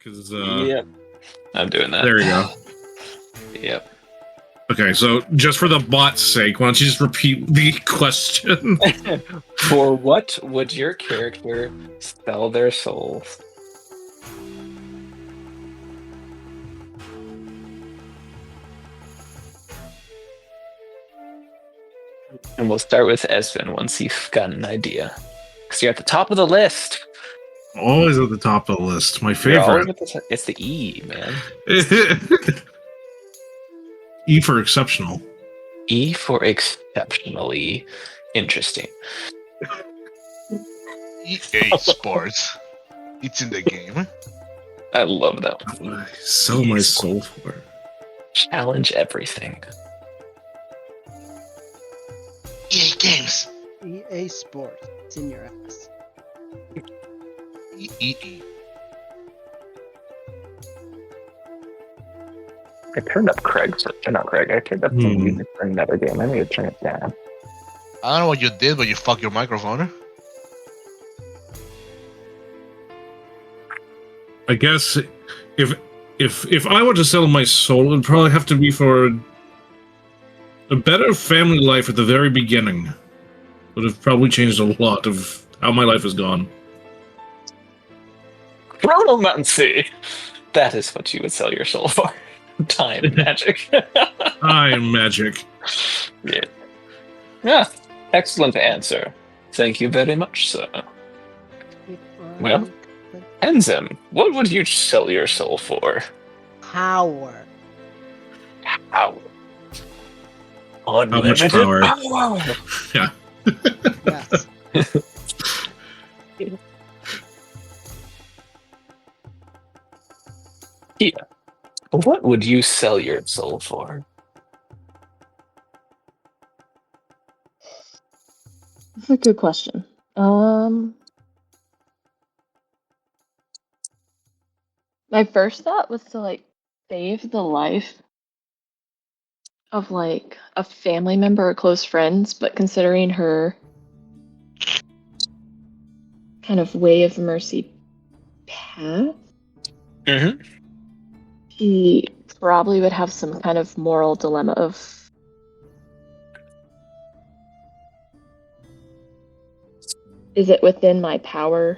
because Yep. I'm doing that. there you go. Yep. Okay, so just for the bot's sake, why don't you just repeat the question? For what would your character sell their souls? And we'll start with Esvin once you've got an idea. Because you're at the top of the list. Always at the top of the list. My You're always favorite. at the top. It's the E, man. E for exceptional. E for exceptionally interesting. EA Sports. It's in the game. I love that one. I sell my soul for. Challenge everything. EA Games. EA Sports. It's in your ass. EE. I turned up Craig's. Not Craig. I turned up the music for another game. I need to turn it down. I don't know what you did, but you fucked your microphone. I guess if I were to sell my soul, it would probably have to be for a better family life at the very beginning. Would have probably changed a lot of how my life has gone. Chronomancy! That is what you would sell your soul for. Time and magic. I am magic. Yeah. Yeah. Excellent answer. Thank you very much, sir. Well, Enzim, what would you sell your soul for? Power. Power. How much Unlimited power? power. Yeah. Yes. Yeah. What would you sell your soul for? That's a good question. My first thought was to save the life of a family member or close friends, but considering her kind of way of mercy path, Mm-hmm. she probably would have some kind of moral dilemma of is it within my power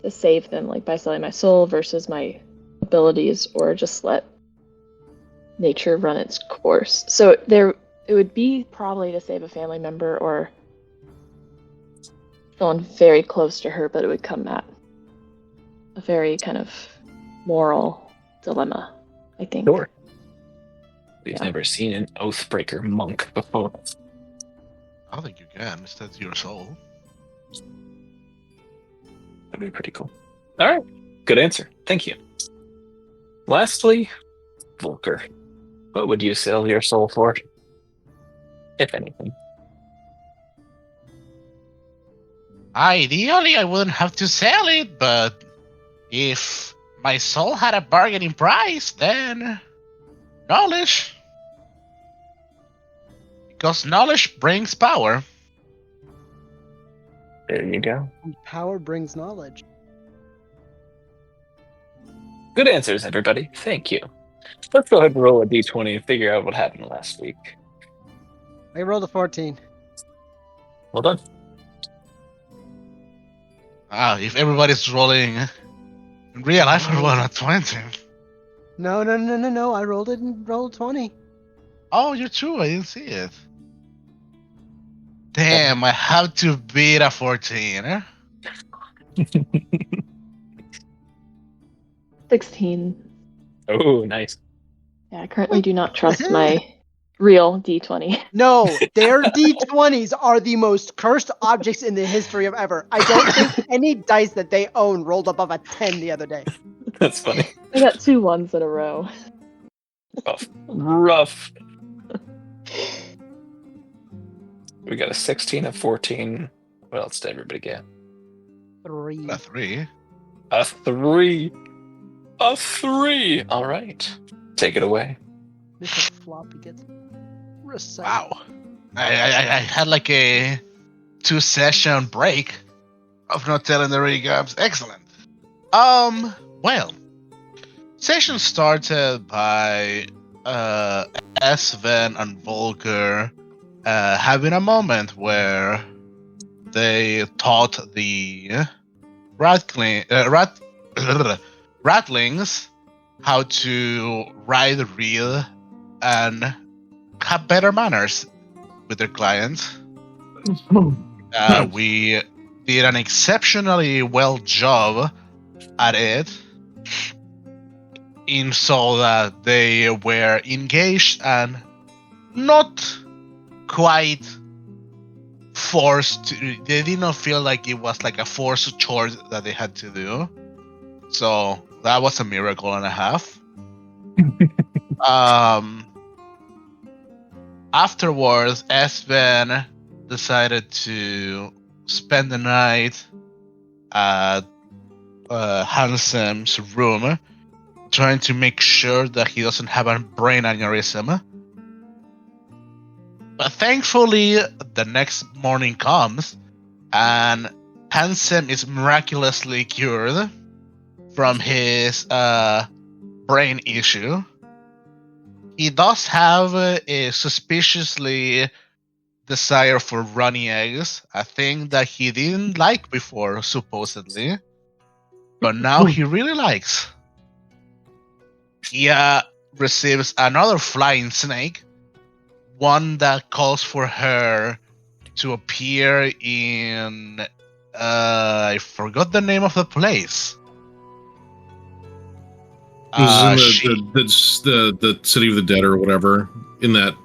to save them, by selling my soul versus my abilities, or just let nature run its course. So it would be probably to save a family member or someone very close to her, but it would come at a very kind of moral dilemma, I think. Sure. We've never seen an Oathbreaker monk before. I don't think you can. It's that's your soul. That'd be pretty cool. All right. Good answer. Thank you. Lastly, Volker. What would you sell your soul for? If anything. Ideally, I wouldn't have to sell it, but if my soul had a bargaining price, then knowledge. Because knowledge brings power. There you go. And power brings knowledge. Good answers, everybody. Thank you. Let's go ahead and roll a d20 and figure out what happened last week. I rolled a 14. Well done. If everybody's rolling in real life, I roll a 20. No. I rolled 20. Oh, you too. I didn't see it. Damn, I have to beat a 14. 16. Oh, nice. Yeah, I currently do not trust my real D20. No, their D20s are the most cursed objects in the history of ever. I don't think any dice that they own rolled above a 10 the other day. That's funny. I got 2 ones in a row. Rough. We got a 16, a 14. What else did everybody get? 3. A 3. A 3. A 3. All right. Take it away. Mr. Floppy gets recited. Wow. I had like a 2-session break of not telling the recaps. Excellent. Well, Session started by Sven and Volker having a moment where they taught the ratlings how to ride, read, and have better manners with their clients. We did an exceptionally well job at it, in so that they were engaged and not quite forced to. They did not feel like it was like a forced chore that they had to do. So that was a miracle and a half. Afterwards, Espen decided to spend the night at Hansem's room, trying to make sure that he doesn't have a brain aneurysm. But thankfully, the next morning comes, and Hansem is miraculously cured from his brain issue. He does have a suspiciously desire for runny eggs, a thing that he didn't like before, supposedly, but now he really likes. He receives another flying snake, one that calls for her to appear in I forgot the name of the place. The City of the Dead or whatever, in that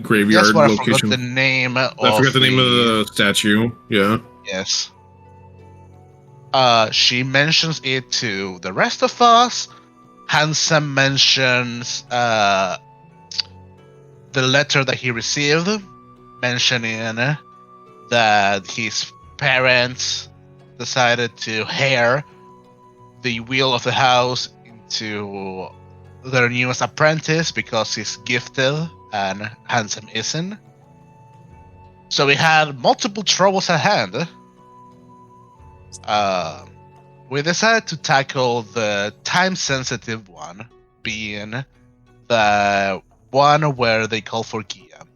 graveyard Yes, but I location. forgot the name. I forgot the name of the statue. Yeah. Yes. She mentions it to the rest of us. Hansem mentions the letter that he received, mentioning that his parents decided to hire the wheel of the house into their newest apprentice because he's gifted and Hansem isn't. So we had multiple troubles at hand. We decided to tackle the time-sensitive one, being the one where they call for Gia.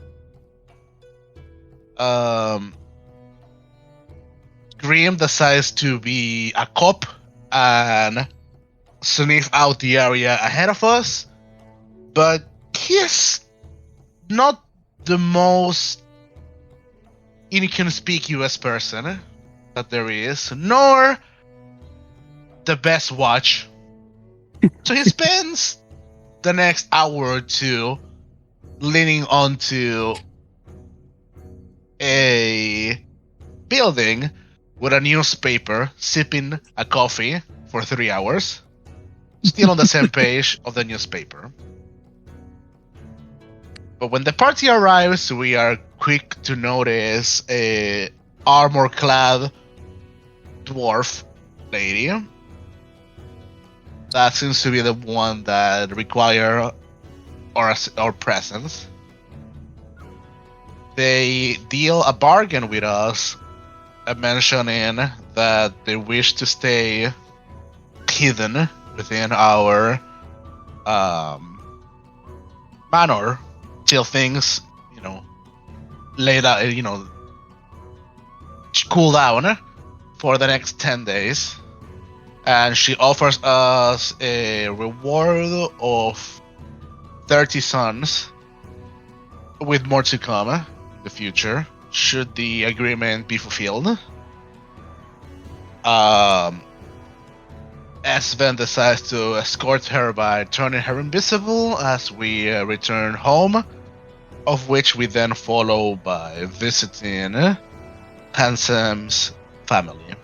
Grimm decides to be a cop and sniff out the area ahead of us, but he's not the most inconspicuous person that there is, nor the best watch. So he spends the next hour or two leaning onto a building with a newspaper, sipping a coffee for 3 hours, still on the same page of the newspaper. But when the party arrives, we are quick to notice a armor-clad dwarf lady. That seems to be the one that requires our presence. They deal a bargain with us, mentioning that they wish to stay hidden within our manor till things, cool down for the next 10 days. And she offers us a reward of 30 suns, with more to come in the future, should the agreement be fulfilled. Sven decides to escort her by turning her invisible as we return home, of which we then follow by visiting Hansem's family.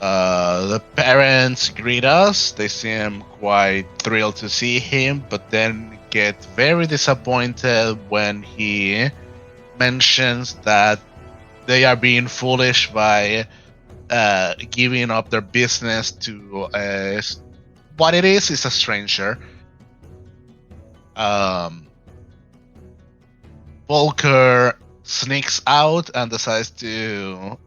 The parents greet us. They seem quite thrilled to see him, but then get very disappointed when he mentions that they are being foolish by giving up their business to what it is a stranger. Volker sneaks out and decides to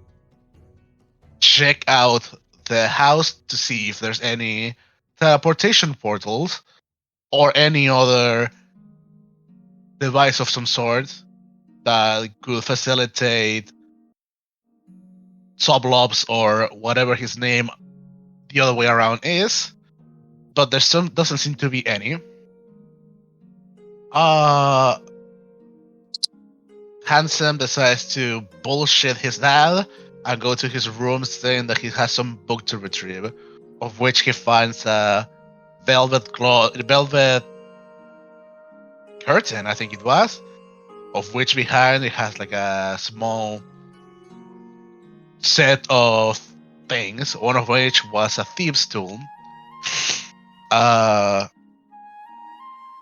check out the house to see if there's any teleportation portals or any other device of some sort that could facilitate Soblobs or whatever his name the other way around is, but there doesn't seem to be any. Handsome decides to bullshit his dad and go to his room saying that he has some book to retrieve, of which he finds a velvet curtain, I think it was, of which behind it has like a small set of things, one of which was a thieves' tool.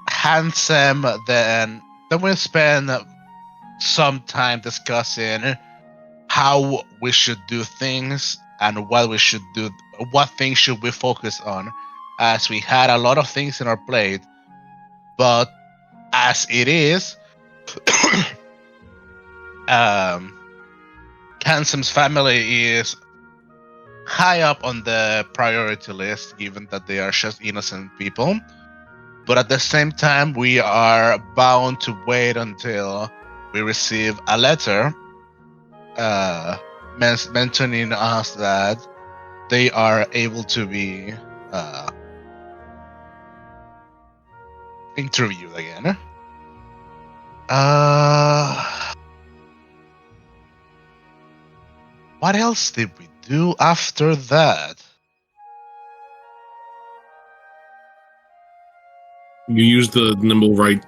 Handsome then we spend some time discussing how we should do things and what things should we focus on, as we had a lot of things in our plate, but as it is, Handsome's family is high up on the priority list, given that they are just innocent people. But at the same time, we are bound to wait until we receive a letter mentioning us that they are able to be interviewed again. What else did we do after that? You use the nimble right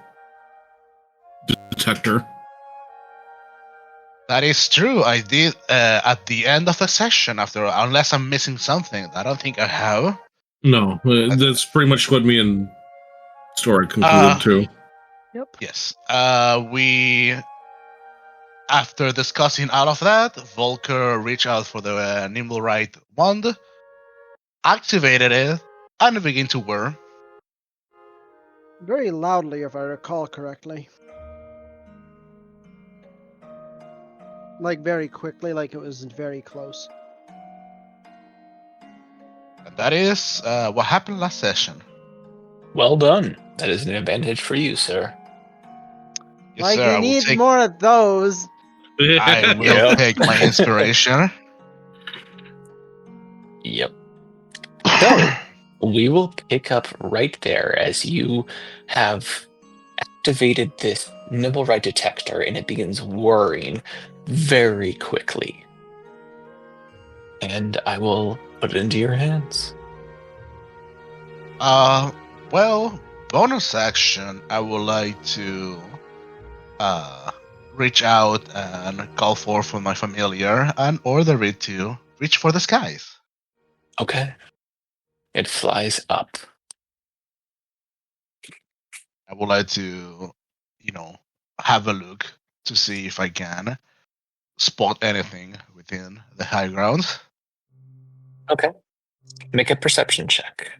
detector. That is true. I did at the end of the session. Unless I'm missing something, I don't think I have. No, that's pretty much what me and Story concluded too. Yep. Yes. We, after discussing all of that, Volker reached out for the nimble right wand, activated it, and began to whir. Very loudly, if I recall correctly. Like very quickly, like it was very close. And that is what happened last session. Well done. That is an advantage for you, sir. Yes, Like sir, we need more of those. I will take my inspiration. Yep. So, we will pick up right there as you have activated this nimble right detector and it begins whirring very quickly. And I will put it into your hands. Well, bonus action, I would like to reach out and call forth my familiar and order it to reach for the skies. Okay. It flies up. I would like to, have a look to see if I can spot anything within the high grounds. Okay. Make a perception check.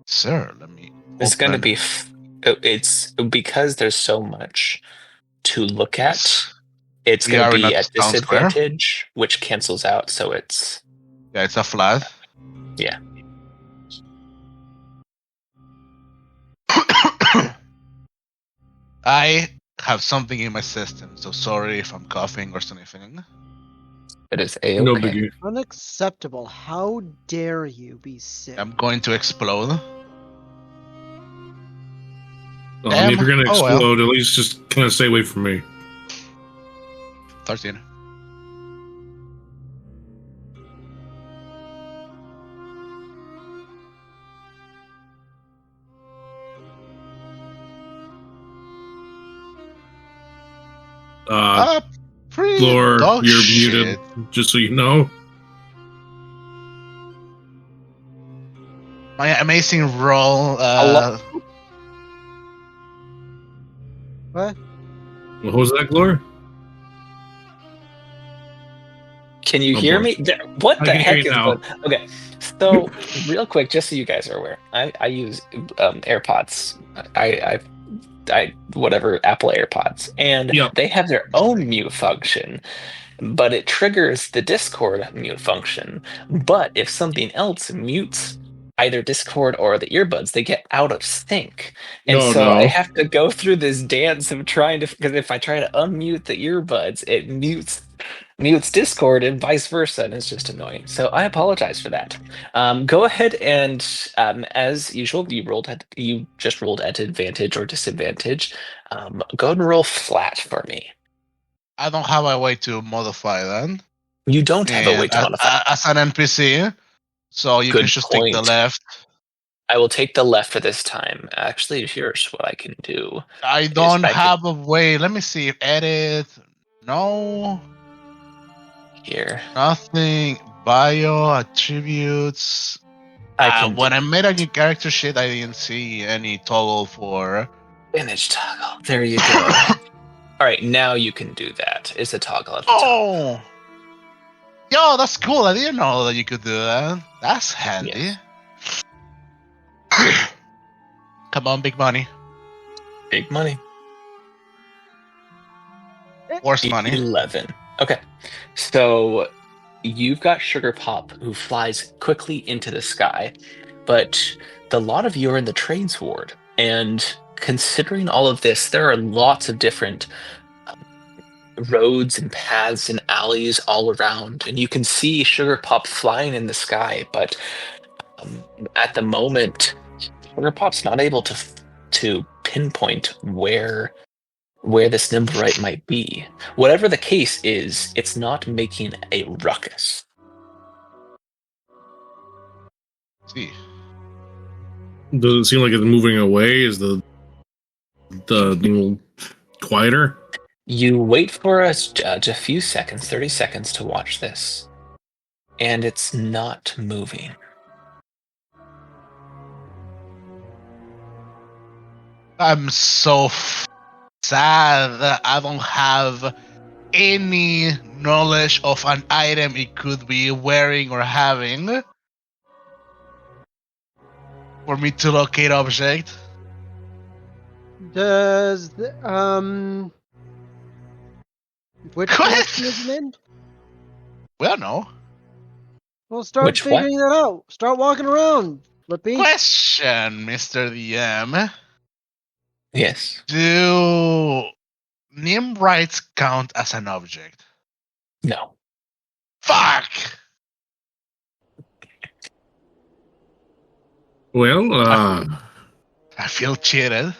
Sir, let me. It's going to be. It's because there's so much to look at. Yes. It's We going are to in be a at town square. disadvantage, which cancels out. So it's. Yeah, it's a flat. Yeah. I have something in my system, so sorry if I'm coughing or sniffing. It is A-okay. No biggie. Unacceptable. How dare you be sick? I'm going to explode. Well, I mean, if you're gonna Oh, well. explode, at least just kind of stay away from me. 13. Pretty Floor, dog you're shit. muted, just so you know. My amazing roll. What? What was that, Glor? Can you Oh, hear boy. me? What I the can hear heck you is now. going? Okay, so real quick, just so you guys are aware, I use AirPods. I whatever Apple AirPods, and Yep. they have their own mute function. but it triggers the Discord mute function. But if something else mutes either Discord or the earbuds, they get out of sync. And No, so I no. have to go through this dance of trying to, because if I try to unmute the earbuds, it mutes Discord and vice versa, and it's just annoying. So I apologize for that. Go ahead and, as usual, you just rolled at advantage or disadvantage. Go ahead and roll flat for me. I don't have a way to modify that. You don't have a way And to modify. as an NPC, so you Good can just take the point. left. I will take the left for this time. Actually, here's what I can do. I don't have a way. Let me see. Edit. No. Here. Nothing. Bio attributes. When I made a new character sheet, I didn't see any toggle for Image toggle. There you go. All right, now you can do that. It's a toggle at the top. Oh. Yo, that's cool. I didn't know that you could do that. That's handy. Yes. Come on, big money. Big money. Worse money. 11. Okay. So you've got Sugar Pop who flies quickly into the sky, but the lot of you are in the trades ward. And considering all of this, there are lots of different roads and paths and alleys all around. And you can see Sugar Pop flying in the sky, but at the moment, Sugar Pop's not able to pinpoint where this Nimblewright might be. Whatever the case is, it's not making a ruckus. See. Does it seem like it's moving away? Is the thing quieter? You wait for a few seconds, 30 seconds to watch this, and it's not moving. I'm so sad that I don't have any knowledge of an item it could be wearing or having for me to locate object. Does which direction is it in? Well, no. Well, start Which what? figuring that out. Start walking around, Flippy. Question, Mr. DM. Yes. Do Nimbrights count as an object? No. Fuck! Well, I feel cheated.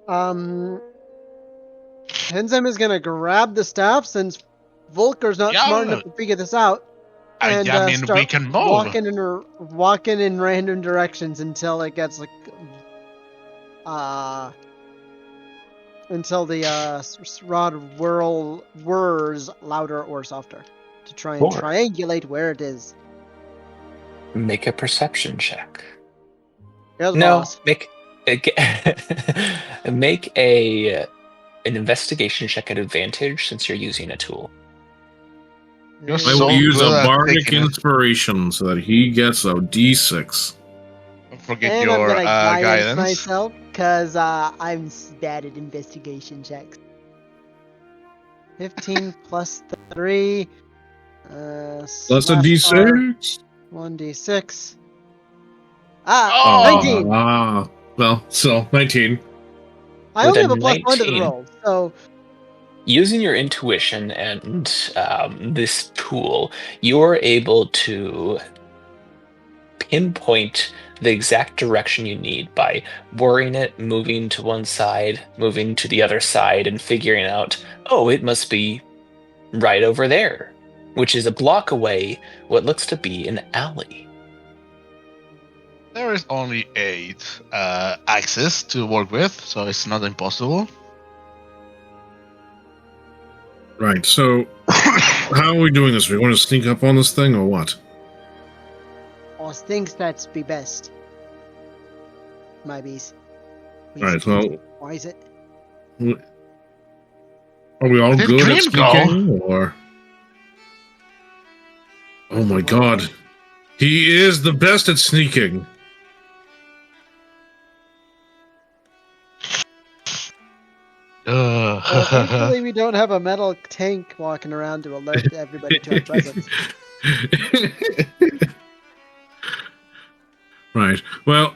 Henzem is gonna grab the staff since Volker's not Yeah. smart enough to figure this out. And I mean, start we can move. walking in random directions until it gets like until the rod whirs louder or softer to try and Sure. triangulate where it is. Make a perception check. Here's No, boss. make an investigation check at advantage since you're using a tool. You're I so will use good a at bardic taking it. inspiration so that he gets a D6. Don't forget And your I'm gonna guidance guidance. myself because I'm bad at investigation checks. 15 plus 3. Plus a slash D6. 1d6. Oh! 19! Well, so 19. I With only a have a plus 1 to the 19. roll, so Using your intuition and this tool, you're able to pinpoint the exact direction you need by whirring it, moving to one side, moving to the other side, and figuring out, oh, it must be right over there, which is a block away, what looks to be an alley. There is only 8 axes to work with, so it's not impossible. Right, so how are we doing this? We want to sneak up on this thing or what? I think that's be best. Maybe. Right, well, Why is it? are we all Did good at Dream go? sneaking or? Oh my god. He is the best at sneaking. Ugh. Well, thankfully we don't have a metal tank walking around to alert everybody to our presence. Right. Well,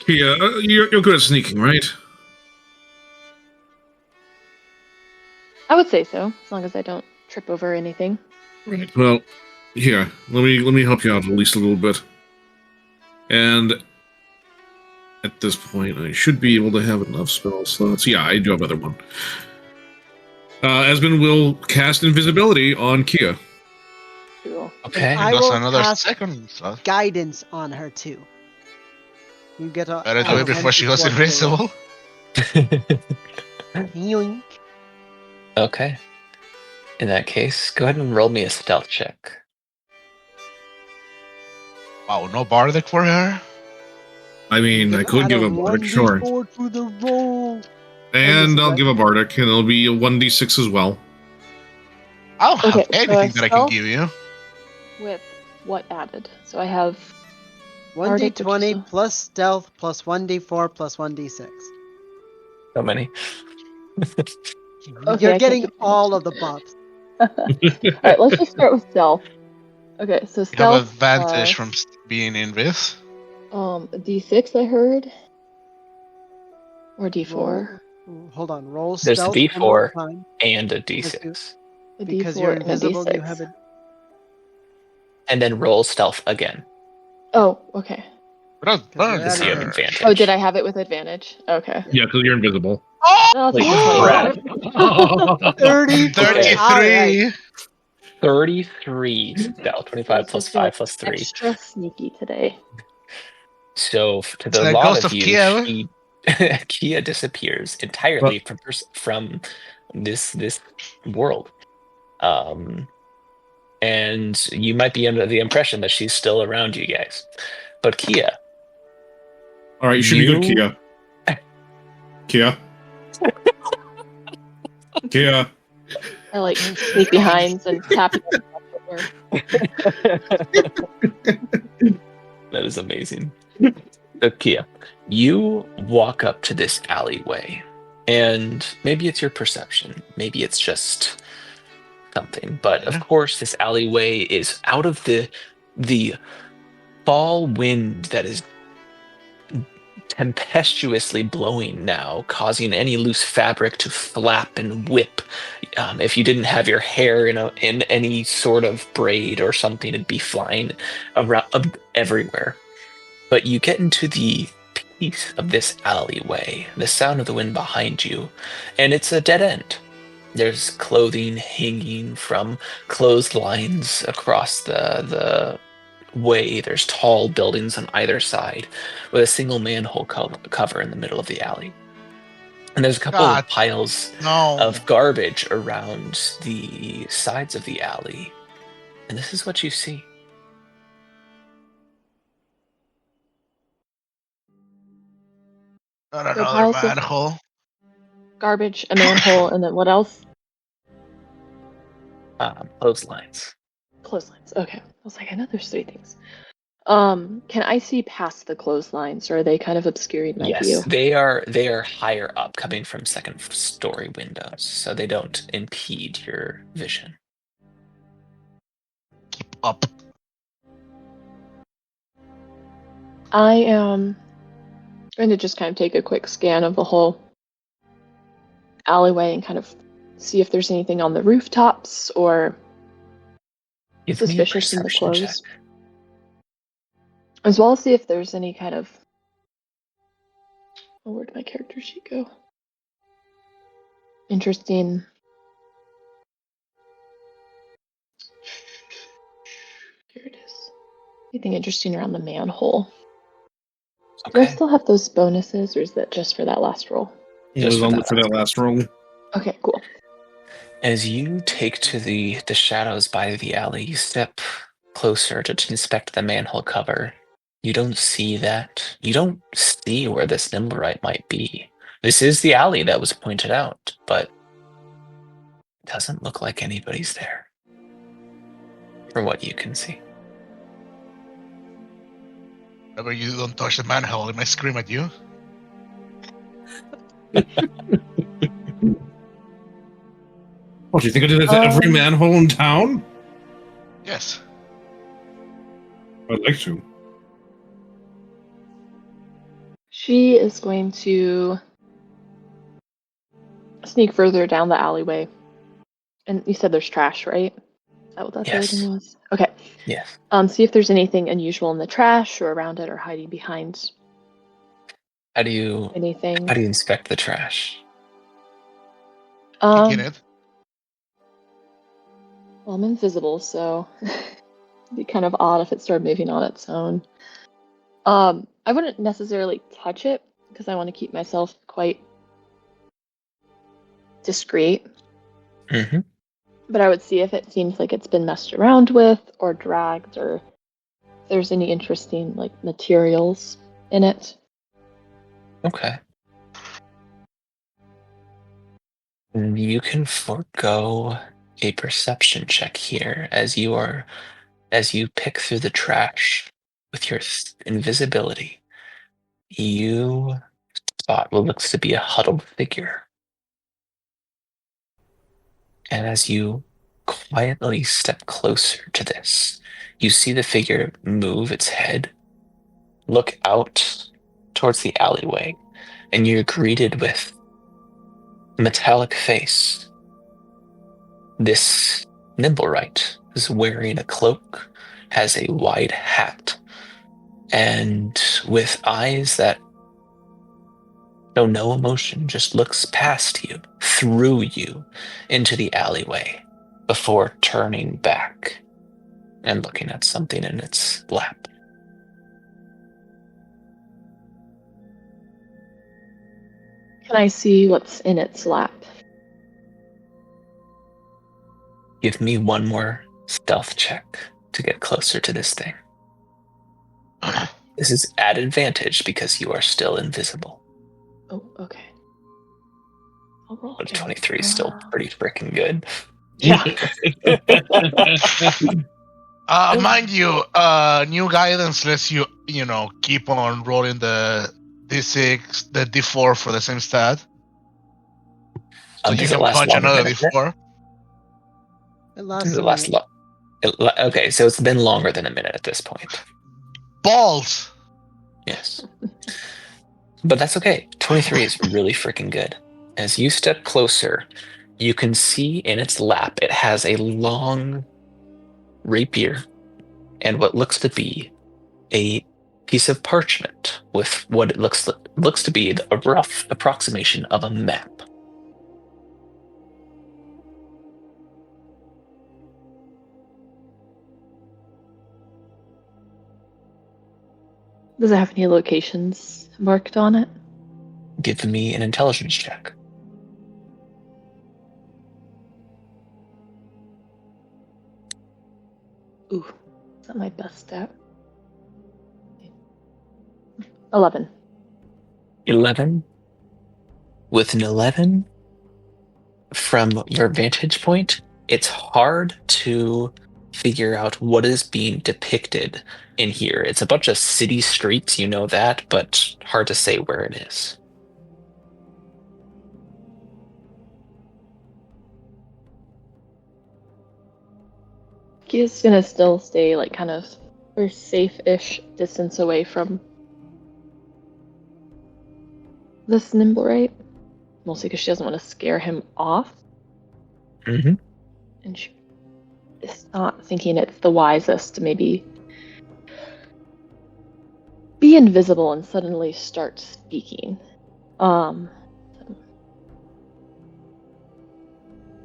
Kia, you're good at sneaking, right? I would say so, as long as I don't trip over anything. Right. Well, here, let me help you out at least a little bit. And at this point, I should be able to have enough spell slots. Yeah, I do have another one. Esmond will cast invisibility on Kia. Cool. Okay. I That's will another cast second slot. guidance on her too. You get a Better do it before she goes invincible. Yoink. Okay. In that case, go ahead and roll me a stealth check. Wow, no bardic for her? I mean, I could give a bardic, sure. 1d4 to the roll. And I'll right? give a bardic, and it'll be a 1d6 as well. I don't have Okay, so anything that I can stealth- give you. With what added? So I have Bardic, which 1d20 is plus stealth plus 1d4 plus 1d6. How many? Okay, You're I getting can't do all of the buffs. Alright, let's just start with stealth. Okay, so You have stealth. advantage from being invis. A D6 I heard. Or D4. Hold on, roll There's a stealth D4. one more time. And a d6. A Because D4 you're and a invisible, you D6. have a... And then roll stealth again. Oh, okay. To Yeah, see you have yeah. advantage. Oh, did I have it with advantage? Okay. Yeah, because you're invisible. Oh, Like, oh. Brad. 30. 33! 33 stealth. 25 So plus I feel 5 plus 3. Extra sneaky today. So to the The lot ghost of of you, Kiev. Kia disappears entirely from this world. And you might be under the impression that she's still around you guys. But Kia, All right, you should be good, Kia. Kia. Kia. I like sneak behind and tap it on the door. that is amazing. So Kia, you walk up to this alleyway, and maybe it's your perception, maybe it's just something, but of course this alleyway is out of the fall wind that is tempestuously blowing now, causing any loose fabric to flap and whip. If you didn't have your hair in any sort of braid or something, it'd be flying around everywhere. But you get into the piece of this alleyway, the sound of the wind behind you, and it's a dead end. There's clothing hanging from clotheslines across the way. There's tall buildings on either side with a single manhole cover in the middle of the alley. And there's a couple God. of piles No. of garbage around the sides of the alley. And this is what you see. Not So another piles of- manhole. Garbage, a manhole, and then what else? Clotheslines. Clotheslines. Okay. I was like, I know there's 3 things. Can I see past the clotheslines, or are they kind of obscuring my Yes, view? they are higher up, coming from second story windows, so they don't impede your vision. Up. I am going to just kind of take a quick scan of the whole alleyway and kind of see if there's anything on the rooftops or Give me a suspicious in the perception check. clothes. As well as see if there's any kind of... Oh, where did my character sheet go? Interesting... Here it is. Anything interesting around the manhole? Do I Okay. still have those bonuses, or is that just for that last roll? It was only for that last roll. Okay, cool. As you take to the shadows by the alley, you step closer to inspect the manhole cover. You don't see that. You don't see where this Nimblewright might be. This is the alley that was pointed out, but it doesn't look like anybody's there. From what you can see. Whenever you don't touch the manhole, it might scream at you. What, do you think I did that to every manhole in town? Yes. I'd like to. She is going to sneak further down the alleyway. And you said there's trash, right? Is that what that Yes. building was? Okay. Yes. See if there's anything unusual in the trash or around it or hiding behind How do you anything. inspect the trash? Kicking it. Well, I'm invisible, so it'd be kind of odd if it started moving on its own. I wouldn't necessarily touch it because I want to keep myself quite discreet. Mm-hmm. But I would see if it seems like it's been messed around with or dragged, or if there's any interesting like materials in it. Okay. You can forego a perception check here as you pick through the trash with your invisibility. You spot what looks to be a huddled figure. And as you quietly step closer to this, you see the figure move its head, look out towards the alleyway, and you're greeted with a metallic face. This Nimblewright is wearing a cloak, has a wide hat, and with eyes that show no emotion, just looks past you, through you, into the alleyway, before turning back and looking at something in its lap. Can I see what's in its lap? Give me one more stealth check to get closer to this thing. This is at advantage because you are still invisible. Oh, okay. I'll roll But again. 23 is still pretty freaking good. Yeah. Mind you, new guidance lets you, keep on rolling the D6, the D4 for the same stat. So you Does it can last punch longer another than a minute? D4. It lasts Does a it last minute. Okay, so it's been longer than a minute at this point. Balls! Yes. But that's okay. 23 is really freaking good. As you step closer, you can see in its lap it has a long rapier and what looks to be a piece of parchment with what it looks to be a rough approximation of a map. Does it have any locations marked on it? Give me an intelligence check. Ooh, is that my best stat? 11. 11? With an 11, from your vantage point, it's hard to figure out what is being depicted in here. It's a bunch of city streets, you know that, but hard to say where it is. He's gonna still stay like kind of or safe-ish distance away from this Nimblewright. Mostly because she doesn't want to scare him off. Mm-hmm. And she is not thinking it's the wisest to maybe be invisible and suddenly start speaking.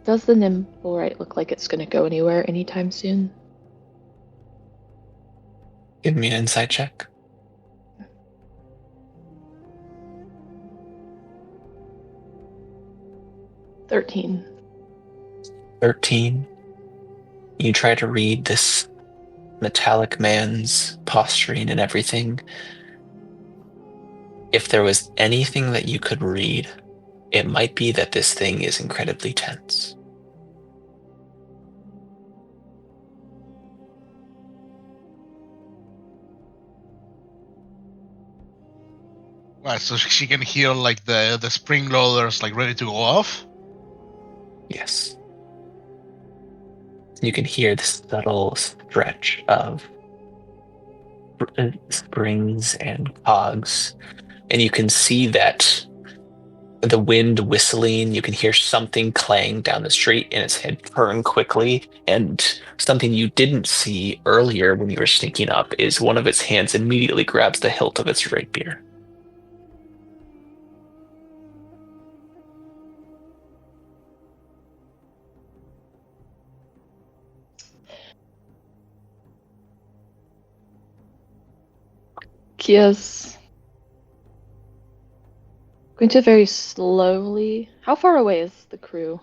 Does the Nimblewright look like it's gonna go anywhere anytime soon? Give me an insight check. 13. 13. You try to read this metallic man's posturing and everything. If there was anything that you could read, it might be that this thing is incredibly tense. Right, so she can hear like the spring loaders like ready to go off. Yes. You can hear the subtle stretch of springs and cogs, and you can see that the wind whistling. You can hear something clang down the street, and its head turn quickly. And something you didn't see earlier when you were sneaking up is one of its hands immediately grabs the hilt of its rapier. Kia's going to very slowly. How far away is the crew?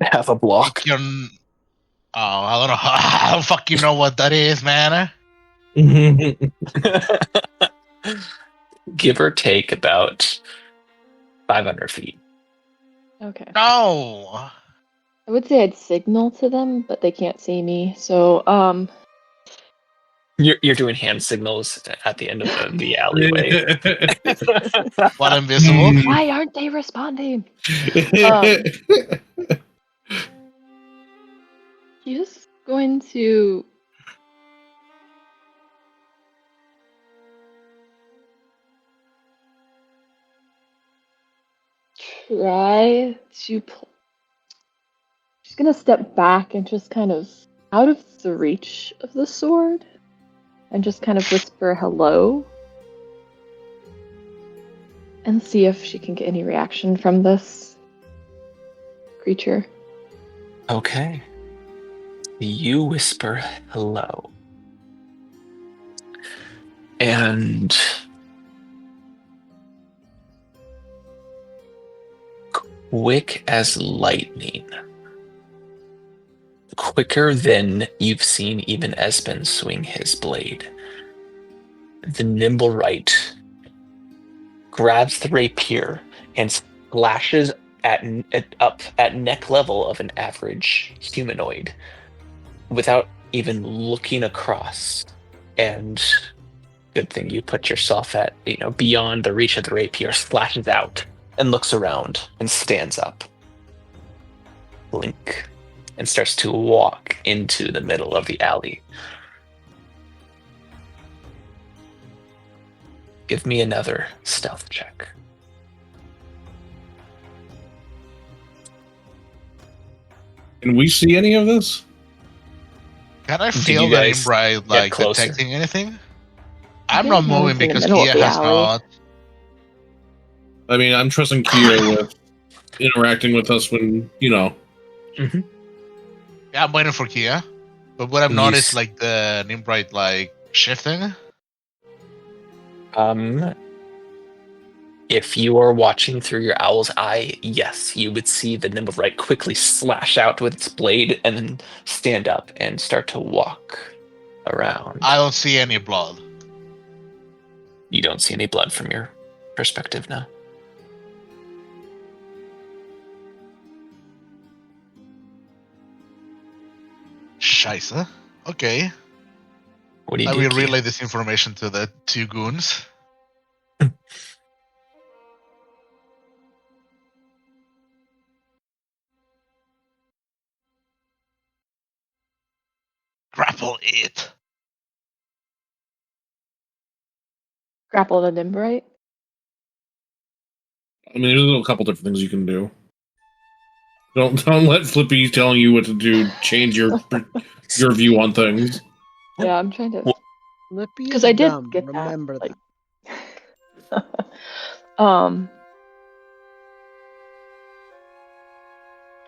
Half a block. You're, I don't know. I don't fucking know what that is, man. Give or take about 500 feet. Okay. No. I would say I'd signal to them, but they can't see me. So, You're doing hand signals at the end of the alleyway. What, invisible? why aren't they responding? He's going to try to. She's gonna step back and just kind of out of the reach of the sword, and just kind of whisper hello, and see if she can get any reaction from this creature. Okay. You whisper hello. And quick as lightning, quicker than you've seen even Espen swing his blade, the nimble right grabs the rapier and slashes up at neck level of an average humanoid without even looking across. And good thing you put yourself at, beyond the reach of the rapier, slashes out and looks around and stands up. Blink. And starts to walk into the middle of the alley. Give me another stealth check. Can we see any of this? Can I Did feel you that guys Imbright like closer? detecting anything? I'm think not no moving one's in the because middle of Kia the has alley. not. I mean, I'm trusting Kia with interacting with us when, Yeah, I'm waiting for Kia. But what I've You noticed, s- like the Nimbright like shifting. If you are watching through your owl's eye, yes, you would see the nimble right quickly slash out with its blade and then stand up and start to walk around. I don't see any blood. You don't see any blood from your perspective now. Scheisse. Okay. What do you I do? will Kia? relay this information to the two goons. Grapple it. Grapple the Nimbrite. I mean, there's a couple different things you can do. Don't let Flippy telling you what to do change your view on things. Yeah, I'm trying to. Lippy 'Cause is I did dumb. get that, Remember like- that.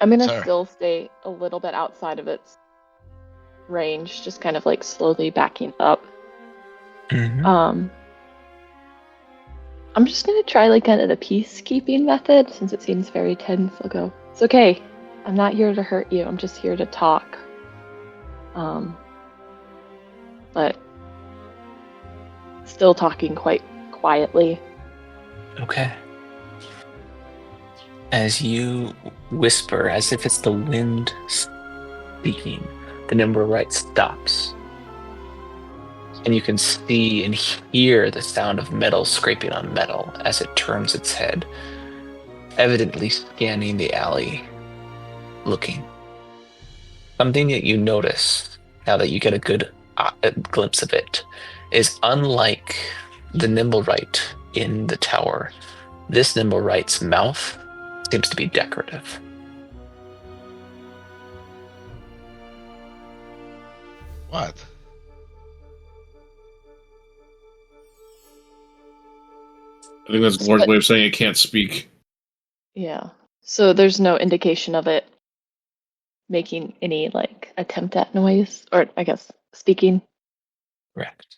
I'm gonna Sorry. still stay a little bit outside of its range, just kind of like slowly backing up. Mhm. I'm just gonna try like kind of the peacekeeping method since it seems very tense. I'll go, it's okay. I'm not here to hurt you. I'm just here to talk. But still talking quite quietly. Okay. As you whisper, as if it's the wind speaking, the nimble right stops And you can see and hear the sound of metal scraping on metal as it turns its head, evidently scanning the alley, looking. Something that you notice, now that you get a good glimpse of it, is unlike the Nimblewright in the tower, this Nimblewright's mouth seems to be decorative. What? I think that's Lord's way of saying it can't speak. Yeah. So there's no indication of it making any like attempt at noise, or I guess speaking. Correct.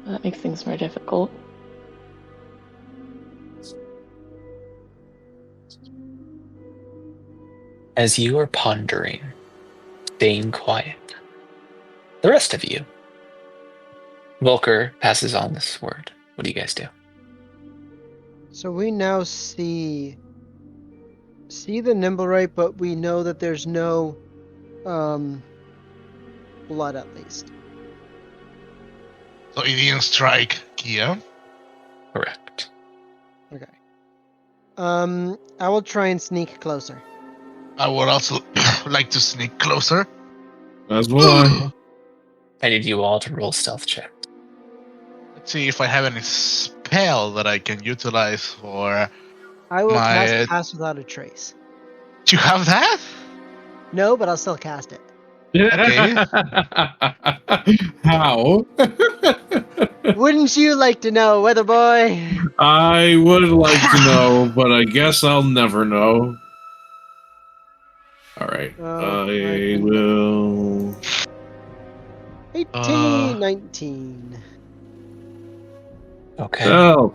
That makes things more difficult. As you are pondering, staying quiet, the rest of you, Volker passes on this word. What do you guys do? So we now see the Nimblewright, but we know that there's no blood at least. So it didn't strike Kia. Correct. Okay. I will try and sneak closer. I would also like to sneak closer. As will I. I need you all to roll stealth check. Let's see if I have any spell that I can utilize for. I will My- cast Pass Without a Trace. Do you have that? No, but I'll still cast it. How? Wouldn't you like to know, Weather Boy? I would like to know, but I guess I'll never know. Alright. Oh, I will. 18, 19. Okay. Oh.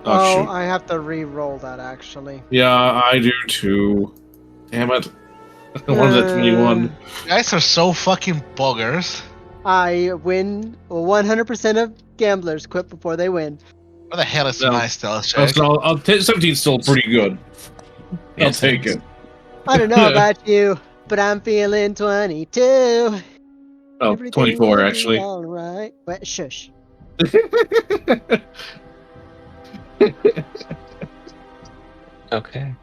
Oh, Shoot. I have to re-roll that actually. Yeah, I do too. Damn it. One of the 21. You guys are so fucking buggers. I win 100% of gamblers quit before they win. What the hell is No. my stealth check? So 17's still pretty good. I'll Yes, take it. I don't know about you, but I'm feeling 22. Oh, Everything 24 will be actually. all right. Wait, shush. Okay.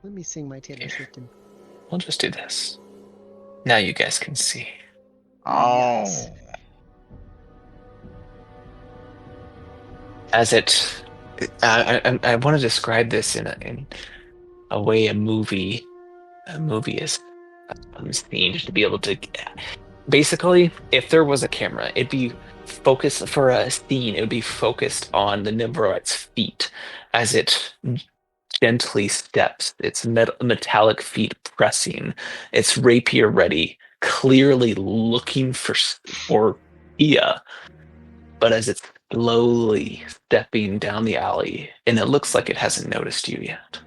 Let me sing my Taylor Swift. We'll just do this. Now you guys can see. Oh. Yes. As it, I want to describe this in a way a movie is seen, just to be able to. Basically, if there was a camera, it'd be focused for a scene. It would be focused on the Nimbrite's feet as it gently steps, its metallic feet pressing, its rapier ready, clearly looking for Ia. But as it's slowly stepping down the alley, and it looks like it hasn't noticed you yet.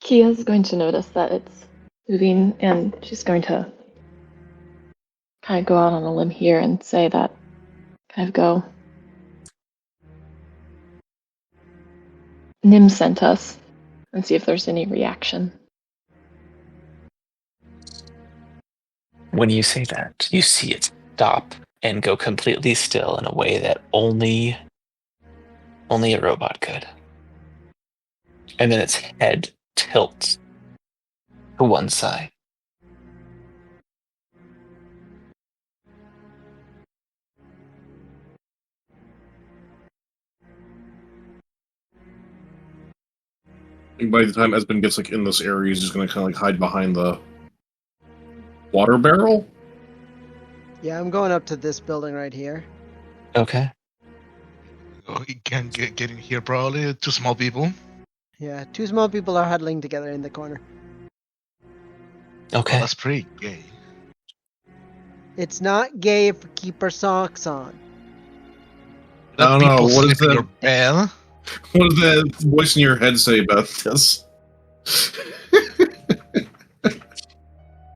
Kia's going to notice that it's moving, and she's going to kind of go out on a limb here and say that kind of go. Nim sent us, and see if there's any reaction. When you say that, you see it stop and go completely still in a way that only a robot could. And then its head tilts to one side. And by the time Esben gets like in this area, he's just gonna kind of like hide behind the water barrel. Yeah, I'm going up to this building right here. Okay. Oh, he can't get in here probably. Two small people. Yeah, two small people are huddling together in the corner. Okay. That's pretty gay. It's not gay if we keep our socks on. I don't know, People what is sleep in that? your bed. What does that voice in your head say about this?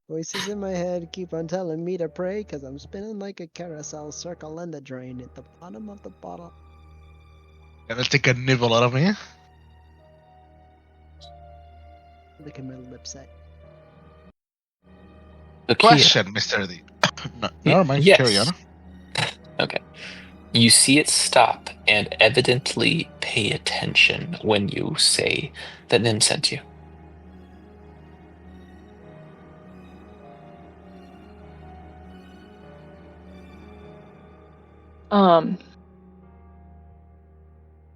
Voices in my head keep on telling me to pray because I'm spinning like a carousel circle in the drain at the bottom of the bottle. Gonna take a nibble out of me. Look at my lips say. Lakia, Question, Mr. D. No, never mind. yes. Carry on. Okay. You see it stop and evidently pay attention when you say that Nim sent you.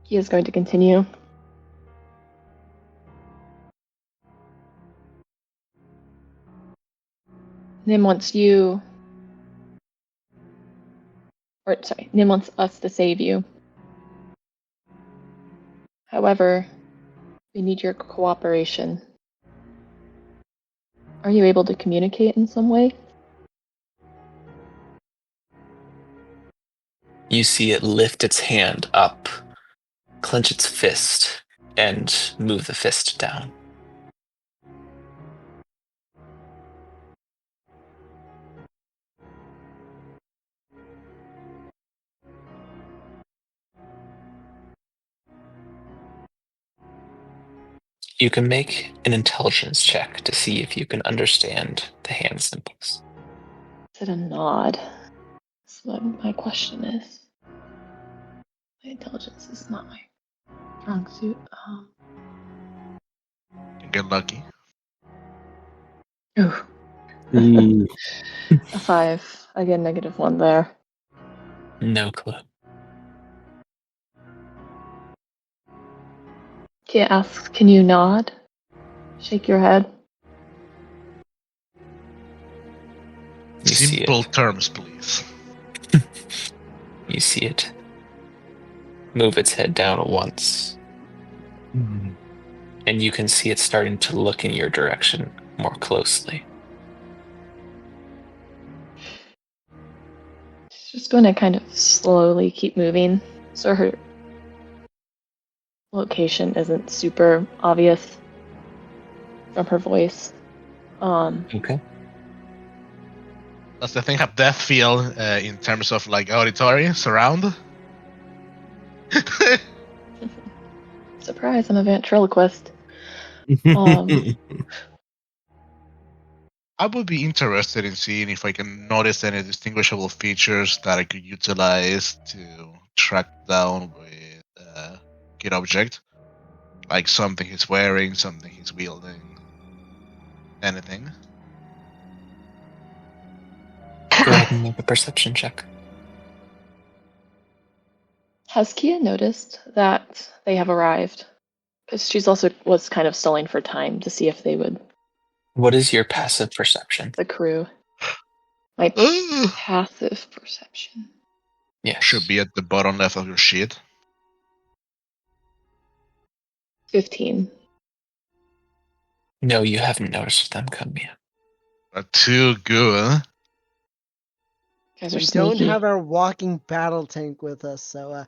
He is going to continue. Nim wants you, or sorry, Nim wants us to save you. However, we need your cooperation. Are you able to communicate in some way? You see it lift its hand up, clench its fist, and move the fist down. You can make an intelligence check to see if you can understand the hand symbols. Is it a nod? That's what my question is. My intelligence is not my strong suit. Get lucky. Ooh, Ooh. a 5. I get -1 there. No clue. Kia asks, can you nod? Shake your head. You see Simple it. terms, please. You see it move its head down once, and you can see it starting to look in your direction more closely. She's just going to kind of slowly keep moving, so her location isn't super obvious from her voice. Okay. Does the thing have depth field in terms of like auditory surround? Surprise, I'm a ventriloquist. Um, I would be interested in seeing if I can notice any distinguishable features that I could utilize to track down with kid object, like something he's wearing, something he's wielding, anything. Go ahead and make a perception check. has Kia noticed that they have arrived? Because she's also was kind of stalling for time to see if they would, What is your passive perception? the crew. My Ugh. passive perception. Yes. Should be at the bottom left of your sheet. 15. No, you haven't noticed them come yet. Too good. You guys are We don't sneaky. have our walking battle tank with us, so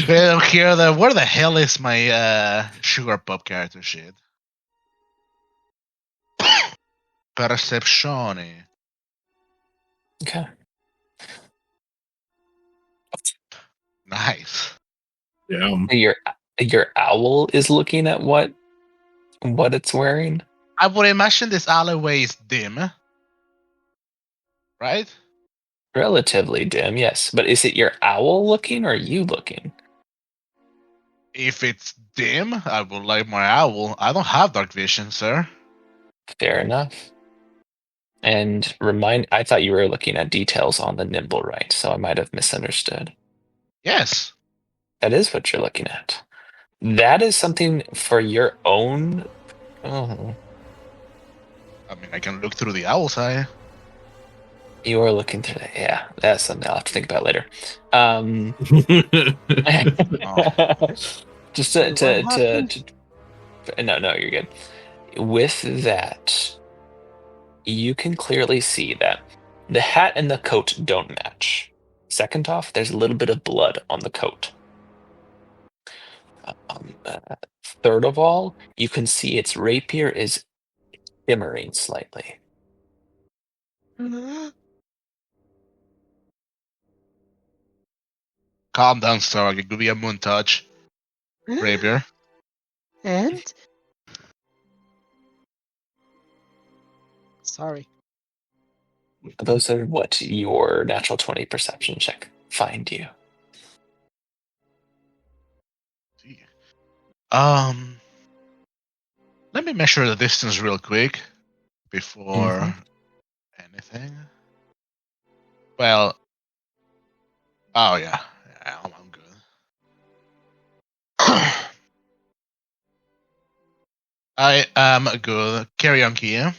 Well, here, where the hell is my sugar pop character sheet? Percepzione. Okay. Nice. Yeah. Your owl is looking at what it's wearing. I would imagine this alleyway is dim, right? Relatively dim, yes. But is it your owl looking or you looking? If it's dim, I would like my owl. I don't have dark vision, sir. Fair enough. And I thought you were looking at details on the nimble right, so I might have misunderstood. Yes. That is what you're looking at. That is something for your own. Oh, I mean, I can look through the owl's eye. you are looking through that. Yeah, that's something I'll have to think about later. Just no, you're good. With that, you can clearly see that the hat and the coat don't match. Second off, there's a little bit of blood on the coat. Third of all, you can see its rapier is shimmering slightly. Calm down, Stark. It could be a moon touch. Rapier. And? Sorry. Those are what your natural 20 perception check find you. Let me measure the distance real quick before anything. Well, oh yeah, I'm good. I am good. Carry on, Kia.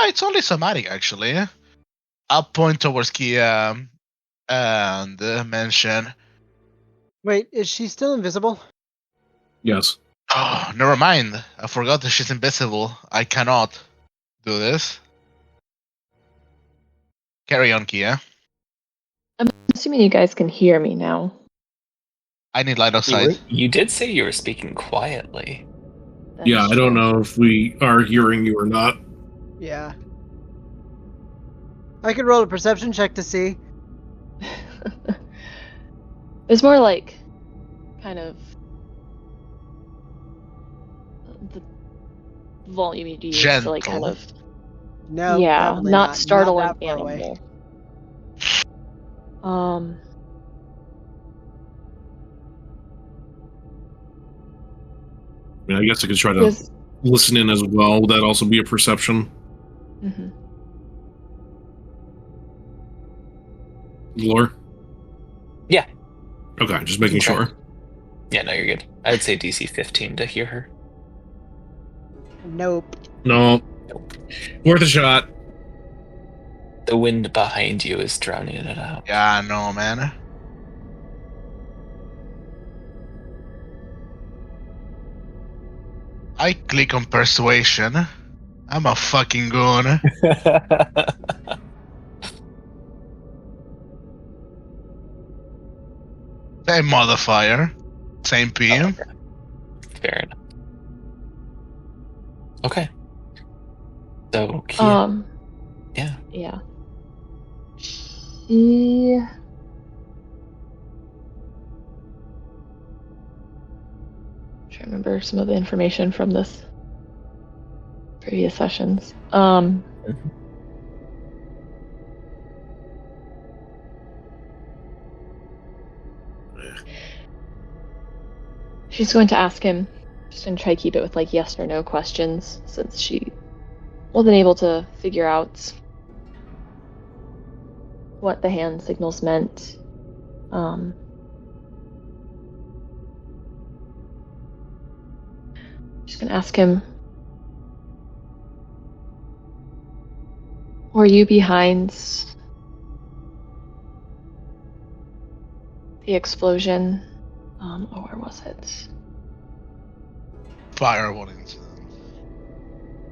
It's only somatic actually. I'll point towards Kia and mention. Wait, is she still invisible? Yes. Oh, never mind. I forgot that she's invisible. I cannot do this. Carry on, Kia. I'm assuming you guys can hear me now. I need light of sight. You did say you were speaking quietly. That's Yeah, I don't true. know if we are hearing you or not. Yeah. I could roll a perception check to see. It's more like kind of the volume you use to like kind Gentle. of No, yeah, probably not not. startle Not an that far away. animal. I mean, I guess I could try to Because, listen in as well. Would that also be a perception? mhm. Lore? Yeah. Okay, just making Okay. sure. Yeah, no, you're good. I'd say DC 15 to hear her. Nope. No. Worth a shot. The wind behind you is drowning it out. Yeah, no, man. I click on persuasion. I'm a fucking goon. Same modifier. Same PM. Okay. Fair enough. Okay. So, Kia. Yeah. Yeah. She trying to remember some of the information from this previous sessions. She's going to ask him. She's going to try to keep it with like yes or no questions since she wasn't able to figure out what the hand signals meant. She's going to ask him, were you behind the explosion? Oh, where was it? Firewall incident.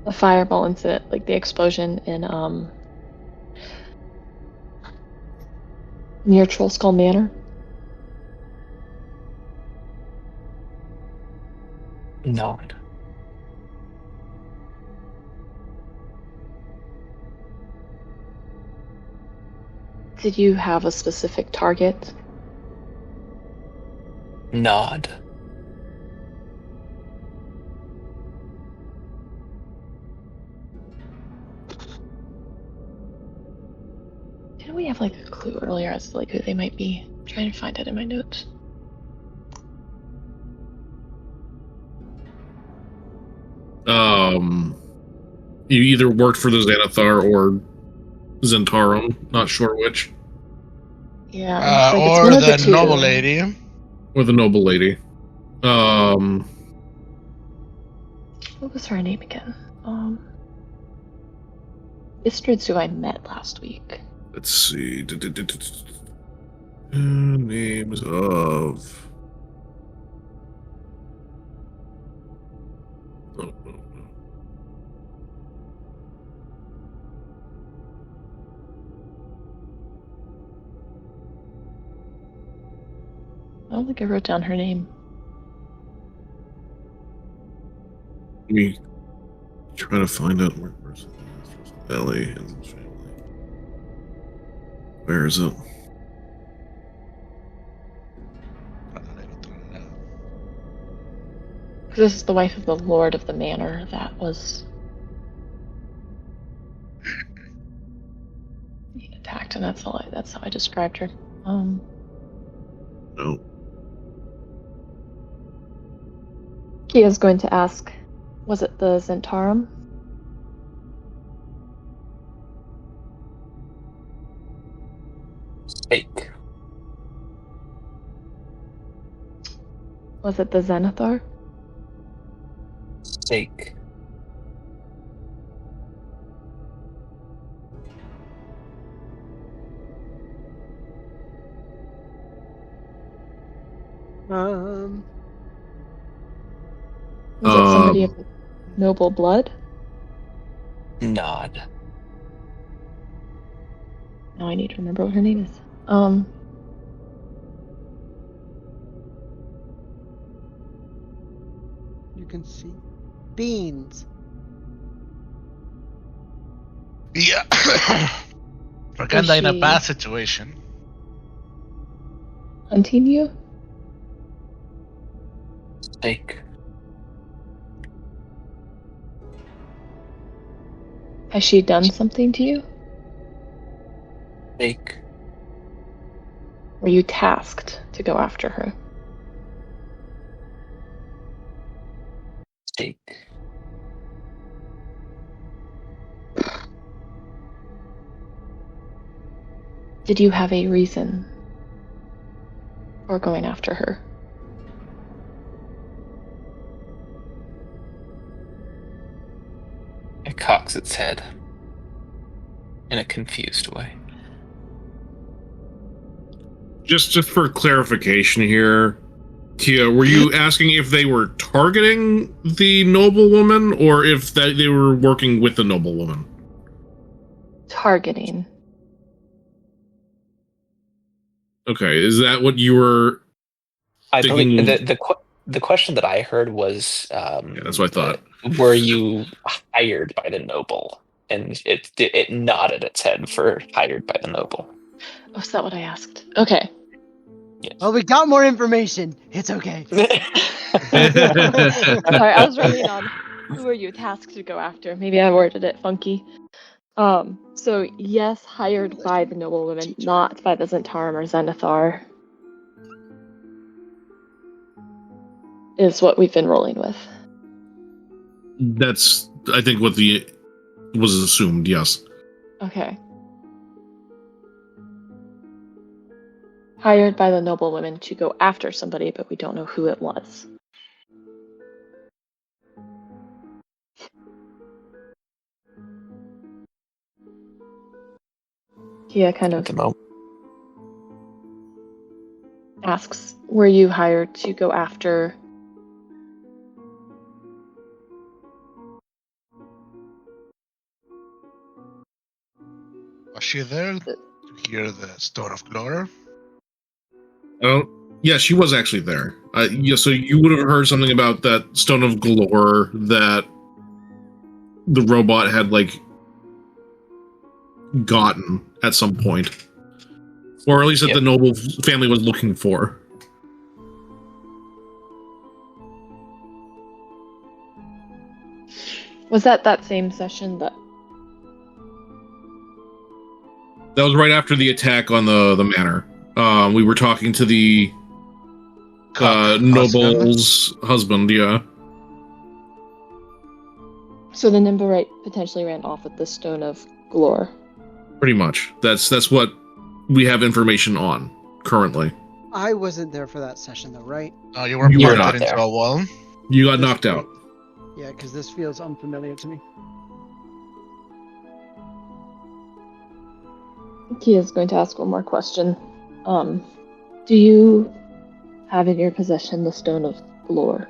The fireball incident, like the explosion in near Troll Skull Manor. Nod. Did you have a specific target? Nod. Didn't we have like a clue earlier as to like who they might be? I'm trying to find it in my notes. You either worked for the Xanathar or Zentarum, not sure which. Yeah. It's Or one of the two. noble lady. Or the noble lady. What was her name again? Istrid's who I met last week. Let's see. Names of. Oh, I don't think I wrote down her name. me try to find out where person Ellie and his family. Where is it? This is the wife of the lord of the manor that was attacked, and that's how I described her. No. Kia's going to ask, was it the Zentarum? Steak. Was it the Zenithar? Steak. Was it somebody of noble blood? Nod. Now I need to remember what her name is. You can see beans. Yeah. We're kinda in a she- bad situation. Hunting you? Steak. Has she done something to you? Steak. Were you tasked to go after her? Steak. Did you have a reason for going after her? It cocks its head in a confused way. Just for clarification here, Kia, were you asking if they were targeting the noblewoman or if that they were working with the noblewoman? Targeting. Okay, is that what you were? I Thinking- believe the question that I heard was, Yeah, that's what I thought. Were you hired by the noble? And it nodded its head for hired by the noble. Oh, is that what I asked? Okay. Oh, we got more information. It's okay. Sorry, I was running on who are you tasked to go after? Maybe I worded it funky. So yes, hired by the noblewomen, not by the Zentarum or Zenithar, is what we've been rolling with. That's, I think, what was assumed. Yes. Okay. Hired by the noblewomen to go after somebody, but we don't know who it was. Kia kind At of the moment. asks, were you hired to go after Was she there to hear the Stone of Glory? Oh, yeah, she was actually there. Yeah, so you would have heard something about that Stone of Galore that the robot had, like, gotten at some point. Or at least that Yep. the noble family was looking for. Was that same session that That was right after the attack on the manor. We were talking to the noble's husband, yeah. so the Nimbarite potentially ran off with the Stone of Glore? Pretty much. That's what we have information on currently. I wasn't there for that session though, right? Oh, you were You were planted not into there. a wall. You got knocked out. Yeah, because this feels unfamiliar to me. Kia's going to ask one more question. Do you have in your possession the Stone of Glore?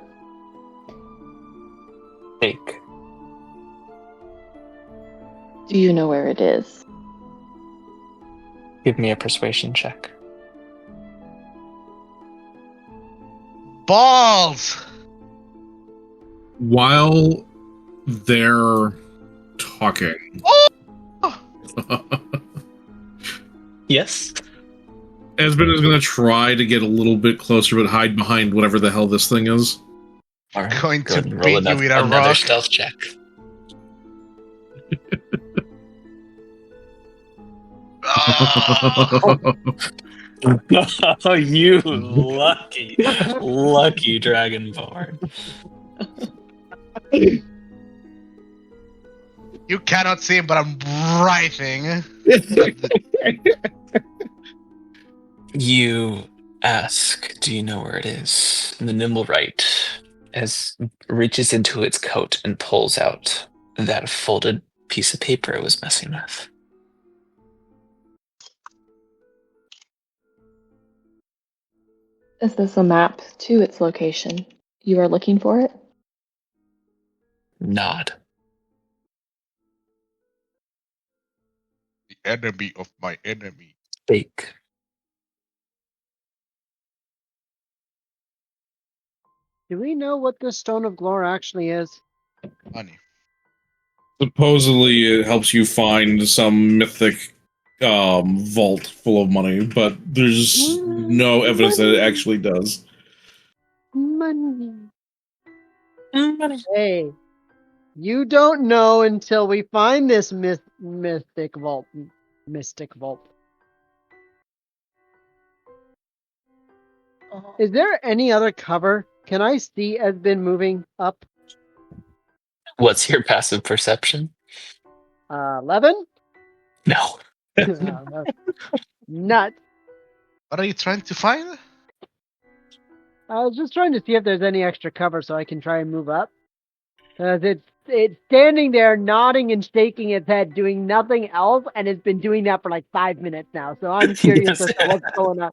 Steak. Do you know where it is? Give me a persuasion check. Balls! While They're talking. Yes. Esben is going to try to get a little bit closer, but hide behind whatever the hell this thing is. All right. Going Go to ahead and roll beat you with a another rock. stealth check. Oh, you lucky Dragonborn. You cannot see him, but I'm writhing. You ask, do you know where it is? And the Nimblewright reaches into its coat and pulls out that folded piece of paper it was messing with. Is this a map to its location? You are looking for it? Nod. The enemy of my enemy. Fake. Do we know what the Stone of Glory actually is? Money. Supposedly, it helps you find some mythic vault full of money, but there's no evidence that it actually does. Money. Money. Hey, you don't know until we find this mystic vault. Mystic vault. Is there any other cover? Can I see Esben moving up? What's your passive perception? 11? No. Nuts. What are you trying to find? I was just trying to see if there's any extra cover so I can try and move up. Because it's standing there nodding and shaking its head, doing nothing else, and it's been doing that for like 5 minutes now. So I'm curious as to what's going on.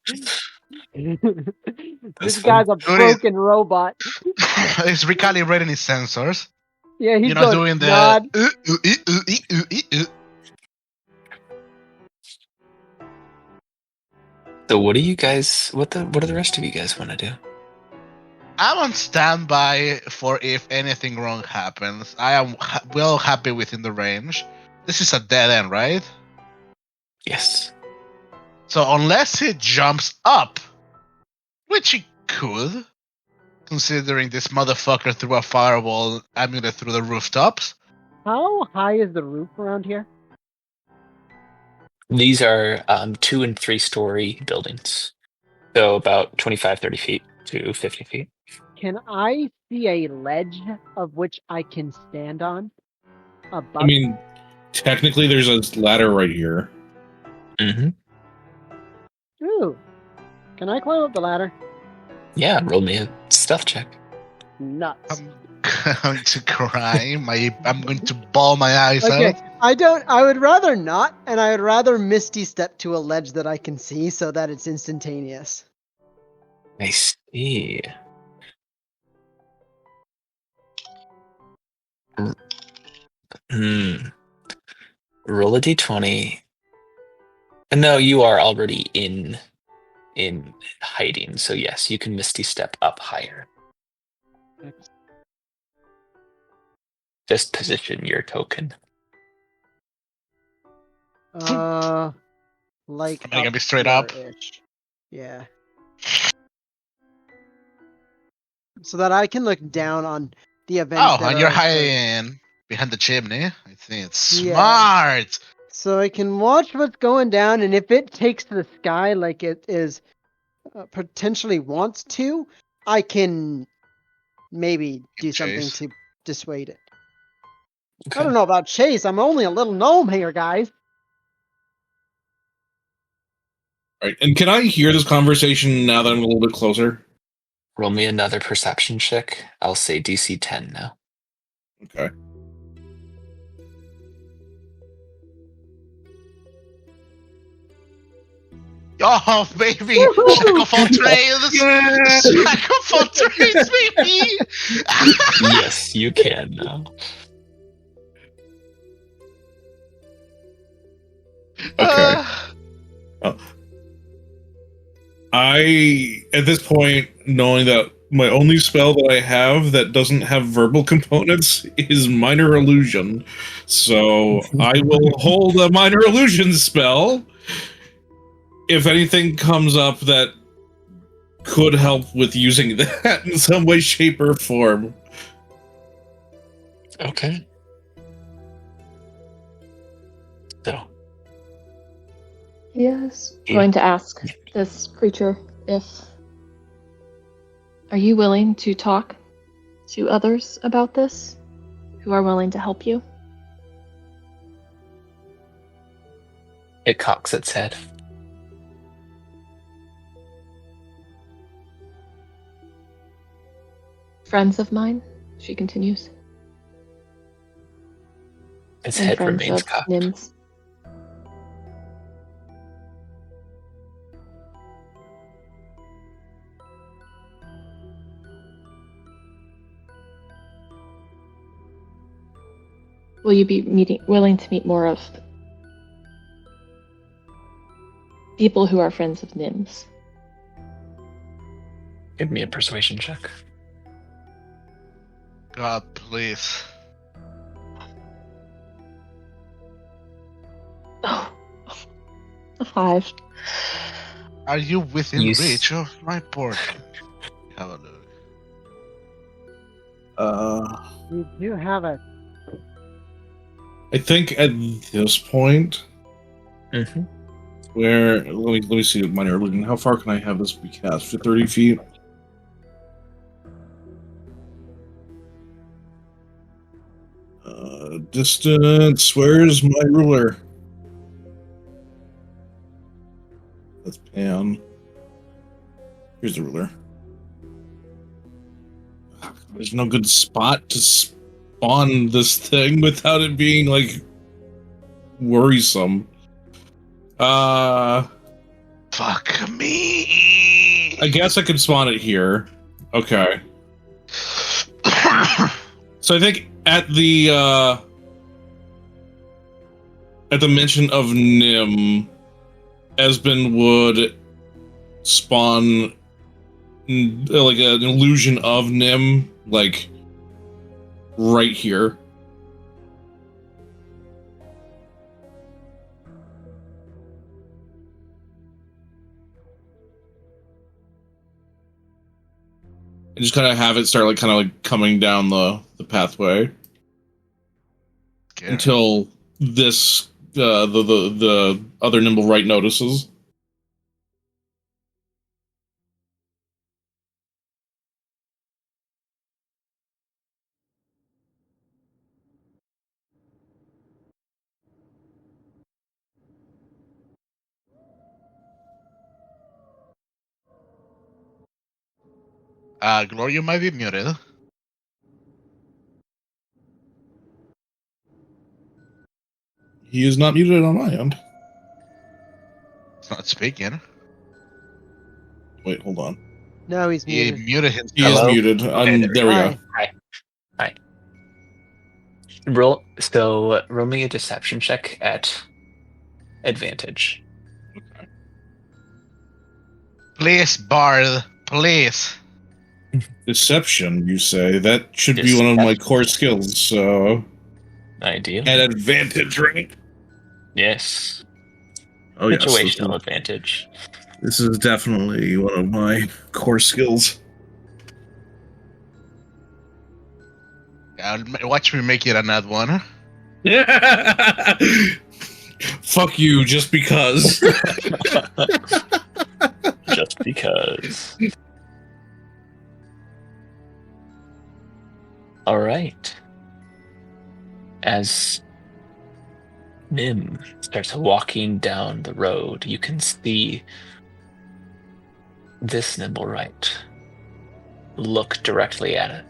This guy's a broken robot. He's recalibrating his sensors. Yeah, he's doing the nod. So what do you guys? What do the rest of you guys want to do? I'm on standby for if anything wrong happens. I am well happy within the range. This is a dead end, right? Yes. So unless it jumps up, which it could, considering this motherfucker threw a fireball amulet through the rooftops. How high is the roof around here? These are 2 and 3 story buildings. So about 25, 30 feet to 50 feet. Can I see a ledge of which I can stand on? Above? I mean, technically, there's a ladder right here. Mm-hmm. Ooh. Can I climb up the ladder? Yeah, roll me a stealth check. Nuts. I'm going to cry. I'm going to bawl my eyes Okay, out. I would rather not, and I would rather Misty step to a ledge that I can see so that it's instantaneous. I see. Roll a d20. No, you are already in hiding, so yes, you can Misty step up higher. Just position your token. Like Am I gonna be straight up? here-ish. Yeah. So that I can look down on the events. Oh, that and you're are occurring. hiding behind the chimney. I think it's Yeah. smart. So I can watch what's going down, and if it takes the sky like it is potentially wants to, I can maybe do something Chase. to dissuade it. Okay. I don't know about Chase. I'm only a little gnome here, guys. Right. And can I hear this conversation now that I'm a little bit closer? Roll me another perception check. I'll say DC 10 now. Okay. Oh, baby! Shack of all trades! Shack of all trades, baby! Yes, you can now. Okay. I, at this point, knowing that My only spell that I have that doesn't have verbal components is Minor Illusion. So I will hold a Minor Illusion spell if anything comes up that could help with using that in some way, shape, or form. Okay. So, Yes. Yeah. Going to ask this creature if. Are you willing to talk to others about this who are willing to help you? it cocks its head. Friends of mine, she continues. Its And head friends remains of cocked. Nim's. Will you be willing to meet more of people who are friends of Nim's? Give me a persuasion check. God, please. Oh, a 5. Are you within You s- reach of my portal? Have a look. You do have a. I think at this point, Mm-hmm. where let me see Minor Illusion. How far can I have this be cast? To 30 feet. Distance. Where's my ruler? That's Pan. Here's the ruler. There's no good spot to spawn this thing without it being like worrisome. Fuck me. I guess I could spawn it here. Okay. So I think at the mention of Nim, Esben would spawn like an illusion of Nim, like right here. And just kind of have it start like kind of like coming down the pathway Scary. until this the other nimble right notices. Gloria might be muted. He is not muted on my end. It's not speaking. Wait, hold on. No, he's He muted. muted himself. He Hello? is muted. Okay, There we Hi. go. Hi. Roll me a deception check at advantage. Please, Bard. Please. Deception, you say? That should be one of my core skills, so... Ideal. At advantage, right? Yes. Oh, yes. Situational advantage. This is definitely one of my core skills. Watch me make it another one. Fuck you, just because. Just because. All right. As Nim starts walking down the road, you can see this Nimblewright look directly at it,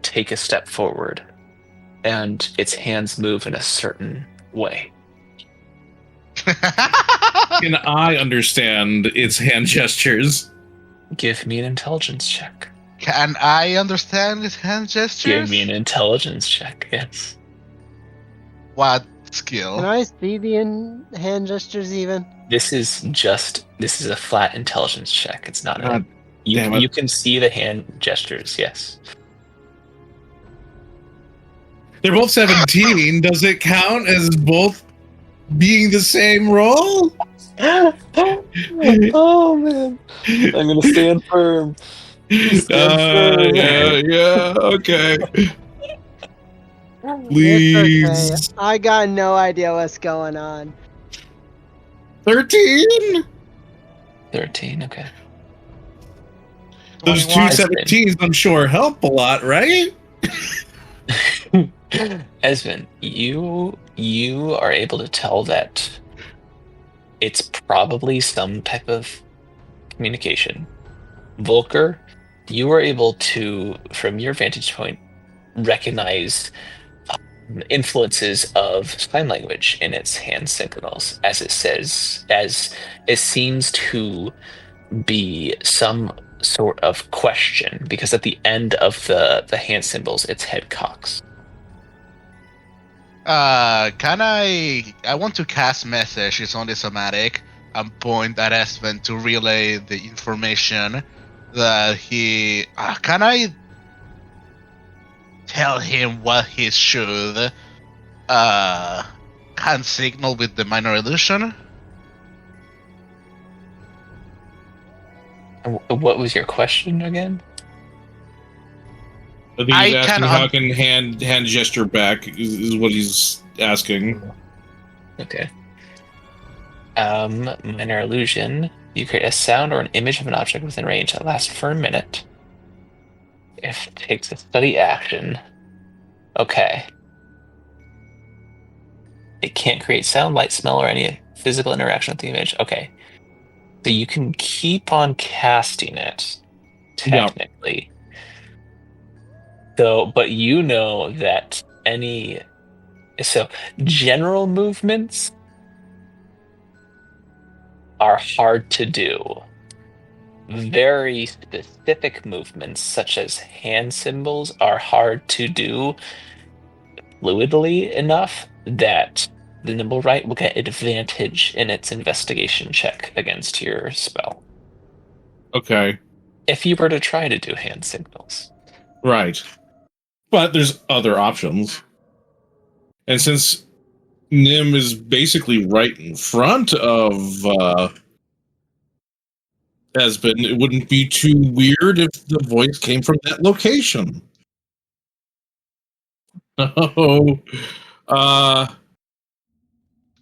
take a step forward, and its hands move in a certain way. Can I understand its hand gestures? Give me an intelligence check. Can I understand his hand gestures? Give me an intelligence check, yes. What skill? Can I see the hand gestures even? This is a flat intelligence check. It's not God Damn it. You can see the hand gestures, yes. They're both 17. Does it count as both being the same role? Oh man. I'm gonna stand firm. Yeah, okay. It's Please. okay. I got no idea what's going on. 13? 13, okay. Those two 21. 17s, I'm sure, help a lot, right? Esmond, you are able to tell that it's probably some type of communication. Volker, you are able to, from your vantage point, recognize influences of sign language in its hand signals, as it seems to be some sort of question, because at the end of the hand symbols, its head cocks. Can I want to cast message. It's only somatic and point at Espen to relay the information that he. Can I tell him what he should hand signal with the minor illusion? What was your question again? I think he's I asking can how can hand gesture back is what he's asking. Okay. Minor illusion. You create a sound or an image of an object within range that lasts for a minute. If it takes a study action. Okay. It can't create sound, light, smell, or any physical interaction with the image. Okay. So you can keep on casting it, technically. But you know that general movements are hard to do. Very specific movements, such as hand symbols, are hard to do fluidly enough that the nimble right will get advantage in its investigation check against your spell. Okay. If you were to try to do hand signals. Right. But there's other options. And since Nim is basically right in front of Esben, it wouldn't be too weird if the voice came from that location. Oh.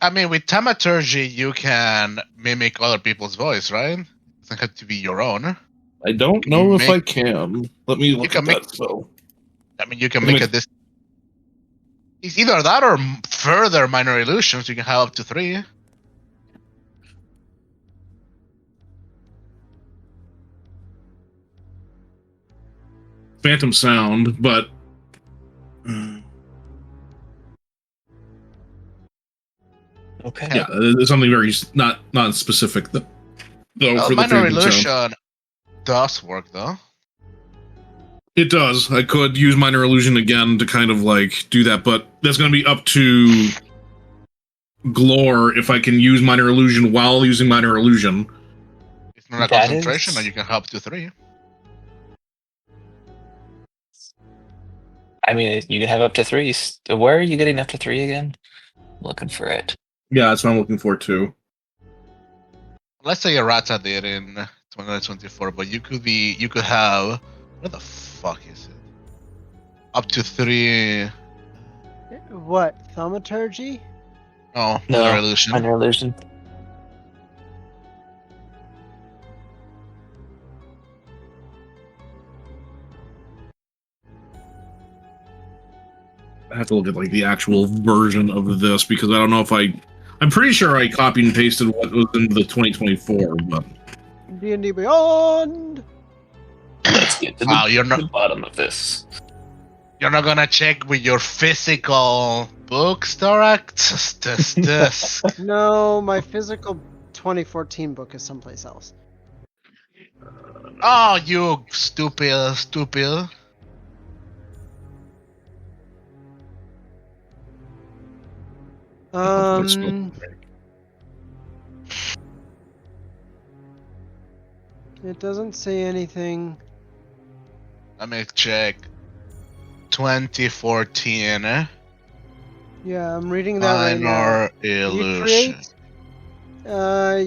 I mean, with thaumaturgy, you can mimic other people's voice, right? It doesn't have to be your own. I don't You know if make- I can. Let me look can at make- that spell. I mean, you can Let make me- it this. It's either that or further minor illusions. You can have up to 3. Phantom sound, but Okay. yeah, there's something very not specific though for the Minor phantom illusion sound. does work though. It does. I could use minor illusion again to kind of like do that, but that's going to be up to Glor if I can use minor illusion while using minor illusion. It's not a That concentration, is- and you can have up to 3. I mean, you can have up to 3. Where are you getting up to 3 again? I'm looking for it. Yeah, that's what I'm looking for too. Let's say Errata did in 2024, but you could have, what the fuck is it? Up to 3. What? Thaumaturgy? Oh, No, minor illusion. Minor illusion. I have to look at like the actual version of this because I don't know if I'm pretty sure I copied and pasted what was in the 2024, but D&D Beyond! Let's get to Wow, you're the not bottom of this. you're not gonna check with your physical books, Dorak? This. No, my physical 2014 book is someplace else. Oh, you stupid. It doesn't say anything. Let me check. 2014 Yeah, I'm reading that right now. minor illusion.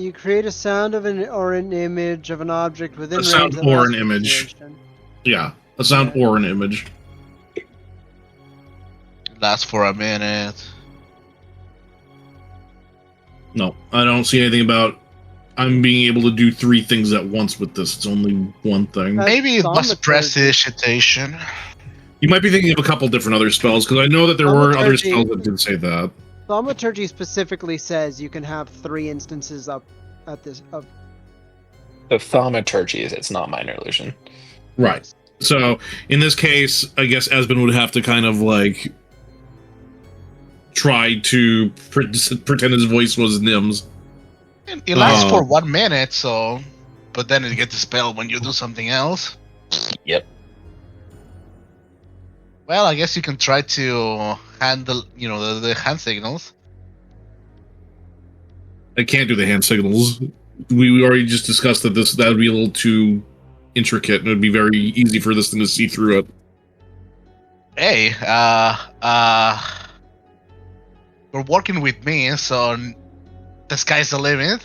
You create a sound of an image of an object within A range sound that or lasts an for the image. duration. Yeah, a sound Yeah. or an image. Lasts for a minute. No, I don't see anything about I'm being able to do 3 things at once with this. It's only one thing. Maybe it was Thaumaturgy. prestidigitation. You might be thinking of a couple different other spells, because I know that there were other Thaumaturgy- spells that did say that. Thaumaturgy specifically says you can have 3 instances up at this of The thaumaturgy is it's not minor illusion. Right. So, in this case, I guess Esben would have to kind of, like, try to pretend his voice was Nim's. It lasts for 1 minute, so. But then it gets dispelled when you do something else. Yep. Well, I guess you can try to handle, the hand signals. I can't do the hand signals. We already just discussed that that would be a little too intricate, and it would be very easy for this thing to see through it. Hey, you're working with me, so the sky's the limit.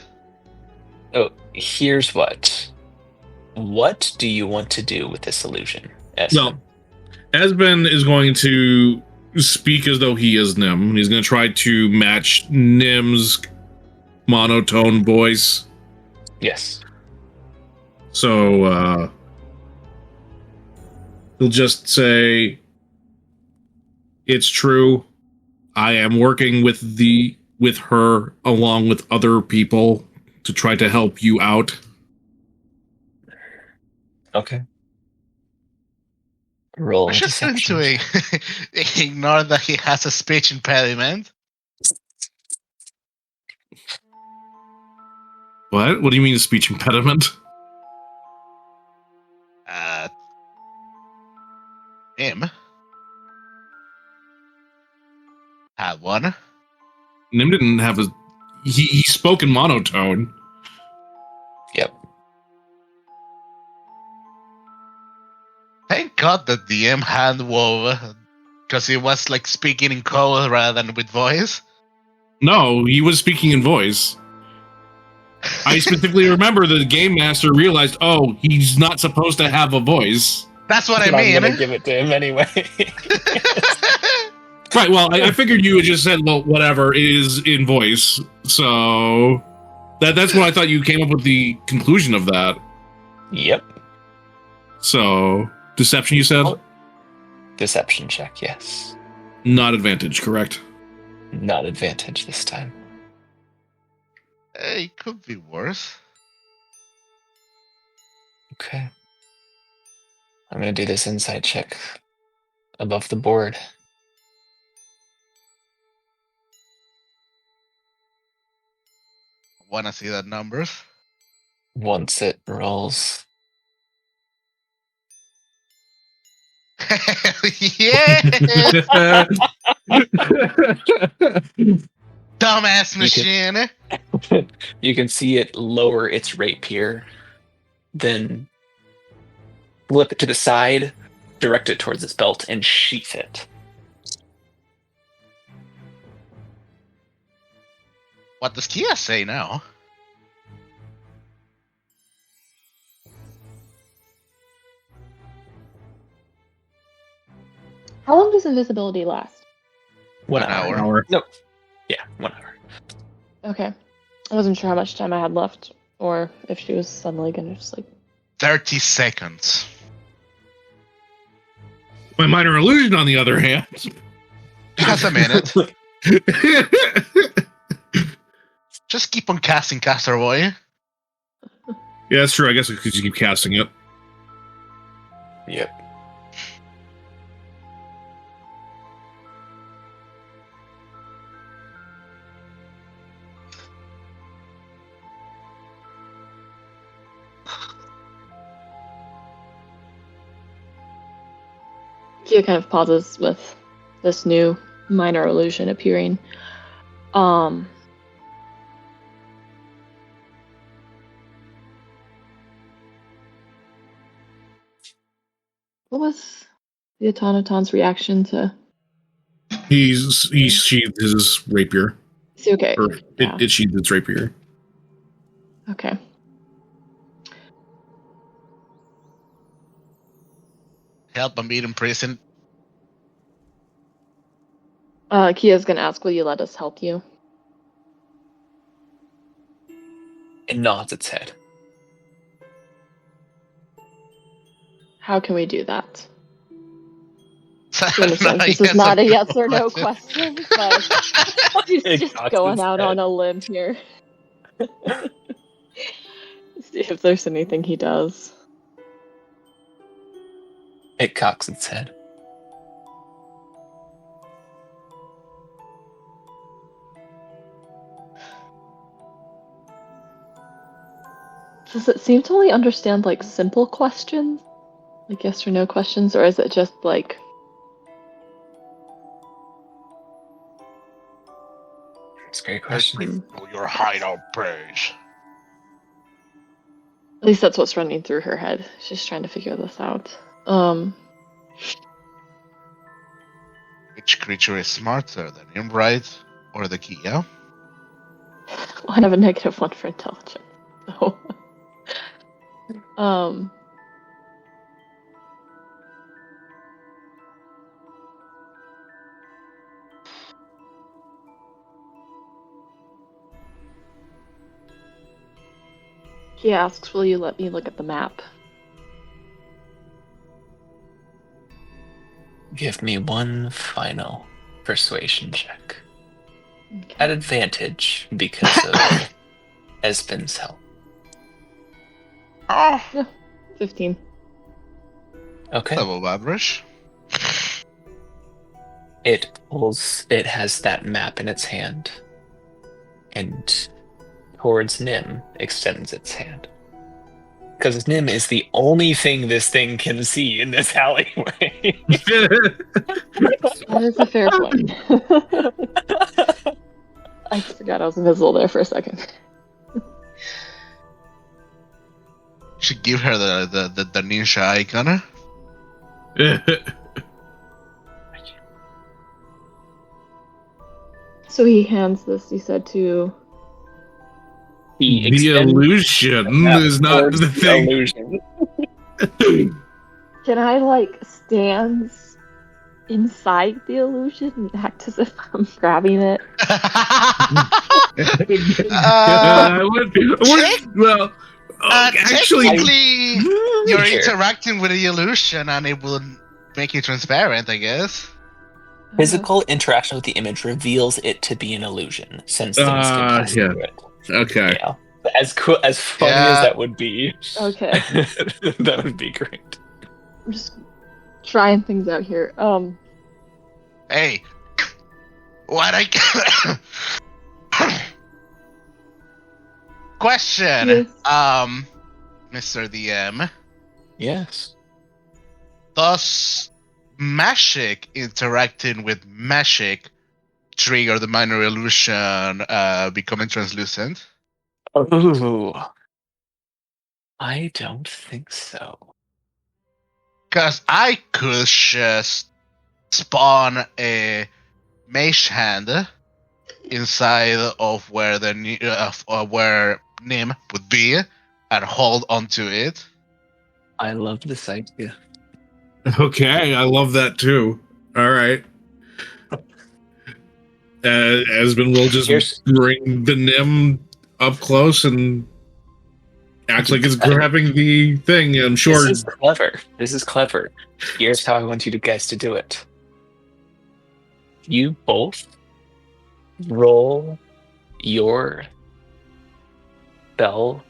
Oh, here's what. What do you want to do with this illusion? Well, Esben is going to speak as though he is Nim. He's going to try to match Nim's monotone voice. Yes. So, he'll just say, "It's true. I am working with her along with other people to try to help you out." Okay. Roll I'm just going deception. to ignore that he has a speech impediment. What? What do you mean a speech impediment? Him had one. Nim didn't have he spoke in monotone. Yep. Thank God the DM had wove, because he was like speaking in code rather than with voice. No, he was speaking in voice. I specifically remember the game master realized, oh, he's not supposed to have a voice. That's what But I I'm gonna mean. give it to him anyway. Right, well, I figured you had just said, well, whatever, it is in voice. So that's when I thought you came up with the conclusion of that. Yep. So, deception, you said? Oh. Deception check, yes. Not advantage, correct? Not advantage this time. It could be worse. Okay. I'm gonna do this insight check above the board. Wanna see that numbers? Once it rolls. Yeah! Dumbass machine! You can see it lower its rapier, then flip it to the side, direct it towards its belt, and sheath it. What does Kia say now? How long does invisibility last? 1 An hour. hour. No. Yeah, 1 hour. Okay. I wasn't sure how much time I had left, or if she was suddenly gonna just like. 30 seconds. My minor illusion, on the other hand. Just a minute. Just keep on casting Caster Boy. Yeah, that's true. I guess because you keep casting it. Yep. Kia kind of pauses with this new minor illusion appearing. What was the automaton's reaction to? He sheathed his rapier, Is he okay? or Yeah. it sheathed its rapier. Okay. Help, I'm being imprisoned. Kia's gonna ask, will you let us help you? It nods its head. How can we do that? That's You understand, not this yes is not or a no yes or no question, but she's It just cocks going its out head. on a limb here. See if there's anything he does. It cocks its head. Does it seem to only understand like simple questions? Like yes or no questions, or is it just like It's a great question. Your hideout page. at least that's what's running through her head. She's trying to figure this out. Which creature is smarter, the Nimbrite or the Kia? Well, I have a -1 for intelligence. So he asks, will you let me look at the map? Give me one final persuasion check. Okay. At advantage because of Espen's help. Oh, 15. Okay. level average. It has that map in its hand. And towards Nim extends its hand. Because Nim is the only thing this thing can see in this alleyway. That is a fair point. I forgot I was invisible there for a second. Should give her the ninja icon. So he hands this, you said, to... He The extends illusion map is not towards the thing. illusion. Can I, like, stand inside the illusion and act as if I'm grabbing it? Well, actually, technically, you're Here. interacting with the illusion, and it will make you transparent, I guess. Physical interaction with the image reveals it to be an illusion, since things can pass yeah. through it. okay. Yeah. But as funny Yeah. as that would be, Okay. that would be great. I'm just trying things out here. Hey, what I question, Yes. Mr. DM, Yes. does magic interacting with magic trigger the minor illusion becoming translucent? Ooh. I don't think so. Because I could just spawn a mage hand inside of where where Nim would be and hold onto it. I love this idea. Okay, I love that too. All right. Esben will just Here's- bring the Nim up close and act like it's grabbing the thing. I'm sure. This is clever. Here's how I want you guys to do it. You both roll your spell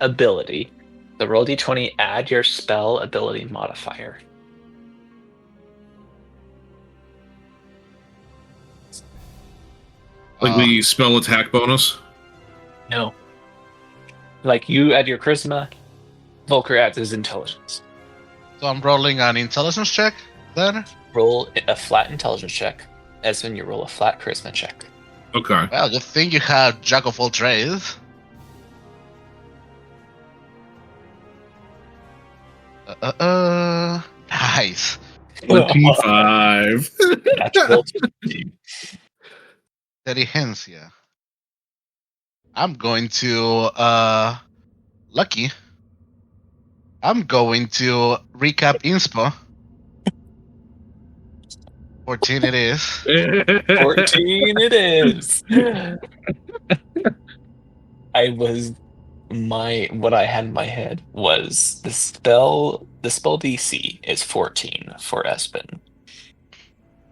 ability. So roll d20, add your spell ability modifier. Like the spell attack bonus. No. Like you add your charisma, Volker adds his intelligence. So I'm rolling an intelligence check then? Roll a flat intelligence check. Esmond, you roll a flat charisma check. Okay. Well, you think you have jack of all trades. Nice. 25. Natural 20. Steady hints, yeah. I'm going to lucky. I'm going to recap inspo. 14 it is. 14 it is. What I had in my head was the spell DC is 14 for Espen.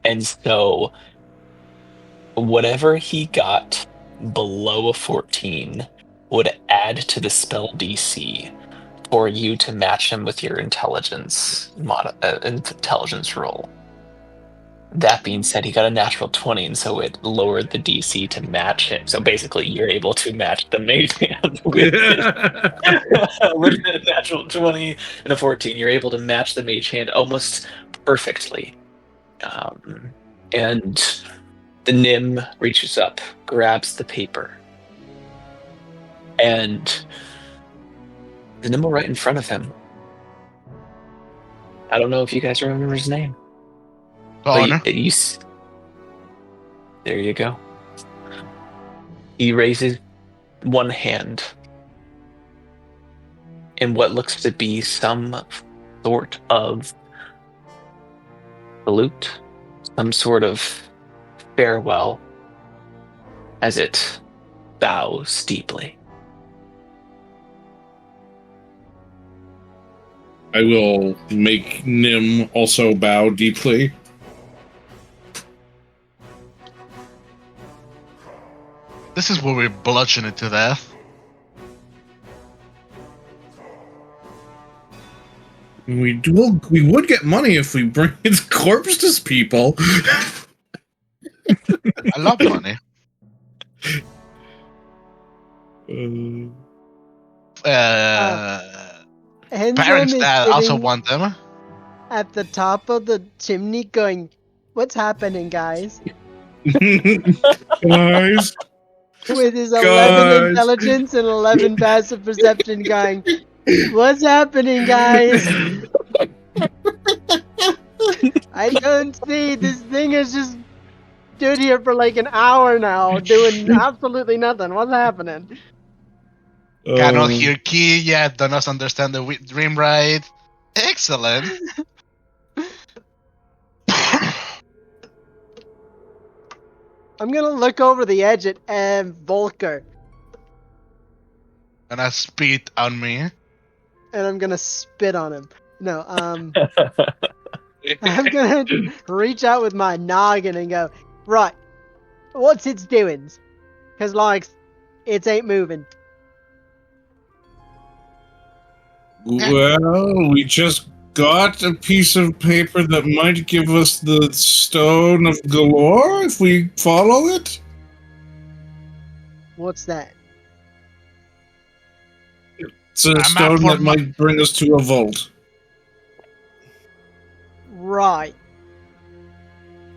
And so whatever he got below a 14 would add to the spell DC for you to match him with your intelligence roll. That being said, he got a natural 20, and so it lowered the DC to match him. So basically, you're able to match the mage hand with a natural 20 and a 14. You're able to match the mage hand almost perfectly. And the Nim reaches up, grabs the paper, and the Nimble right in front of him. I don't know if you guys remember his name. Connor. There you go. He raises one hand in what looks to be some sort of salute, some sort of farewell, as it bows deeply. I will make Nim also bow deeply. This is where we bludgeon it to death. We would get money if we bring his corpse to people. I love money. Parents Henson that is also sitting want them. at the top of the chimney going, "What's happening, guys?" Guys, With his Guys. 11 intelligence and 11 passive perception going, "What's happening, guys?" I don't see. This thing has just stood here for like an hour now, doing absolutely nothing. What's happening? Cannot hear key yet. Do not understand the dream right. Excellent. I'm gonna look over the edge at Volker, And I spit on me. and I'm gonna spit on him. No, I'm gonna reach out with my noggin and go, right, what's its doings? Because, like, it ain't moving. Well, we just got a piece of paper that might give us the stone of galore if we follow it. What's that? It's a I'm stone up for that might bring us to a vault. Right.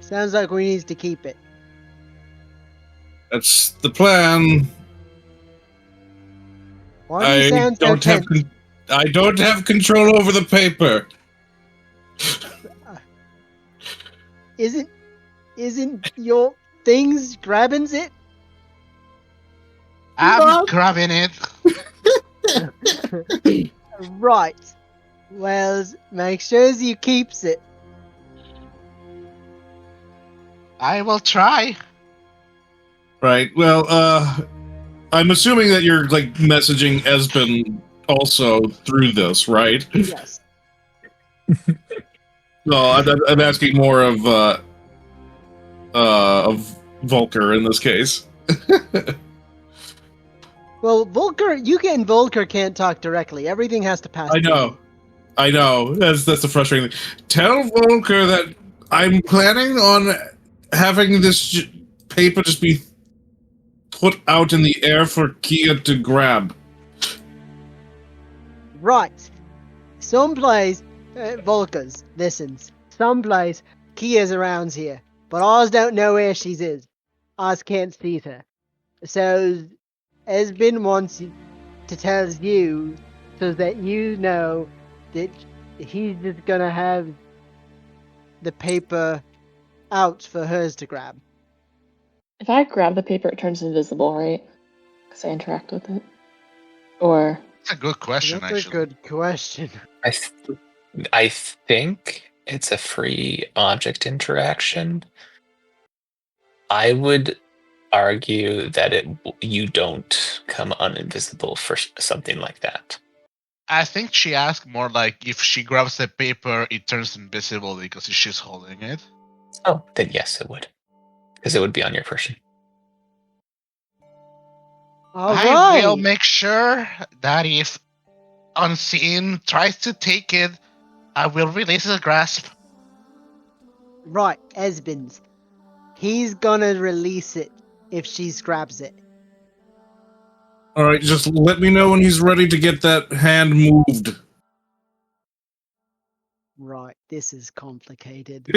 Sounds like we need to keep it. That's the plan. Why do you sound so tense? I don't have control over the paper. Isn't your things grabbing it? I'm grabbing it. Right. Well, make sure you keeps it. I will try. Right. Well, I'm assuming that you're like messaging Espen also through this, right? Yes. No, I'm asking more of Volker in this case. Well, Volker, you and Volker can't talk directly. Everything has to pass. I know. That's the frustrating thing. Tell Volker that I'm planning on having this paper just be put out in the air for Kia to grab. Right. Someplace, Volker's listens. Someplace, Kia's around here, but Oz don't know where she's is. Oz can't see her. So, Esben wants to tell you so that you know that he's just gonna have the paper out for hers to grab. If I grab the paper, it turns invisible, right? Because I interact with it. Or That's a good question, That's actually. a good question. I think it's a free object interaction. I would argue that you don't come uninvisible for something like that. I think she asked more like if she grabs the paper, it turns invisible because she's holding it. Oh, then yes, it would. Because it would be on your person. All I will right. make sure that if Unseen tries to take it, I will release his grasp. Right, Esbins. He's gonna release it if she grabs it. All right, just let me know when he's ready to get that hand moved. Right, this is complicated.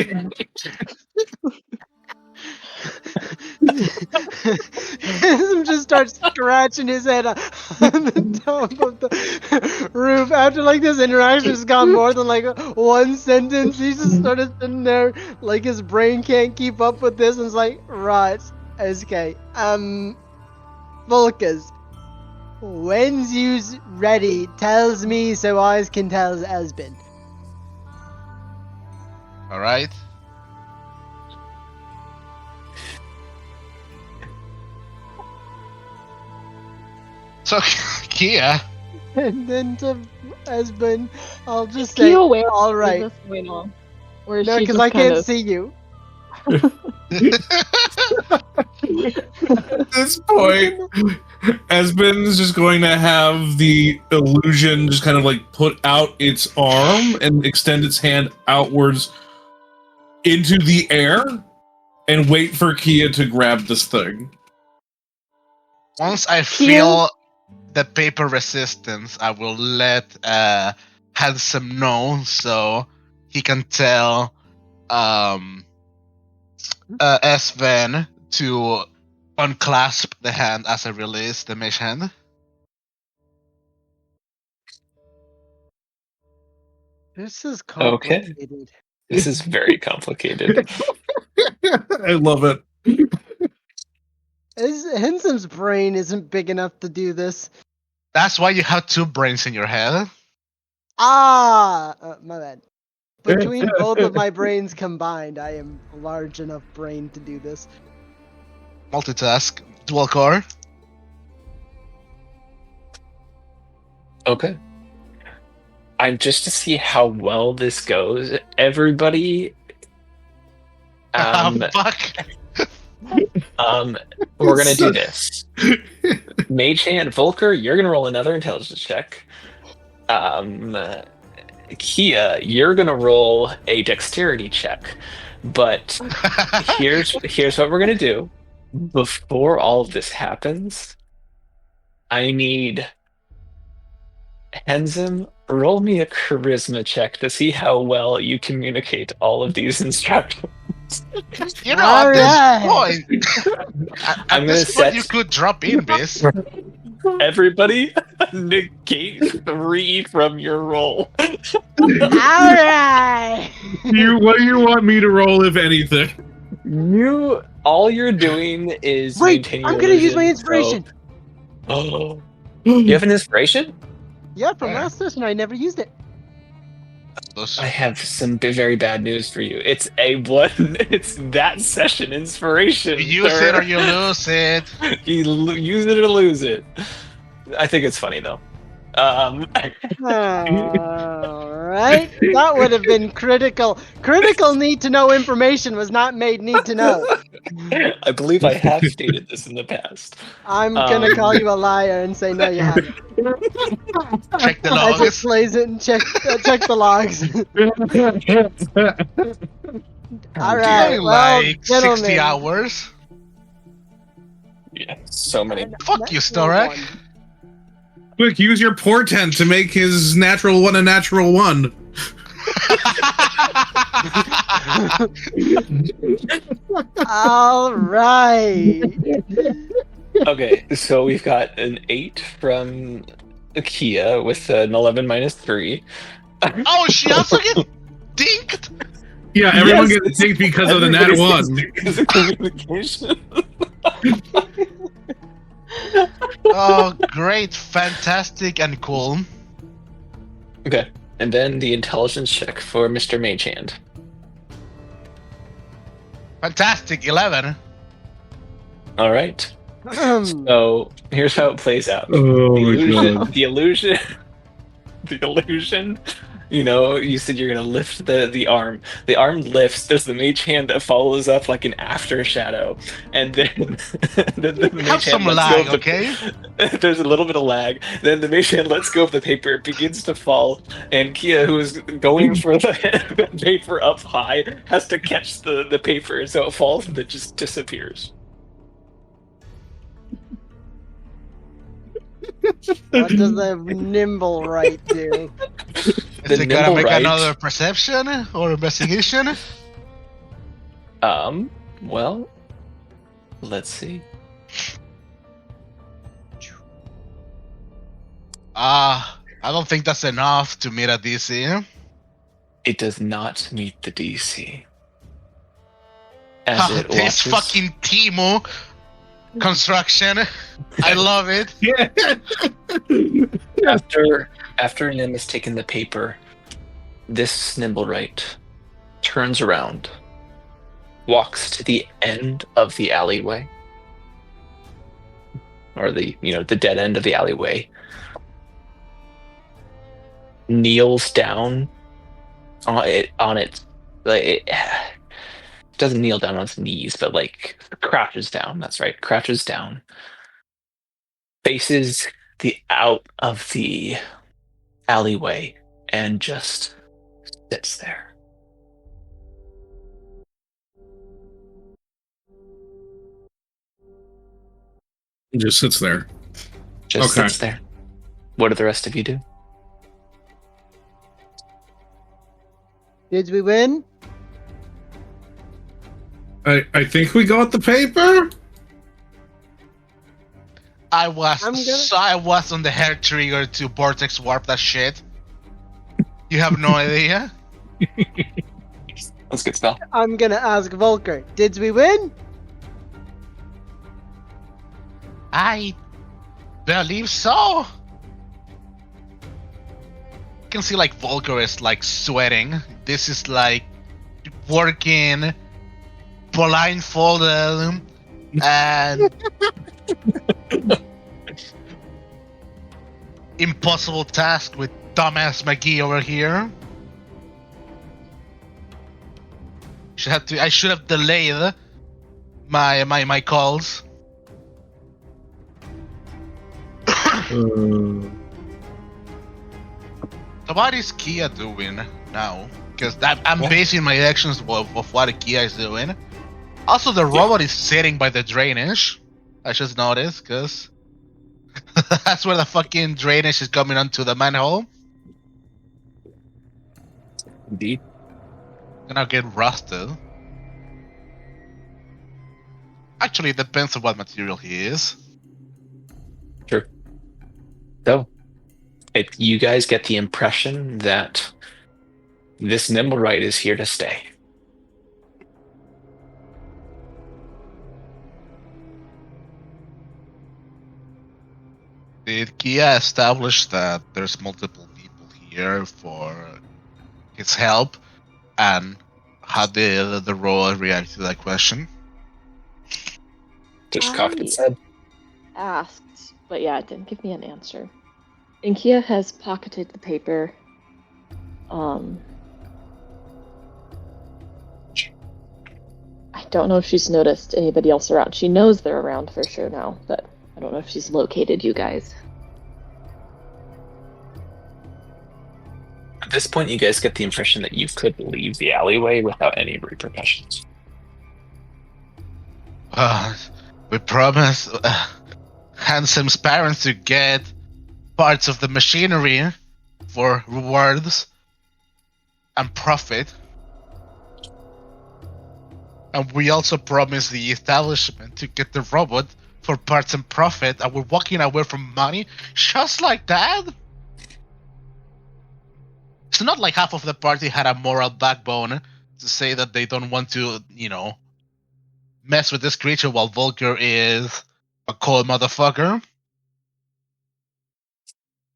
Him just starts scratching his head on the top of the roof. After like this interaction has gone more than like one sentence, he just started sitting there like his brain can't keep up with this, and it's like, right, okay, Volkas, when's you's ready, tells me so I can tell Esbin. All right. So, Kia, And then to Esbin, I'll just is say, Kia aware all of right. this going on? Or is No, she because just I kind can't of... see you. At this point, Esben's just going to have the illusion just kind of like put out its arm and extend its hand outwards into the air and wait for Kia to grab this thing. once I feel the paper resistance, I will let Handsome know so he can tell Sven to unclasp the hand as I release the mage hand. This is Okay. complicated. This is very complicated. I love it. Hensem's brain isn't big enough to do this. That's why you have two brains in your head. My bad. Between both of my brains combined, I am a large enough brain to do this. Multitask, dual core. Okay. I'm just to see how well this goes. Everybody, Fuck. we're gonna do this. Mage Hand, Volker, you're gonna roll another intelligence check. Kia, you're gonna roll a dexterity check. But here's what we're gonna do. Before all of this happens, I need Henzim, roll me a charisma check to see how well you communicate all of these instructions. You know, All at right. this point, I'm at gonna this point, set- you could drop in this. Everybody, negate 3 from your roll. Alright! What do you want me to roll, if anything? All you're doing is Wait, maintaining I'm your gonna use my illusion, inspiration! so- Oh, you have an inspiration? Yeah, from Yeah. last session I never used it. Those- I have some very bad news for you. It's it's that session inspiration. You use sir. it or you lose it. You use it or lose it. I think it's funny though. Alright, that would have been critical. Critical need to know information was not made need to know. I believe I have stated this in the past. I'm gonna call you a liar and say no, you haven't. Check the I just logs. plays it and check the logs. Alright, Doing well, like gentlemen. 60 hours. Yeah, so many. Fuck you, Natural Storak. one. Quick, use your portent to make his natural one a natural one. All right. Okay, so we've got an 8 from Kia with an 11 minus 3. Oh, she also gets dinked. Yeah, everyone Yes, gets ticked because of the nat everybody's one. because of communication. Oh, great, fantastic, and cool. Okay, and then the intelligence check for Mr. Magehand. Fantastic, 11. All right. So here's how it plays out. Oh my god. The illusion. You know, you said you're gonna lift the arm. The arm lifts. There's the mage hand that follows up like an after shadow, and then the mage Have some hand lets lag, go of okay? There's a little bit of lag. Then the mage hand lets go of the paper. It begins to fall, and Kia, who is going for the paper up high, has to catch the paper, so it falls and it just disappears. What does the nimble right do? Is it gonna nimble make right- another perception or investigation? Well, let's see. I don't think that's enough to meet a DC. It does not meet the DC. As it This watches, fucking Timo construction. I love it. Yeah. after Nim has taken the paper, this Nimblewright turns around, walks to the end of the alleyway, or the dead end of the alleyway, kneels down on it, like it doesn't kneel down on its knees, but like crouches down. That's right, crouches down, faces the out of the alleyway, and just sits there. It just sits there. Just Okay. sits there. What do the rest of you do? Did we win? I think we got the paper. I was I'm gonna- I was on the hair trigger to vortex warp that shit. You have no idea. That's a good spell. I'm gonna ask Volker. Did we win? I believe so. You can see like Volker is like sweating. This is like working blindfolded and impossible task with dumbass McGee over here. I should have delayed my calls. So what is Kia doing now? Because I'm basing my actions of what Kia is doing. Also, the robot is sitting by the drainage. I just noticed, because that's where the fucking drainage is coming onto the manhole. Indeed. Gonna get rusted. Actually, it depends on what material he is. Sure. So, you guys get the impression that this Nimblewright is here to stay. Did Kia establish that there's multiple people here for his help? And how did the role react to that question? Just cocked its head. Asked, but yeah, it didn't give me an answer. Inkia has pocketed the paper. I don't know if she's noticed anybody else around. She knows they're around for sure now, but I don't know if she's located you guys. At this point, you guys get the impression that you could leave the alleyway without any repercussions. We promised Handsome's parents to get parts of the machinery for rewards and profit. And we also promised the establishment to get the robot for parts and profit, and we're walking away from money just like that? It's not like half of the party had a moral backbone to say that they don't want to, mess with this creature while Volker is a cold motherfucker.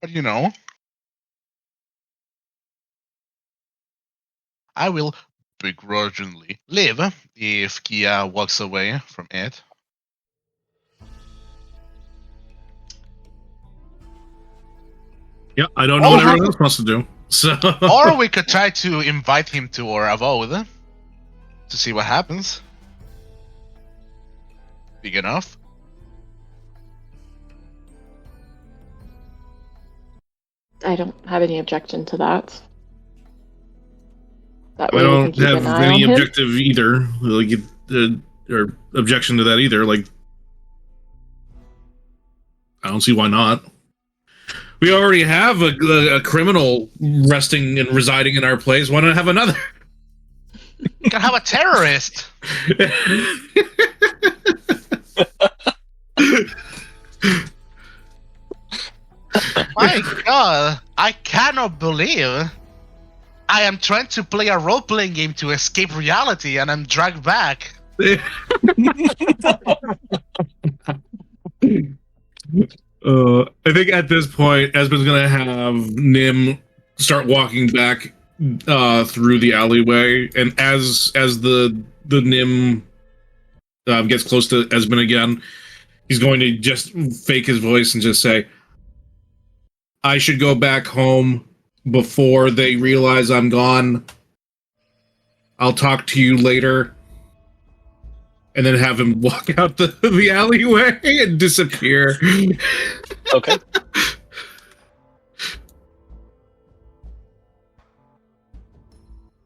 But I will begrudgingly live if Kia walks away from it. Yeah, I don't know what everyone else wants to do. So, Or we could try to invite him to our abode to see what happens. Big enough. I don't have any objection to that. That I way we can don't keep have an eye any on him. objective either, or objection to that either. Like, I don't see why not. We already have a criminal resting and residing in our place. Why not have another? We can have a terrorist. My God, I cannot believe I am trying to play a role-playing game to escape reality, and I'm dragged back. I think at this point, Esmond's gonna have Nim start walking back through the alleyway, and as the Nim gets close to Esmond again, he's going to just fake his voice and just say, "I should go back home before they realize I'm gone. I'll talk to you later." And then have him walk out the alleyway and disappear. Okay.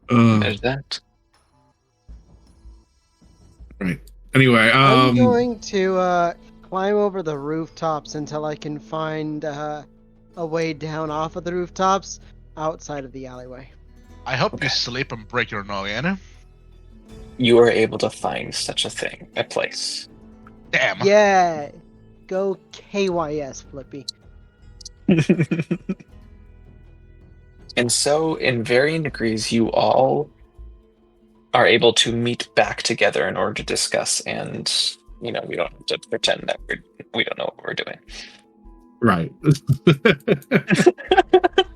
There's that. Right. Anyway, I'm going to climb over the rooftops until I can find a way down off of the rooftops outside of the alleyway. I hope you sleep and break your noggin. You are able to find such a thing, a place. Damn. Yeah, go KYS, Flippy. And so, in varying degrees, you all are able to meet back together in order to discuss, and, we don't have to pretend that we don't know what we're doing. right.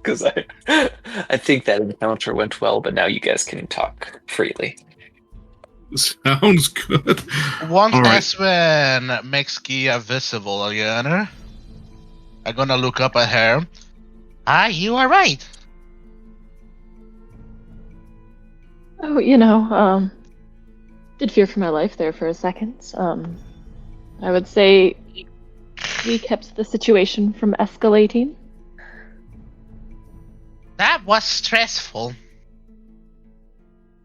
Because I think that encounter went well, but now you guys can talk freely. Sounds good. Once All right. Eswen makes Kia visible again, I'm gonna look up at her. You are right. Oh, did fear for my life there for a second. I would say we kept the situation from escalating. That was stressful.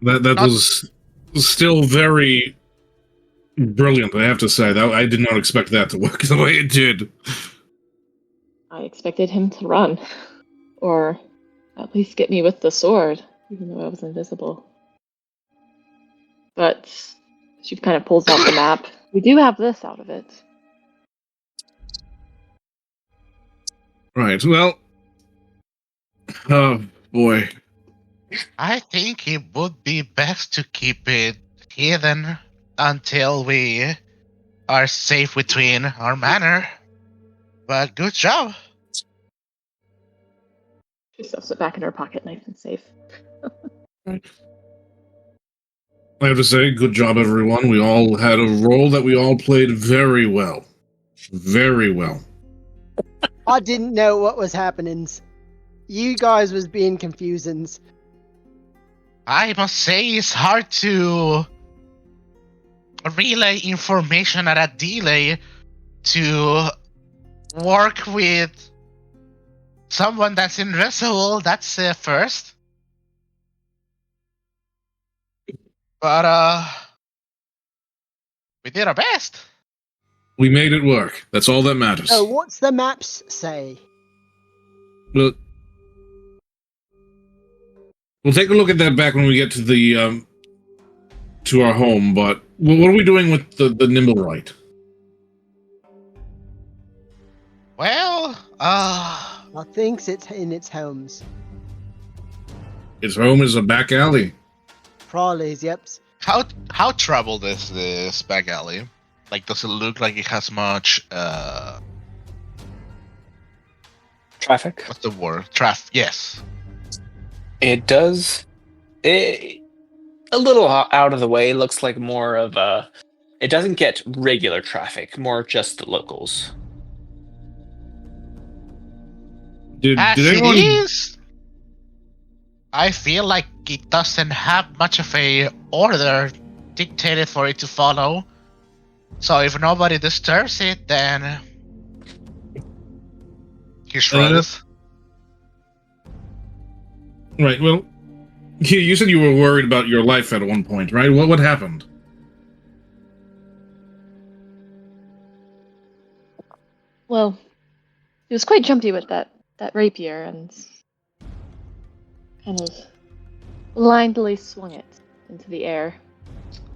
That was still very brilliant, I have to say. That I did not expect that to work the way it did. I expected him to run, or at least get me with the sword, even though I was invisible. But she kind of pulls out the map. We do have this out of it. Right. Well. Oh boy. I think it would be best to keep it hidden until we are safe between our manor. But good job. She stuffs it back in her pocket, nice and safe. I have to say, good job, everyone. We all had a role that we all played very well. Very well. I didn't know what was happening. You guys was being confusing. I must say it's hard to relay information at a delay to work with someone that's invisible. That's first. But we did our best. We made it work. That's all that matters. So what's the maps say? We'll take a look at that back when we get to the to our home. But what are we doing with the Nimblewright? Well, I think it's in its homes. Its home is a back alley. trolleys, yeps. How troubled is this back alley? Like, does it look like it has much Traffic. what's the word? Yes. It does. A little out of the way. Looks like more of a. It doesn't get regular traffic. More just the locals. Did As anyone? it is, I feel like it doesn't have much of a order dictated for it to follow. So if nobody disturbs it, then he shrugs. Right. Well, you said you were worried about your life at one point, right? What happened? Well, he was quite jumpy with that rapier and kind of blindly swung it into the air.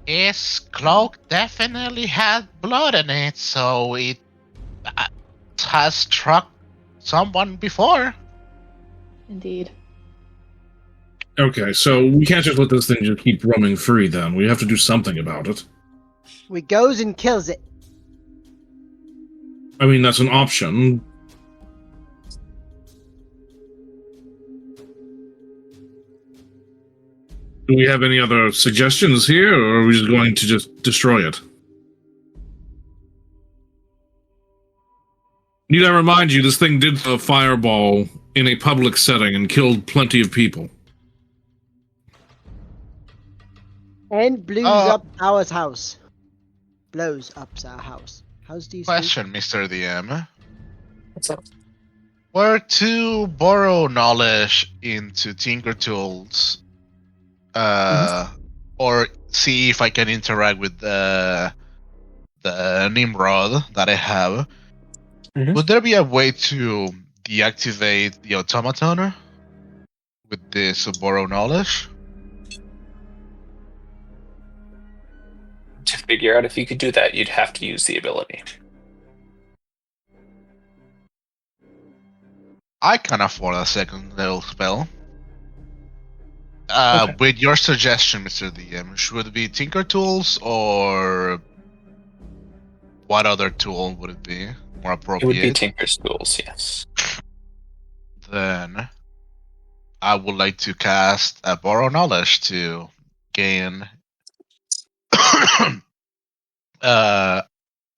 His cloak definitely had blood in it, so it has struck someone before. Indeed. Okay, so we can't just let this thing just keep roaming free. Then we have to do something about it. We goes and kills it. I mean, that's an option. Do we have any other suggestions here, or are we just going to just destroy it? Need I remind you, this thing did a fireball in a public setting and killed plenty of people. And blows up our house. Blows up our house. How's these? Question, Mr. DM. What's up? Were to borrow knowledge into Tinker Tools, or see if I can interact with the Nimrod that I have, would there be a way to deactivate the automaton with this borrow knowledge? To figure out if you could do that, you'd have to use the ability. I can afford a second level spell. Okay. With your suggestion, Mr. DM, should it be Tinker Tools or what other tool would it be more It appropriate? would be Tinker's Tools, yes. Then I would like to cast a borrow knowledge to gain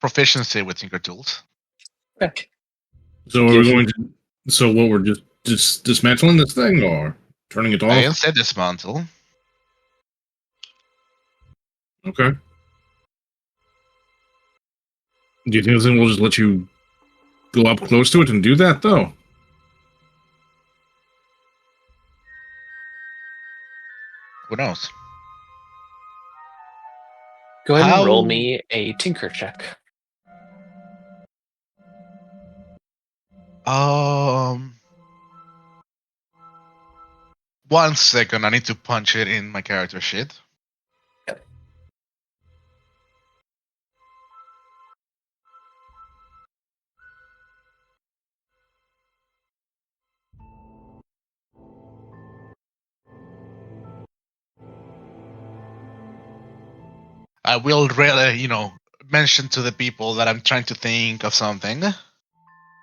proficiency with Tinker Tools. Okay. So are we going to? So what? We're just dismantling this thing, or turning it off? I said dismantle. Okay. Do you think this thing will just let you go up close to it and do that, though? Who knows? Go ahead How- and roll me a Tinker check. One second, I need to punch it in my character sheet. Yep. I will really, mention to the people that I'm trying to think of something.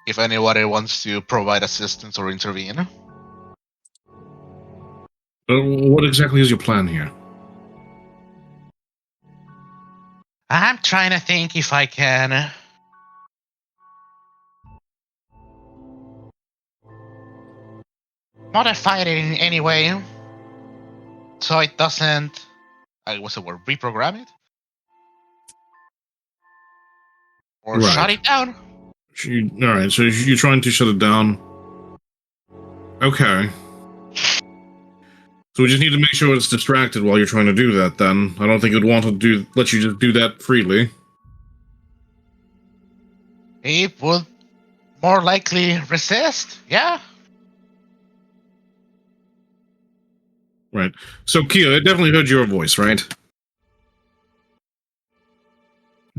If anybody wants to provide assistance or intervene. What exactly is your plan here? I'm trying to think if I can modify it in any way so it doesn't, what's the word, reprogram it? Or Right. shut it down. Alright, so you're trying to shut it down. Okay. So we just need to make sure it's distracted while you're trying to do that, then. I don't think it would want to let you just do that freely. It would more likely resist, yeah. Right. So, Kia, I definitely heard your voice, right?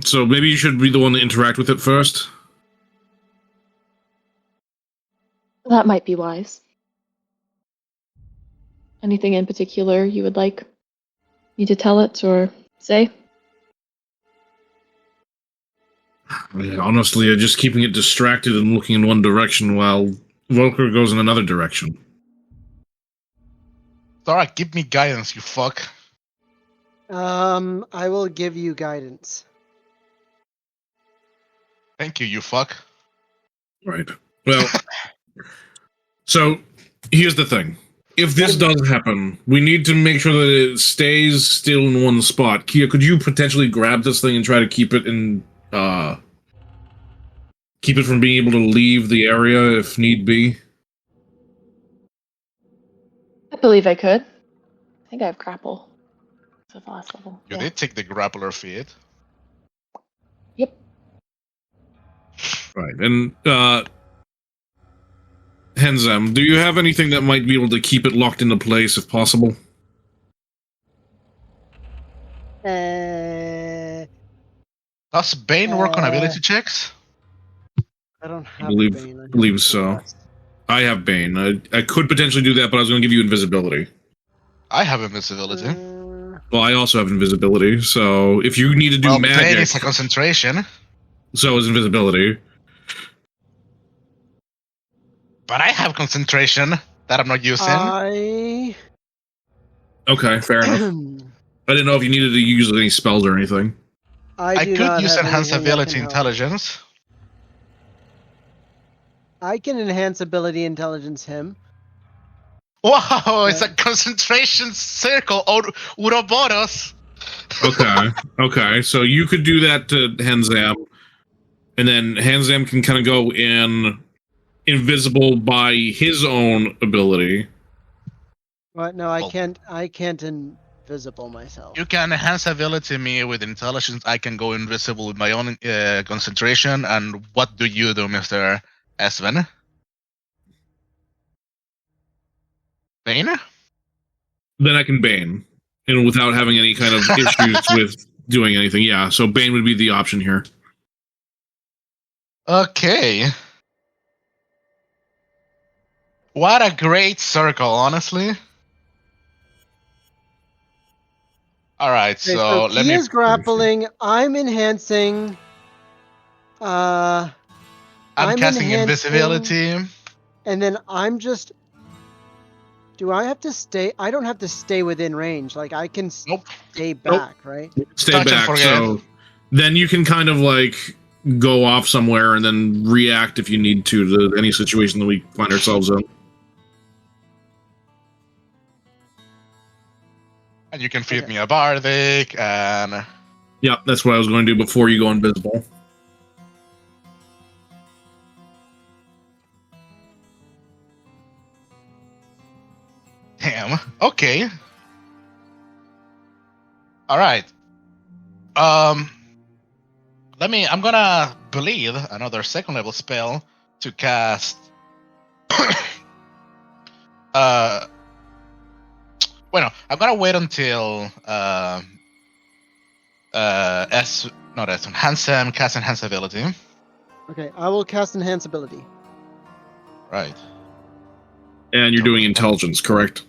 So maybe you should be the one to interact with it first? That might be wise. Anything in particular you would like? me to tell it or say? Honestly, just keeping it distracted and looking in one direction while Volker goes in another direction. Alright, give me guidance, you fuck. I will give you guidance. Thank you, you fuck. Right. Well, so here's the thing. If this does happen, we need to make sure that it stays still in one spot. Kia, could you potentially grab this thing and try to keep it in, keep it from being able to leave the area if need be? I believe I could. I think I have grapple. That's the last level. You did take the grappler feat. Yep. Right. And, Henzam, do you have anything that might be able to keep it locked into place if possible? I Does Bane work on ability checks? don't have Believe- Bane. I have believe so. Blast. I have Bane. I could potentially do that, but I was going to give you invisibility. I have invincibility. Well, I also have invisibility, so if you need to do Well, Bane magic, is a concentration. so is invisibility. But I have concentration that I'm not using. Okay, fair enough. I didn't know if you needed to use any spells or anything. I do could not use have enhance anything that ability can help. intelligence. I can enhance ability intelligence him. Wow, it's a concentration circle, Ouroboros. Okay, so you could do that to Henzam, and then Henzam can kind of go in invisible by his own ability. What? No, I Oh. can't. I can't invisible myself. You can enhance ability me with intelligence. I can go invisible with my own concentration. And what do you do, Mr. Esven? Bane? Then I can Bane, and without having any kind of issues with doing anything. Yeah, so Bane would be the option here. Okay. What a great circle, honestly. Alright, Okay, so let he me. is grappling. I'm enhancing. I'm casting enhancing, invisibility. and then I'm just. Do I have to stay? I don't have to stay within range. Like I can Nope. stay back, right? Stay Touch and back, forget. so then you can kind of like go off somewhere and then react if you need to any situation that we find ourselves in. And you can feed Okay. me a bardic, and Yeah, that's what I was going to do before you go invisible. damn. Okay. All right. I'm gonna bleed another second level spell to cast. Bueno, I'm gonna wait until Handsome cast enhance ability. Okay, I will cast enhance ability. Right. And you're doing intelligence, correct?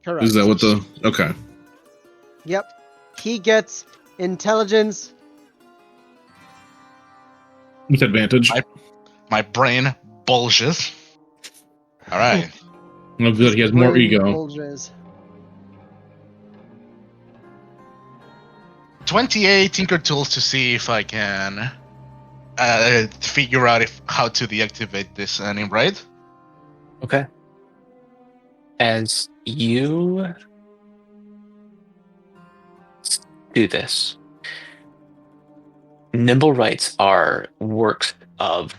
Correct. Is that what the... Okay. Yep. He gets intelligence. With advantage. My brain bulges. All right. Oh, good, he has more brain ego. bulges. 28 Tinker Tools to see if I can figure out how to deactivate this name, right? Okay. As you do this, nimble rights are works of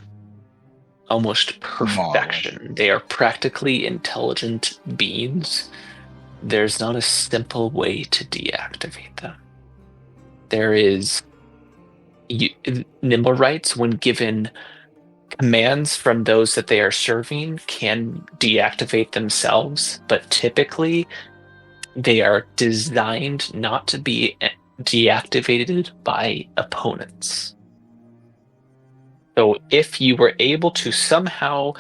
almost perfection. They are practically intelligent beings. There's not a simple way to deactivate them. There is nimble rights, when given commands from those that they are serving, can deactivate themselves, but typically they are designed not to be deactivated by opponents. So if you were able to somehow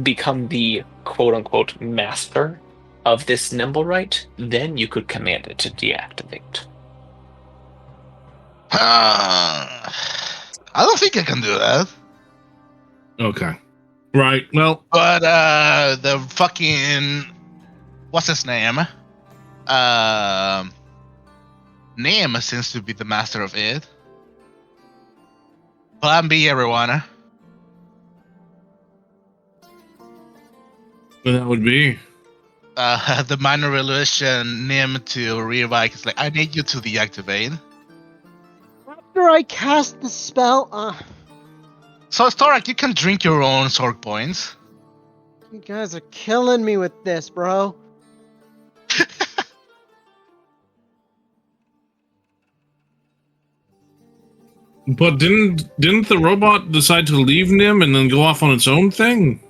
become the quote-unquote master of this Nimblewright, then you could command it to deactivate. I don't think I can do that. Okay. Right. Well, But the fucking what's his name? Name seems to be the master of it. Plan B, everyone. that would be. The minor illusion Nim to revive is like, I need you to deactivate. After I cast the spell, So Storak, you can drink your own sword points. you guys are killing me with this, bro. But didn't the robot decide to leave Nim and then go off on its own thing?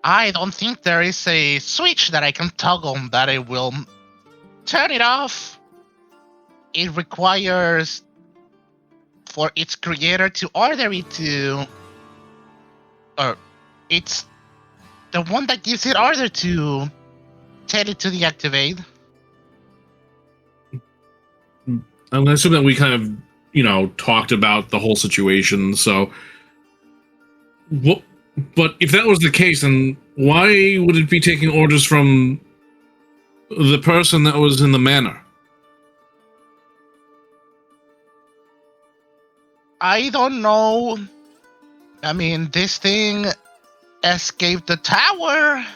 I don't think there is a switch that I can toggle that it will turn it off. It requires for its creator to order it to, or it's the one that gives it order to tell it to deactivate. I'm gonna assume that we kind of, talked about the whole situation. So, what? But if that was the case, then why would it be taking orders from the person that was in the manor? I don't know. I mean, this thing escaped the tower.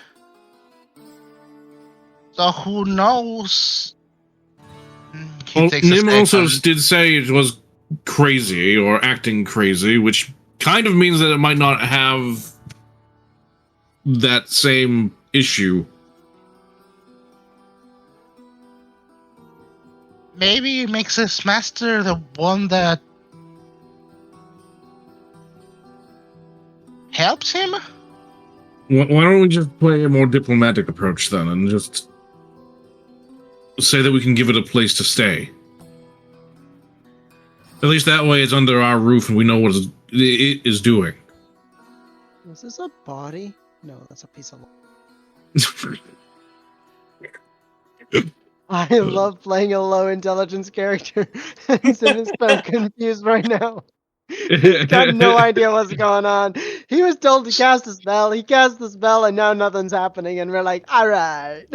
So who knows? Well, Nim also did say it was crazy or acting crazy, which kind of means that it might not have that same issue. Maybe it makes this master the one that helps him? Why don't we just play a more diplomatic approach then and just say that we can give it a place to stay? At least that way it's under our roof and we know what it is doing. Is this a body? No, that's a piece of. I love playing a low intelligence character. Sim is so confused right now. He's got no idea what's going on. He was told to cast a spell. He cast the spell, and now nothing's happening. And we're like, all right.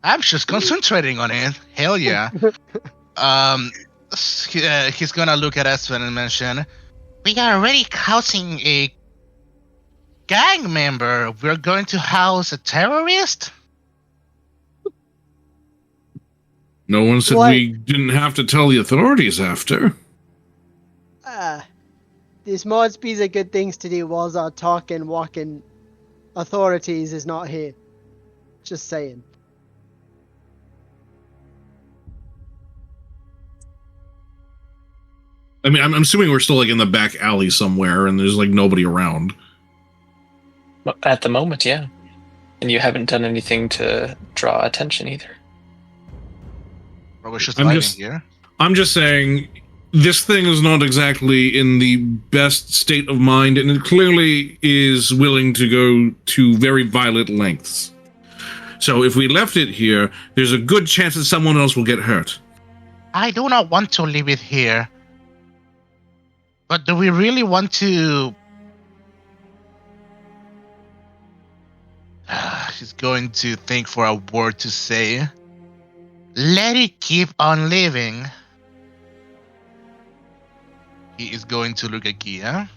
I'm just concentrating on it. Hell yeah. He's gonna look at Espen and mention, we are already housing a gang member. We're going to house a terrorist? No one said we didn't have to tell the authorities after. This might be the good things to do whilst our talking, walking authorities is not here. Just saying. I mean, I'm assuming we're still in the back alley somewhere and there's nobody around. At the moment, yeah. And you haven't done anything to draw attention either. Or we're just living here. I'm just saying, this thing is not exactly in the best state of mind, and it clearly is willing to go to very violent lengths. So if we left it here, there's a good chance that someone else will get hurt. I do not want to leave it here. But do we really want to... He's going to think for a word to say. Let it keep on living. He is going to look at Gia.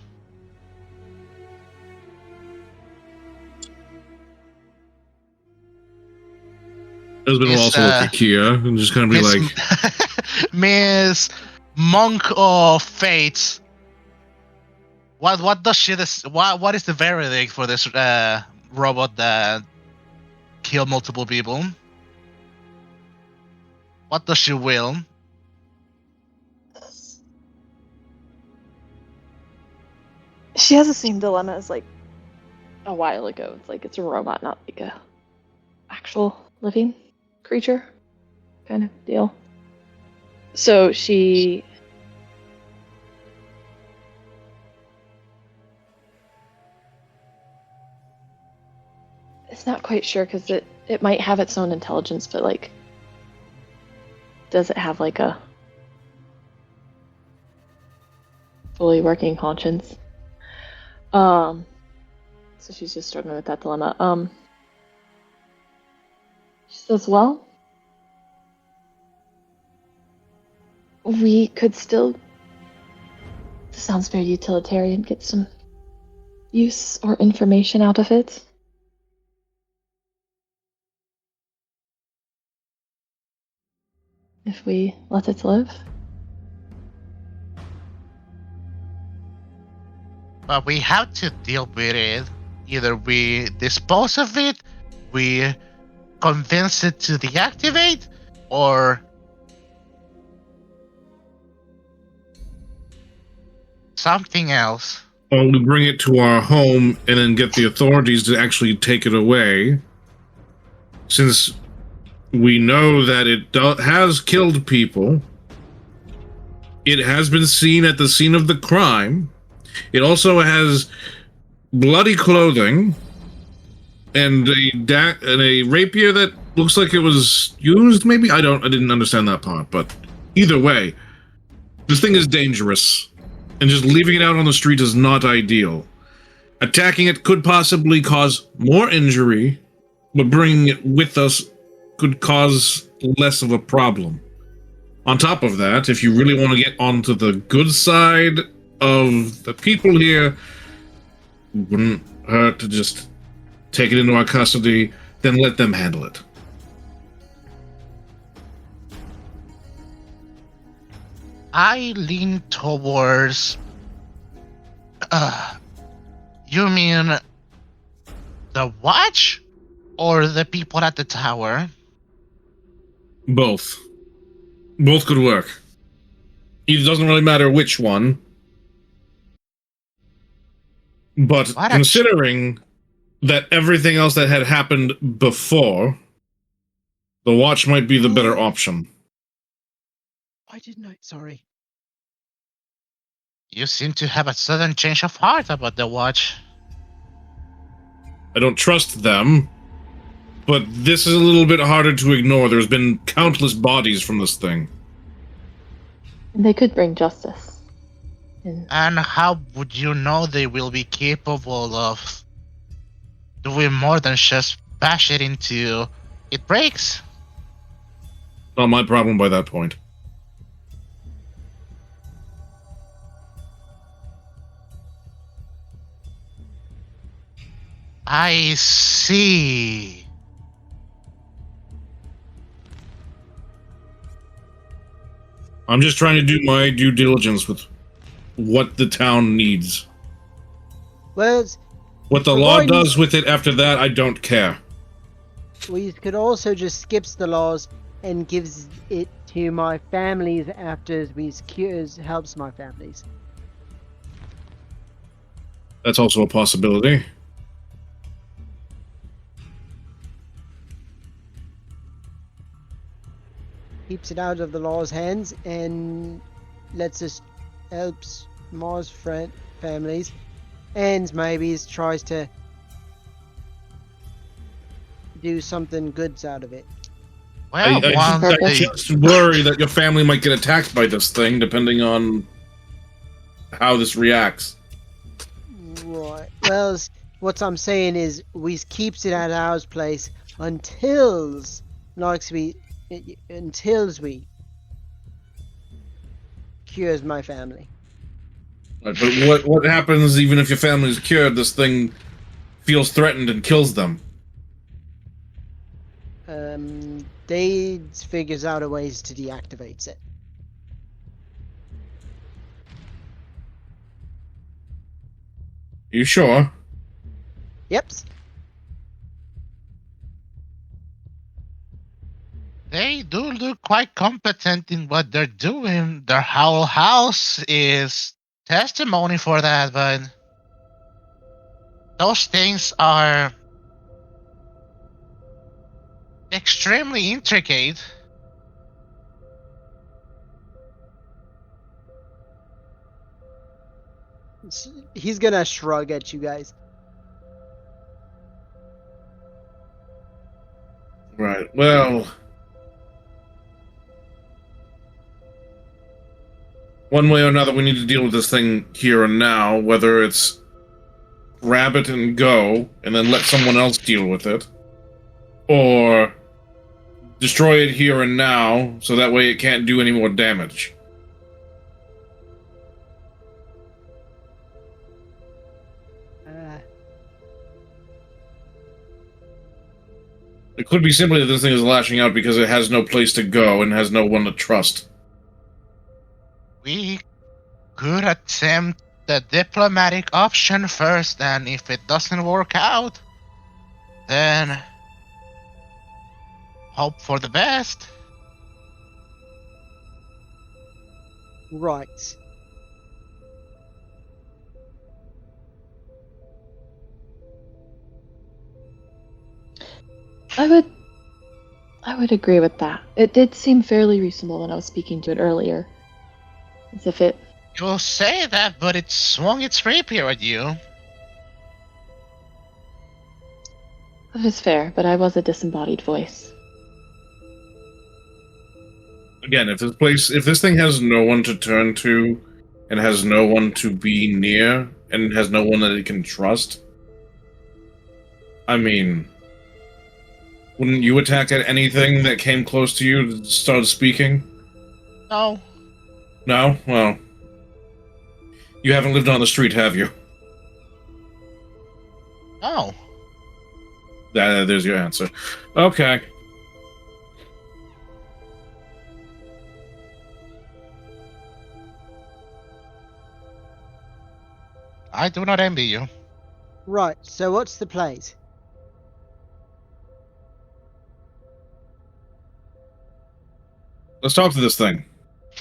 Husband will also look at Kia and just kind of be like, Miss Monk of Fates. What does she what is the verdict for this robot that killed multiple people? What does she will? She has the same dilemma as a while ago. It's a robot, not a actual living creature kind of deal. So she It's not quite sure because it might have its own intelligence, but like, does it have like a fully working conscience? So she's just struggling with that dilemma. She says, well, we could still, this sounds very utilitarian, get some use or information out of it. If we let it live. But we have to deal with it. Either we dispose of it, we convince it to deactivate, or something else. Or we bring it to our home and then get the authorities to actually take it away. Since we know that it has killed people, it has been seen at the scene of the crime. It also has bloody clothing and a rapier that looks like it was used. Maybe I didn't understand that part, but either way, this thing is dangerous, and just leaving it out on the street is not ideal. Attacking it could possibly cause more injury, but bringing it with us could cause less of a problem. On top of that, if you really want to get onto the good side of the people here, it wouldn't hurt to just take it into our custody, then let them handle it. I lean towards. You mean the watch or the people at the tower? Both. Both could work. It doesn't really matter which one. But considering that everything else that had happened before, the watch might be the better option. Why didn't I? Sorry. You seem to have a sudden change of heart about the watch. I don't trust them, but this is a little bit harder to ignore. There's been countless bodies from this thing. They could bring justice. And how would you know they will be capable of doing more than just bash it into it breaks? Not my problem by that point. I see. I'm just trying to do my due diligence with what the town needs. Well, What the law does with it after that, I don't care. we could also just skips the laws and gives it to my families after we cures helps my families. That's also a possibility. Keeps it out of the law's hands and lets us helps Mars families, and maybe tries to do something good out of it. Well, I just worry that your family might get attacked by this thing, depending on how this reacts. Right. Well, what I'm saying is we keeps it at our place until we cures my family. Right, but what happens even if your family is cured? This thing feels threatened and kills them. They figures out a ways to deactivate it. You sure? Yep. they do look quite competent in what they're doing. Their whole house is testimony for that, but those things are extremely intricate. He's gonna shrug at you guys. Alright, well... One way or another, we need to deal with this thing here and now, whether it's grab it and go, and then let someone else deal with it, or destroy it here and now, so that way it can't do any more damage. It could be simply that this thing is lashing out because it has no place to go and has no one to trust. We could attempt the diplomatic option first, and if it doesn't work out, then hope for the best. Right. I would agree with that. It did seem fairly reasonable when I was speaking to it earlier. As if it... You'll say that, but it swung its rapier at you. That is fair, but I was a disembodied voice. Again, if this thing has no one to turn to, and has no one to be near, and has no one that it can trust, I mean, wouldn't you attack at anything that came close to you that started speaking? No. No? Well, you haven't lived on the street, have you? No. There's your answer. Okay. I do not envy you. Right, so what's the plays? Let's talk to this thing.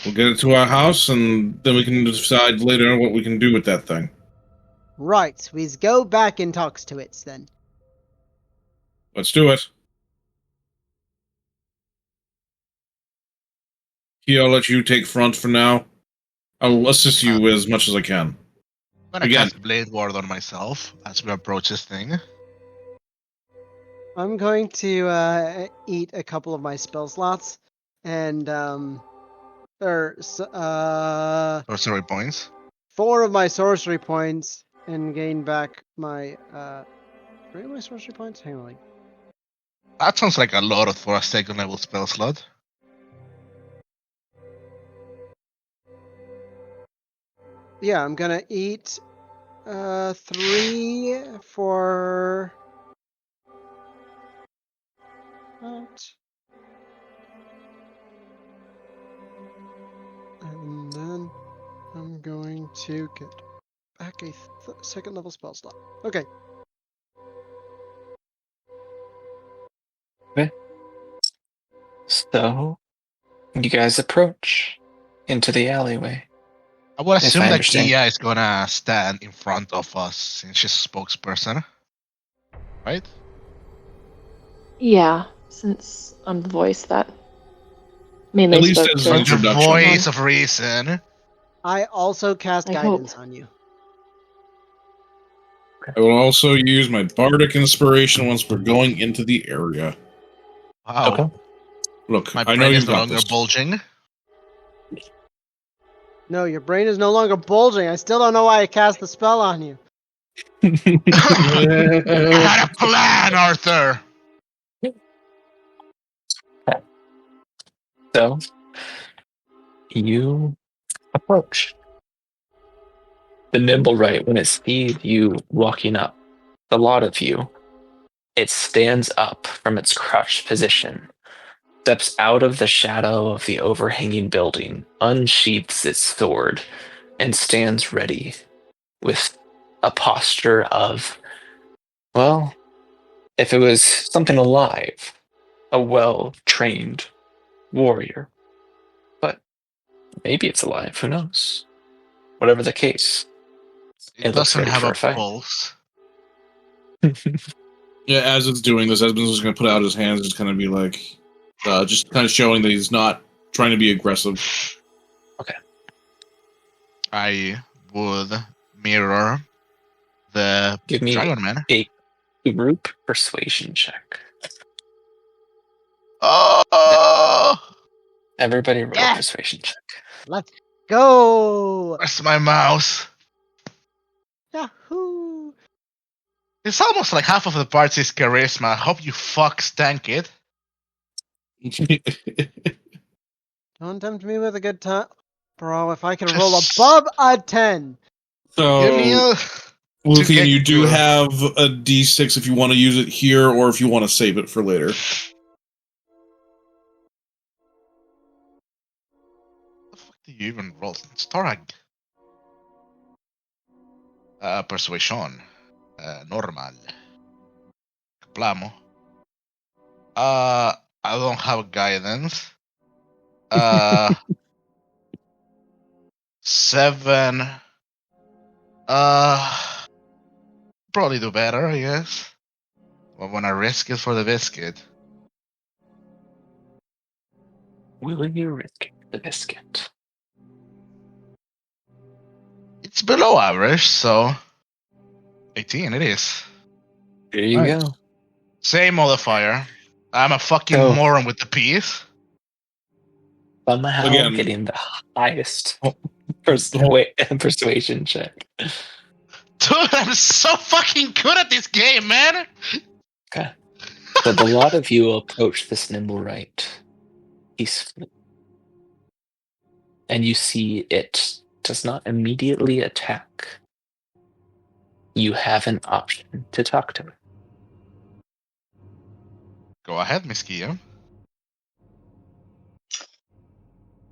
We'll get it to our house, and then we can decide later what we can do with that thing. Right, we go back and talks to it then. Let's do it. Here, I'll let you take front for now. I'll assist you as much as I can. I'm gonna Again. cast Blade Ward on myself as we approach this thing. I'm going to eat a couple of my spell slots and Sorcery points. 4 of my sorcery points and gain back my 3 of my sorcery points. Hang on, That sounds like a lot for a second level spell slot. yeah, I'm gonna eat 3 for that. And then I'm going to get back a second level spell slot. Okay. So, you guys approach into the alleyway. I would If assume I that understand. Gia is gonna stand in front of us since she's a spokesperson. Right? Yeah, since I'm the voice that mainly At least spoke as to an But the introduction. voice of reason. I also cast I guidance hope. on you. I will also use my bardic inspiration once we're going into the area. Wow. Okay. Look, My I know brain you is no got longer this. bulging. No, your brain is no longer bulging. I still don't know why I cast the spell on you. I had a plan, Arthur! So, you approach. The nimble right, when it sees you walking up, the lot of you, it stands up from its crouched position, steps out of the shadow of the overhanging building, unsheaths its sword, and stands ready with a posture of, well, if it was something alive, a well-trained warrior. But maybe it's alive, who knows? Whatever the case, It It looks doesn't ready have for a a fight. pulse. Yeah, as it's doing this, Esmond's just going to put out his hands and just kind of be like, just kind of showing that he's not trying to be aggressive. I would mirror the Give me Dragon Man. a group persuasion check. Oh! Everybody roll a Yes! persuasion check. Let's go! Where's my mouse? Yahoo! It's almost like half of the party's charisma. I hope you fuck stank it. Don't tempt me with a good time. Bro, if I can roll above a 10. Give me So, a... Luthien, you do good. have a D6 if you want to use it here or if you want to save it for later. What the fuck do you even roll? Storag. Persuasion. Normal. Plamo. I don't have guidance. 7. Probably do better, I guess. But when I risk it for the biscuit. Will you risk the biscuit? It's below average, so 18 it is. There you Nice. go. Same modifier. I'm a fucking Oh. moron with the piece. Somehow Again. getting the highest Oh. persuasion check. Dude, I'm so fucking good at this game, man! Okay. So the lot of you approach this nimble right peacefully. And you see it does not immediately attack. You have an option to talk to it. Go ahead, Miss Kia.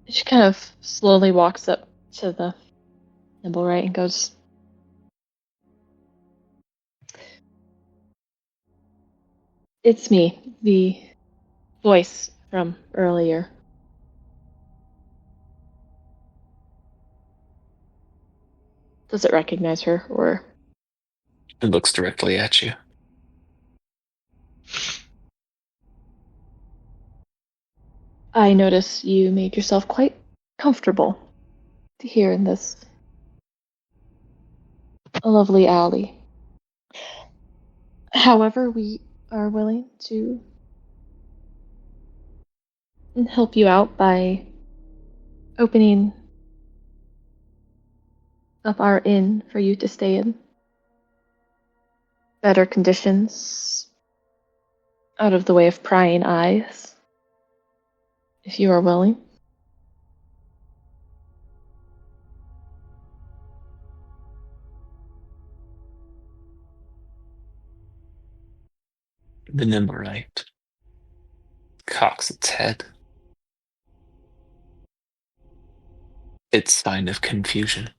She kind of slowly walks up to the nimble right and goes, "It's me, the voice from earlier." Does it recognize her, or? It looks directly at you. I notice you made yourself quite comfortable here in this lovely alley. However, we are willing to help you out by opening up our inn for you to stay in. Better conditions, out of the way of prying eyes, if you are willing. The Nimblewright cocks its head. Its sign of confusion.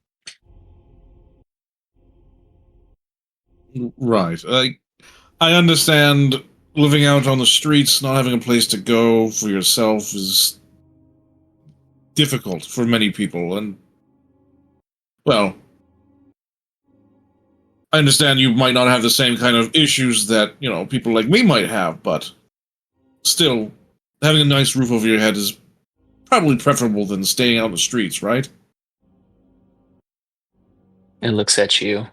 Right. I understand living out on the streets, not having a place to go for yourself is difficult for many people, and, well, I understand you might not have the same kind of issues that, people like me might have, but still, having a nice roof over your head is probably preferable than staying out in the streets, right? It looks at you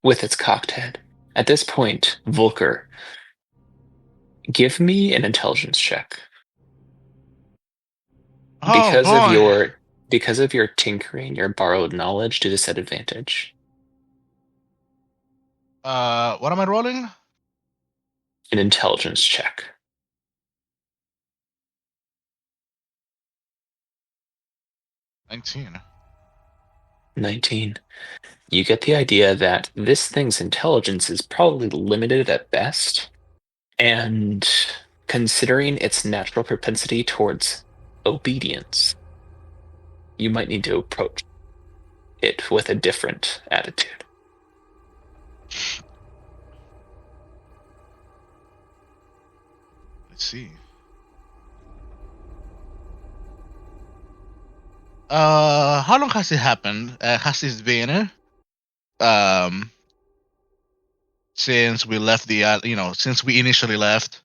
with its cocked head. At this point, Volker, give me an intelligence check. Oh, boy. Because of your tinkering, your borrowed knowledge to disadvantage. What am I rolling? An intelligence check. 19. 19. You get the idea that this thing's intelligence is probably limited at best, and considering its natural propensity towards obedience, you might need to approach it with a different attitude. Let's see. How long has it happened? Has this been? Since we left since we initially left.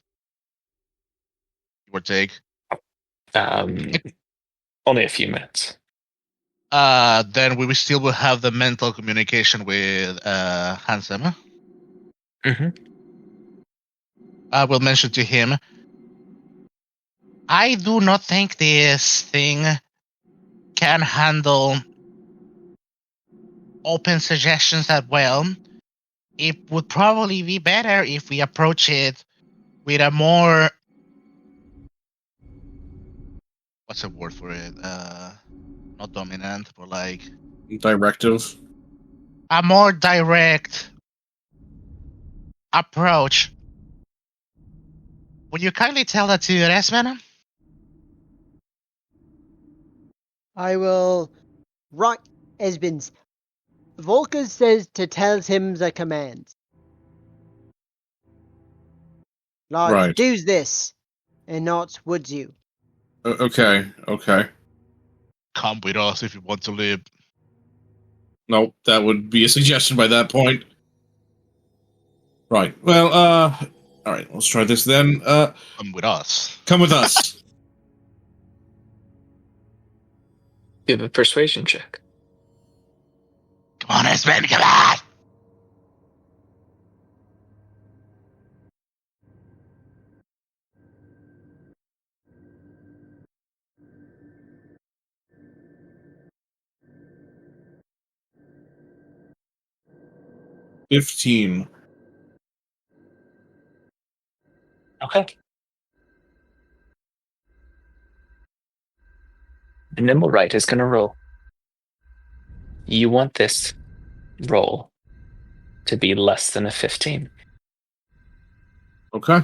Give or take. Only a few minutes. Then we still will have the mental communication with Hansem. Mm-hmm. I will mention to him. I do not think this thing can handle open suggestions that well. It would probably be better if we approach it with a more... What's the word for it? Not dominant, but like... Directive. A more direct approach. Would you kindly tell that to Resman? I will rock Esbins. Volker says to tell him the commands. Like, Right. do this, and not would you. Okay. Come with us if you want to live. Nope, that would be a suggestion by that point. Right. Well, all right, let's try this then. Come with us. Come with us. Give a persuasion check. Come on, Esben, come on! $15. Okay. The nimble right is going to roll. You want this roll to be less than a 15. Okay.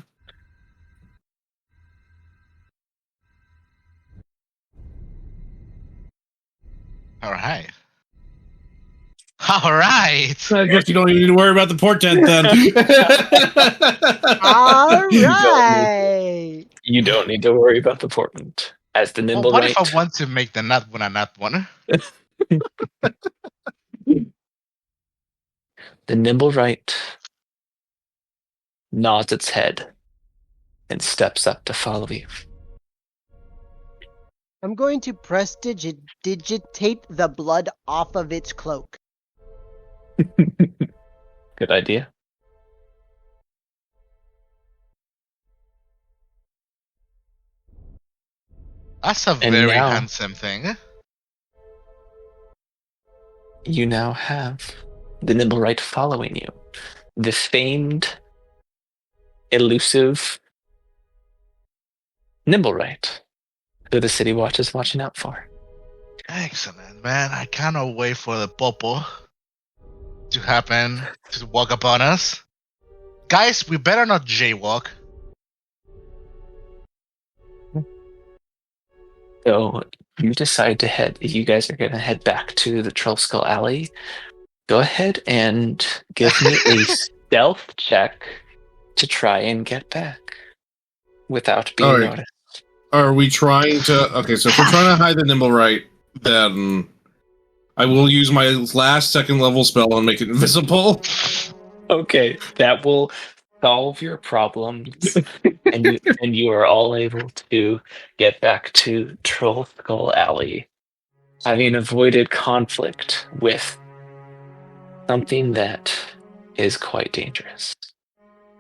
Alright. Alright! I guess you don't even need to worry about the portent then. All You don't right. You don't need to worry about the portent. As the nimble What right, if I want to make the nut one a nut one? the nimble right nods its head and steps up to follow you. I'm going to prestidigitate the blood off of its cloak. Good idea. That's a And very now- handsome thing. You now have the nimble right following you. The famed, elusive nimble right, who the city watch is watching out for. Excellent, man. I cannot wait for the popo to happen, to walk upon us. Guys, we better not jaywalk. So you decide to head. You guys are going to head back to the Troll Skull Alley. Go ahead and give me a stealth check to try and get back without being All right. noticed. Are we trying to... Okay, so if we're trying to hide the nimble right, then I will use my last second level spell and make it invisible. Okay, that will solve your problems, and you are all able to get back to Troll Skull Alley, having avoided conflict with something that is quite dangerous.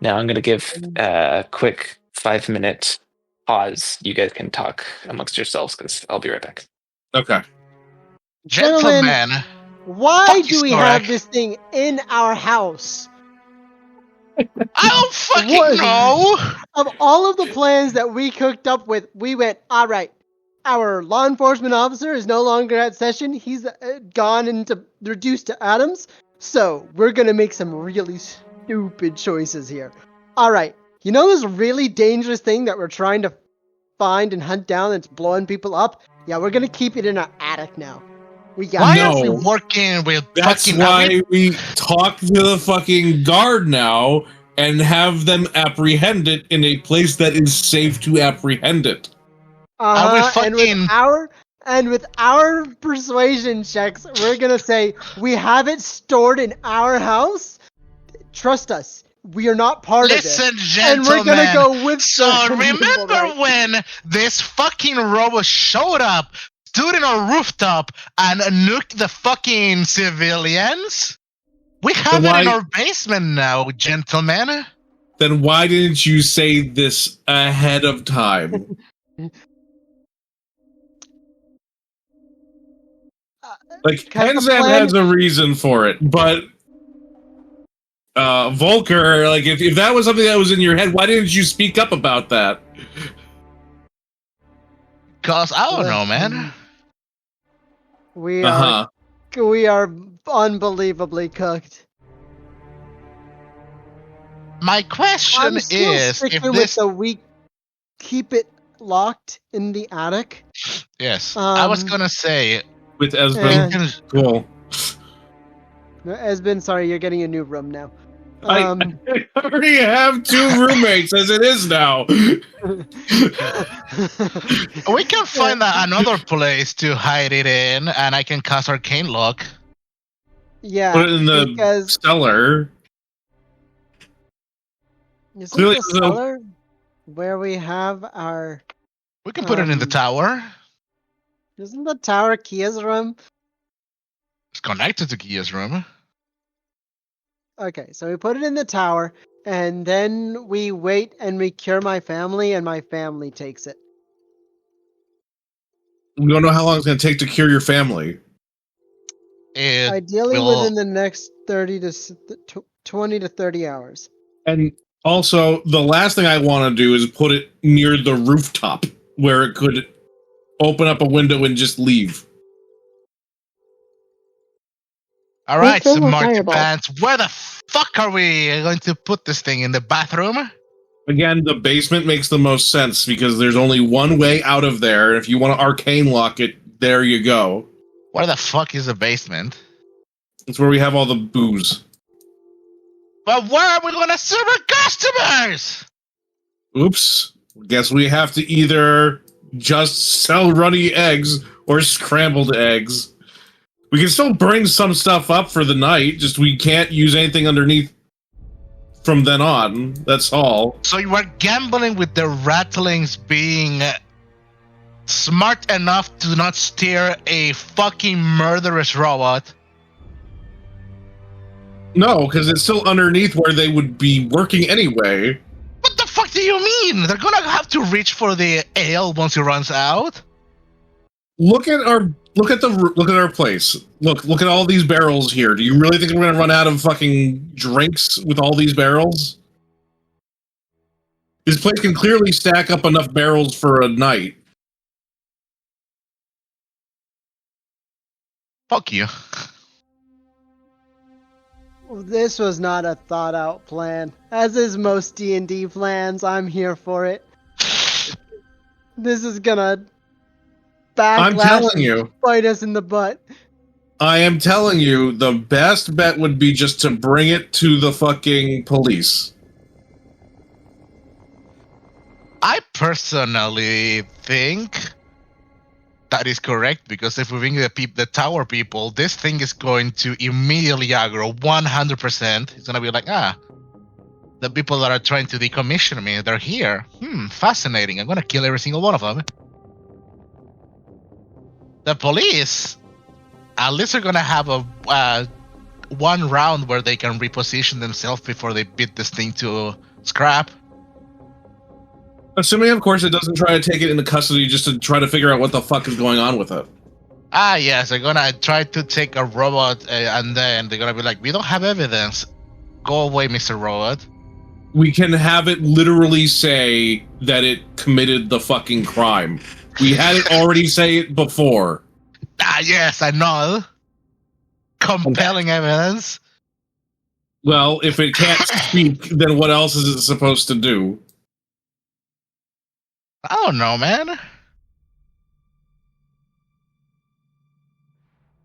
Now I'm going to give a quick 5-minute pause. You guys can talk amongst yourselves because I'll be right back. Okay. Gentlemen, Why Fuck you, do we have Snorak. this thing in our house? I don't fucking What? know! Of all of the plans that we cooked up with, we went, all right, our law enforcement officer is no longer at session. He's gone into reduced to atoms. So we're going to make some really stupid choices here. All right. You know this really dangerous thing that we're trying to find and hunt down that's blowing people up? Yeah, we're going to keep it in our attic now. We got Why No. are we working with That's fucking... why we talk to the fucking guard now and have them apprehend it in a place that is safe to apprehend it. Are we And with our persuasion checks, we're gonna say we have it stored in our house. Trust us, we are not part Listen, of it. gentlemen. And we're gonna go with So the remember right? when this fucking robot showed up, stood in a rooftop, and nuked the fucking civilians? We have it in why- our basement now, gentlemen. Then why didn't you say this ahead of time? Like, 'Cause the Tenzan plan- has a reason for it, but Volker, like, if that was something that was in your head, why didn't you speak up about that? Cause I don't know, man. We Uh-huh. are unbelievably cooked. My question I'm still is, sticking if with this, we keep it locked in the attic. yes, I was gonna say, With we Esben. can- Cool. Esben, sorry, you're getting a new room now. I already have 2 roommates as it is now. we can find another place to hide it in, and I can cast Arcane Lock. Yeah, Put it in the because cellar. isn't Clearly the there's no- cellar where we have our? We can put it in the tower. Isn't the tower Kia's room? It's connected to Kia's room. Okay, so we put it in the tower, and then we wait and we cure my family, and my family takes it. We don't know how long it's going to take to cure your family. It Ideally, will- within the next 20 to 30 hours. And also, the last thing I want to do is put it near the rooftop where it could open up a window and just leave. All right, throw a Smart fireball. Pants. Where the fuck are we going to put this thing? In the bathroom? Again, the basement makes the most sense because there's only one way out of there. If you want to arcane lock it, there you go. Where the fuck is the basement? It's where we have all the booze. But where are we going to serve our customers? Oops. Guess we have to either just sell runny eggs or scrambled eggs. We can still bring some stuff up for the night, just we can't use anything underneath from then on. That's all. So you are gambling with the rattlings being smart enough to not steer a fucking murderous robot. No, because it's still underneath where they would be working anyway. What the fuck do you mean? They're gonna have to reach for the ale once it runs out? Look at our place. Look at all these barrels here. Do you really think we're gonna run out of fucking drinks with all these barrels? This place can clearly stack up enough barrels for a night. Fuck you. This was not a thought-out plan. As is most D&D plans, I'm here for it. This is gonna backlash I'm telling you. bite us in the butt. I am telling you, the best bet would be just to bring it to the fucking police. I personally think that is correct, because if we bring the tower people, this thing is going to immediately aggro 100%. It's gonna be like, the people that are trying to decommission me, they're here. Fascinating. I'm gonna kill every single one of them. The police, at least are gonna have a one round where they can reposition themselves before they beat this thing to scrap. Assuming, of course, it doesn't try to take it into custody just to try to figure out what the fuck is going on with it. Yes, they're gonna try to take a robot, and then they're gonna be like, we don't have evidence. Go away, Mr. Robot. We can have it literally say that it committed the fucking crime. We had it already say it before. Yes, I know. Compelling evidence. Well, if it can't speak, then what else is it supposed to do? I don't know, man.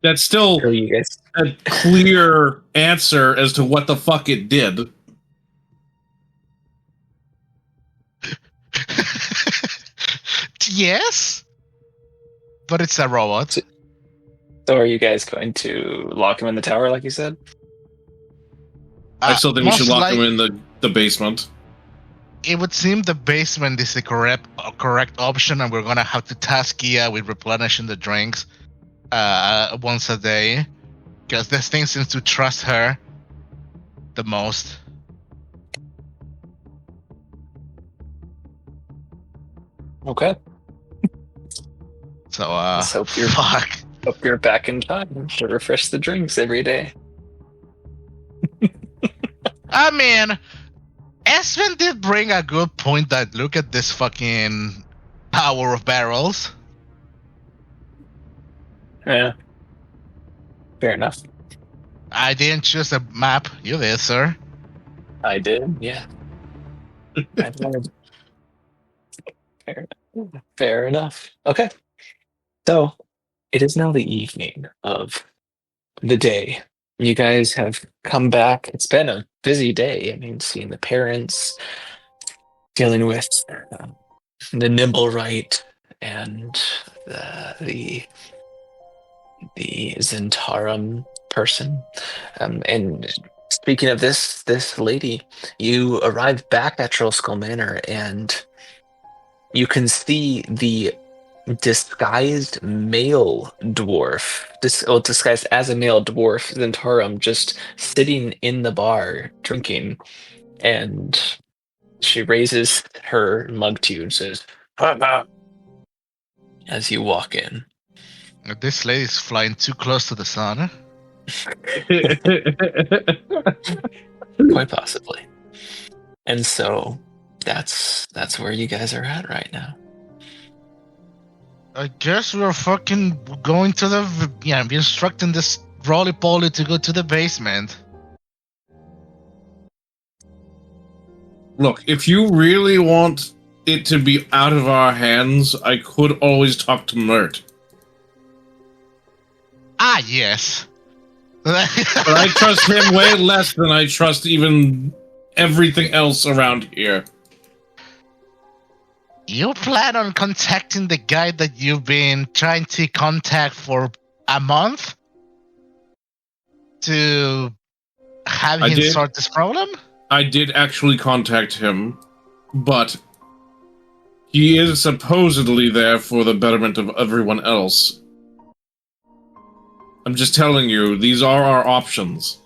That's still Screw you guys. a clear answer as to what the fuck it did. Yes, but it's a robot. So are you guys going to lock him in the tower, like you said? I still think we should Most lock like- them in the basement. It would seem the basement is the correct option, and we're gonna have to task Gia with replenishing the drinks once a day, because this thing seems to trust her the most. Okay. So, Let's hope you're- fuck. Hope you're back in time to refresh the drinks every day. I mean, Espen did bring a good point that look at this fucking power of barrels. Yeah. Fair enough. I didn't choose a map. You did, sir. I did, yeah. I did. Fair enough. Okay. So, it is now the evening of the day. You guys have come back. It's been a busy day. I mean, seeing the parents, dealing with the Nimblewright and the Zentarum person. And speaking of this lady, you arrive back at Trollskull Manor, and you can see the disguised male dwarf, disguised as a male dwarf, Zentarum, just sitting in the bar drinking, and she raises her mug to you and says, "Papa," as you walk in. This lady's flying too close to the sun. Quite possibly. And so that's where you guys are at right now. I guess we're fucking going to the... Yeah, I'm instructing this roly-poly to go to the basement. Look, if you really want it to be out of our hands, I could always talk to Mert. Ah, yes. But I trust him way less than I trust even everything else around here. You plan on contacting the guy that you've been trying to contact for a month? To have him sort this problem? I did actually contact him, but he is supposedly there for the betterment of everyone else. I'm just telling you, these are our options.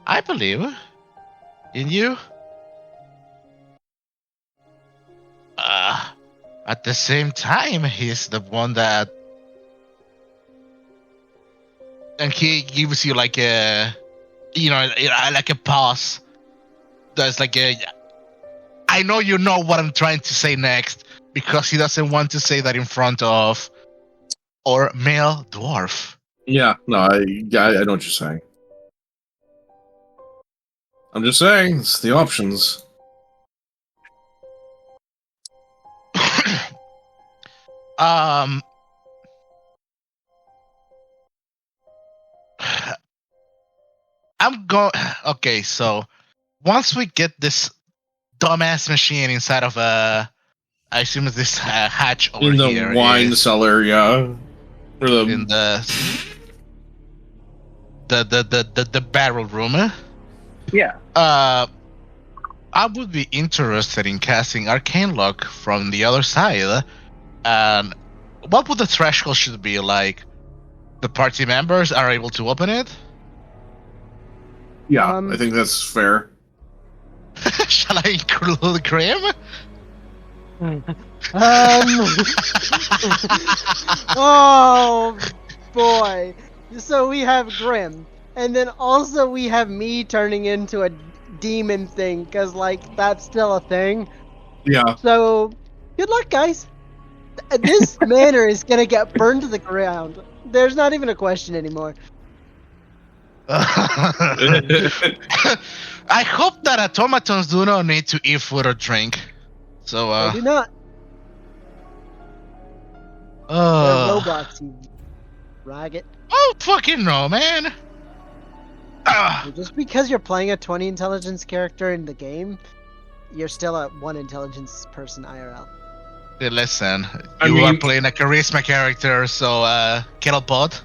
I believe in you. At the same time, he's the one that... And he gives you like a... You know, like a pause. That's like a... I know you know what I'm trying to say next, because he doesn't want to say that in front of... Or male dwarf. Yeah, no, I know what you're saying. I'm just saying, it's the options. I'm going... Okay, so... Once we get this dumbass machine inside of a... I assume it's this hatch over here. In the wine cellar, yeah. Or the... In the barrel room. Yeah. I would be interested in casting Arcane Lock from the other side. And what would the threshold should be like? The party members are able to open it? Yeah, I think that's fair. Shall I include Grim? Oh boy. So we have Grim, and then also we have me turning into a demon thing, because like that's still a thing. Yeah. So good luck, guys. This manor is gonna get burned to the ground. There's not even a question anymore. I hope that automatons do not need to eat food or drink. So They do not. They're robots, you ragged. Oh fucking no, man. Just because you're playing a 20 intelligence character in the game, you're still a 1 intelligence person IRL. Listen, you are playing a charisma character, so Kettlepot.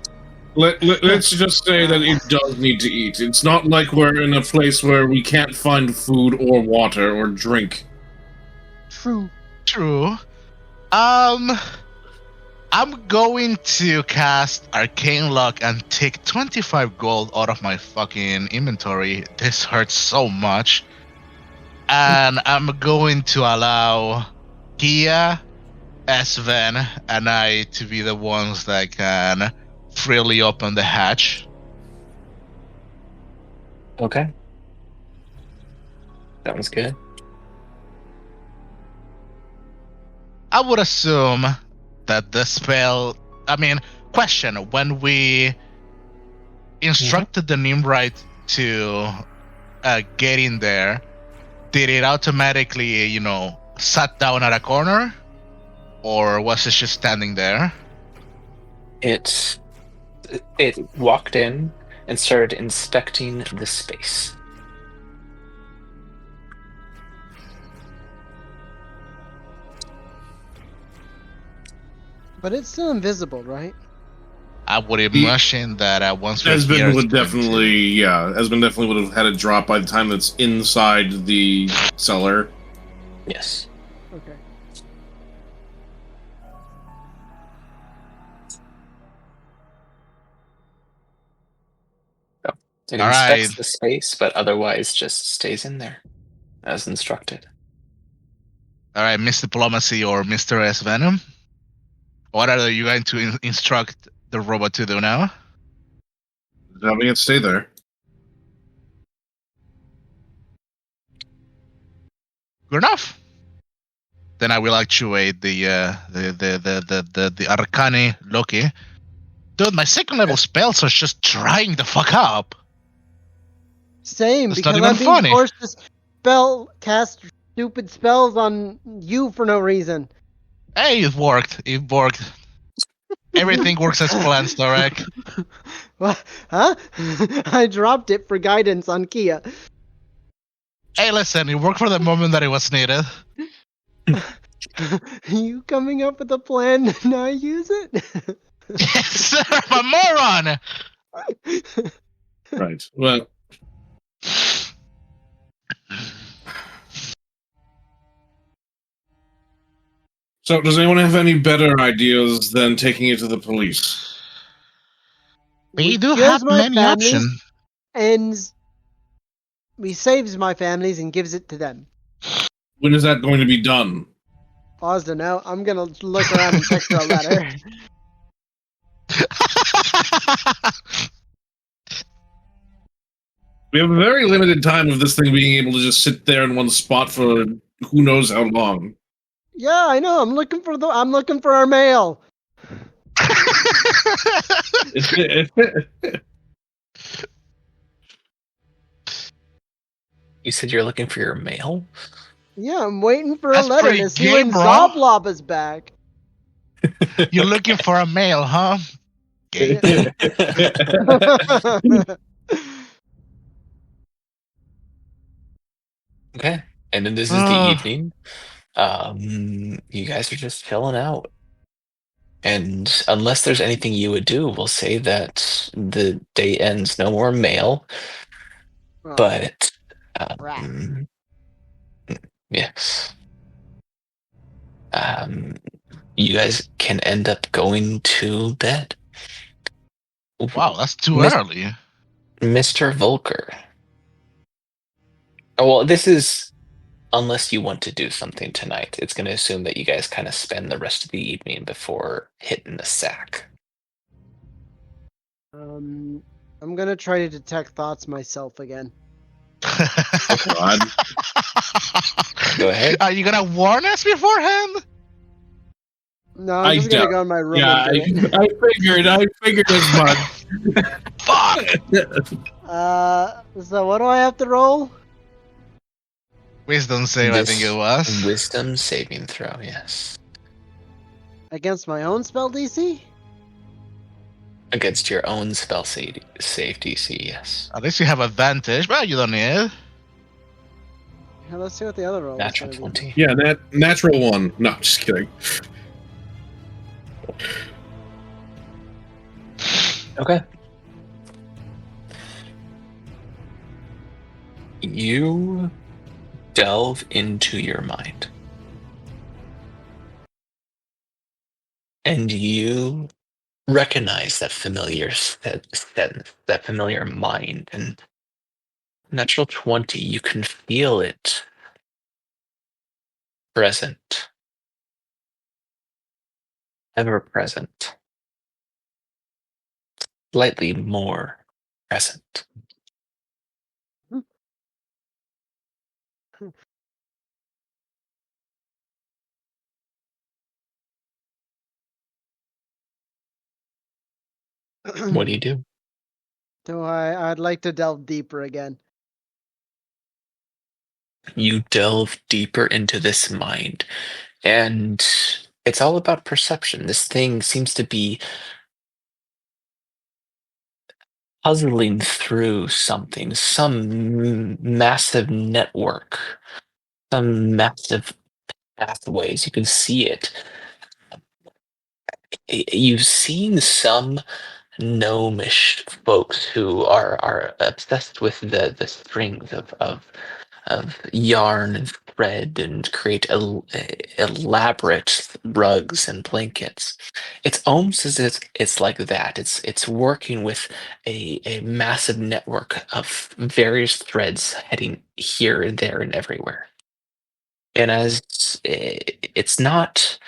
Let's just say that it does need to eat. It's not like we're in a place where we can't find food or water or drink. True. I'm going to cast Arcane Lock and take 25 gold out of my fucking inventory. This hurts so much. And I'm going to allow Kia Sven and I to be the ones that can freely open the hatch. Okay. Sounds good. I would assume that the spell. Question: when we instructed the Nimrite to get in there, did it automatically, sat down at a corner, or was it just standing there? It walked in and started inspecting the space. But it's still invisible, right? I would imagine that once we're here, Esben it's would going definitely, yeah, Esben definitely would have had it drop by the time that's inside the cellar. Yes. Okay. It All inspects right. the space, but otherwise just stays in there, as instructed. All right, Miss Diplomacy or Mr. S. Venom. What are you going to instruct the robot to do now? Having it stay there. Good enough. Then I will actuate the Arcane Loki. Dude, my second level spells are just drying the fuck up. Same, That's because not even I'm being funny. forced to cast stupid spells on you for no reason. Hey, it worked. It worked. Everything works as planned, Starek. What? Huh? I dropped it for guidance on Kia. Hey, listen, it worked for the moment that it was needed. You coming up with a plan to not use it? Yes, sir, I'm a moron! Right. Well, so does anyone have any better ideas than taking it to the police? We do kills have my many families options. And he saves my families and gives it to them. When is that going to be done? Pause to know. I'm gonna look around and text her a letter. We have a very limited time of this thing being able to just sit there in one spot for who knows how long. Yeah, I know. I'm looking for our mail. You said you're looking for your mail? Yeah, I'm waiting for That's a letter pretty to see gay, when bro. Zoblob is back. You're looking for a mail, huh? Gay. Okay. And then this is the evening. You guys are just chilling out. And unless there's anything you would do, we'll say that the day ends. No more mail. Oh, But crap. yes. You guys can end up going to bed. Wow, that's too Miss- early. Mr. Volker. Oh, well, this is unless you want to do something tonight. It's going to assume that you guys kind of spend the rest of the evening before hitting the sack. I'm gonna try to detect thoughts myself again. God. Go ahead. Are you gonna warn us beforehand? No, I'm just gonna go in my room Yeah, and do it. I figured as much. Fuck! So what do I have to roll? Wisdom save, I think it was. Wisdom saving throw, yes. Against my own spell DC? Against your own spell save DC, yes. At least you have advantage, but you don't need it. Yeah, let's see what the other roll is. Natural gonna be. 20. Yeah, that natural one. No, just kidding. Okay. You delve into your mind. And you recognize that familiar sense, that familiar mind. And natural 20, you can feel it present ever present. Slightly more present. What do you do? So I'd like to delve deeper again. You delve deeper into this mind, and it's all about perception. This thing seems to be puzzling through something, some massive network, some massive pathways. You can see it. You've seen some gnomish folks who are obsessed with the strings of yarn and thread and create elaborate rugs and blankets. It's almost as if it's like that. It's working with a massive network of various threads heading here and there and everywhere. And as it's not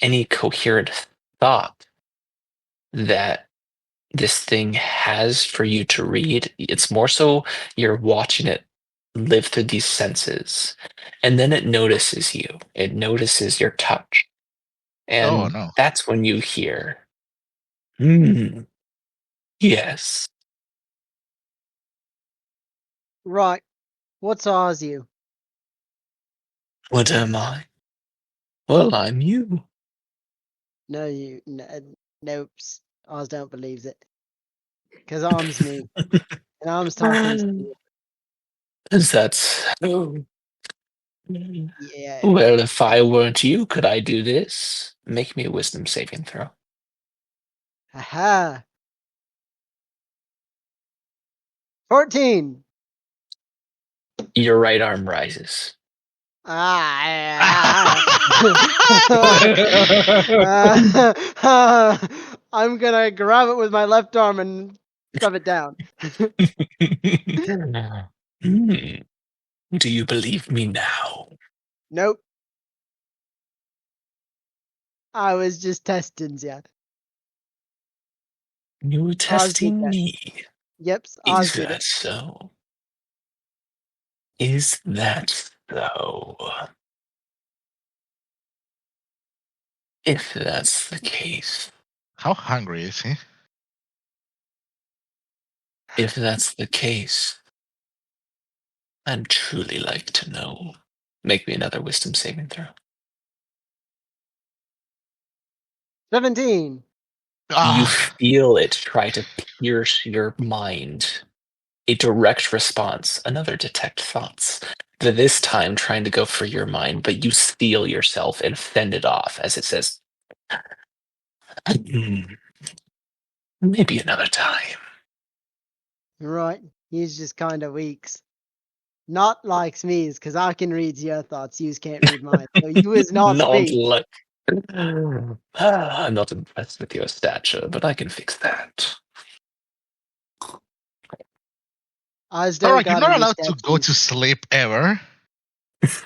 any coherent thought that this thing has for you to read. It's more so you're watching it live through these senses. And then it notices you. It notices your touch. Oh And no. that's when you hear, hmm, yes. Right. What's Oz you? What am I? Well, I'm you. No, you. No, nope. Oz don't believes it. Because Arm's me. And Arm's talking to you. Is that so? Yeah. Well, if I weren't you, could I do this? Make me a wisdom saving throw. Aha. 14. Your right arm rises. I'm gonna grab it with my left arm and shove it down. Hmm. Do you believe me now? Nope. I was just testing ya. You were Oz did testing that. me. Yep, Oz Is did that it. so? Is that so? If that's the case, How hungry is he? if that's the case, I'd truly like to know. Make me another wisdom saving throw. 17. You Ah, feel it try to pierce your mind. A direct response, another detect thoughts. This time trying to go for your mind, but you steel yourself and fend it off as it says, "Hmm, maybe another time." Right. He's just kind of weaks. Not like me, because I can read your thoughts. You can't read mine. So you is not Not me. like. I'm not impressed with your stature, but I can fix that. Oz don't alright, you're got not any allowed to go statues. to sleep ever.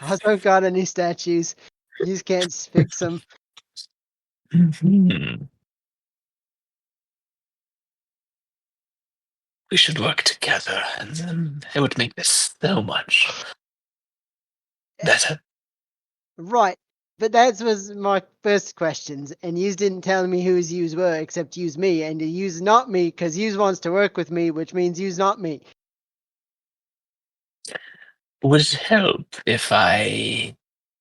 Oz don't got any statues. You can't fix them. Mhm. We should work together, and then it would make this so much better. Right. But that was my first questions, and yous didn't tell me whose yous were, except yous me, and yous not me, because yous wants to work with me, which means yous not me. Would it help if I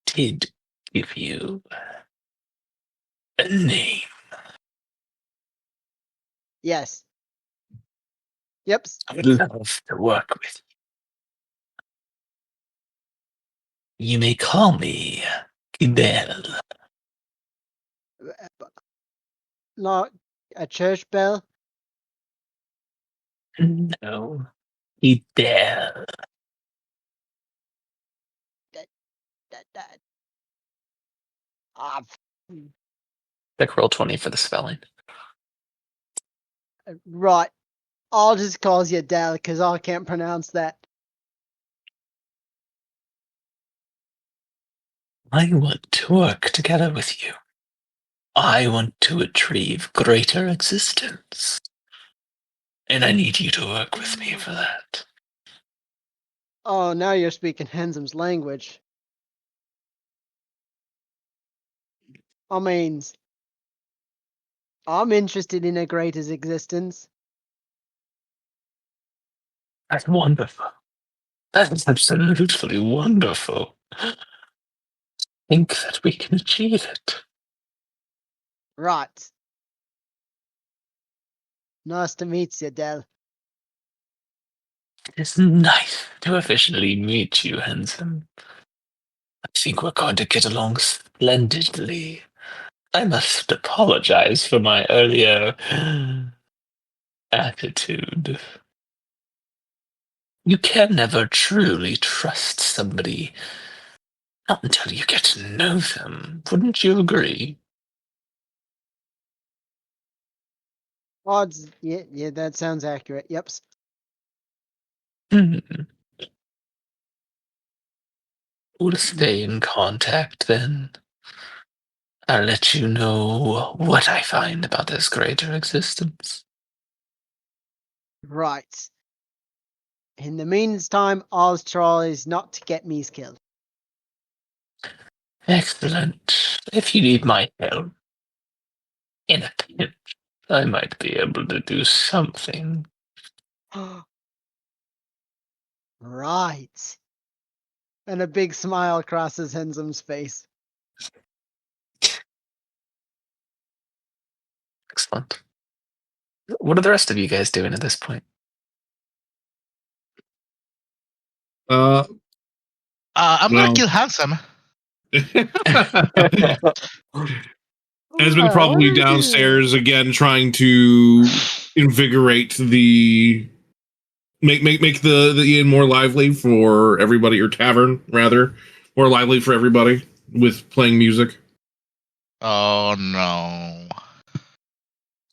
did give you a name? Yes. Yep. I would love to work with you. You may call me Kibel. Not a church bell. No, Kibel. That. Ah, Like roll 20 for the spelling. right. I'll just call you Dell, because I can't pronounce that. I want to work together with you I want to achieve greater existence. And I need you to work with me for that. Oh, now you're speaking Hensom's language. I mean, I'm interested in a greater existence. That's wonderful. That is absolutely wonderful. I think that we can achieve it. Right. Nice to meet you, Del. It's nice to officially meet you, handsome. I think we're going to get along splendidly. I must apologize for my earlier attitude. You can never truly trust somebody, not until you get to know them. Wouldn't you agree? Odds, yeah, that sounds accurate. Yep. Hmm. We'll stay in contact then. I'll let you know what I find about this greater existence. Right. In the meantime, Oz tries not to get me killed. Excellent. If you need my help in a pinch, I might be able to do something. Right. And a big smile crosses Hensom's face. Excellent. What are the rest of you guys doing at this point? I'm gonna Well. kill Handsome. Has been What are probably you doing? downstairs again, trying to invigorate the make the inn more lively for everybody, or tavern rather, more lively for everybody with playing music. Oh no.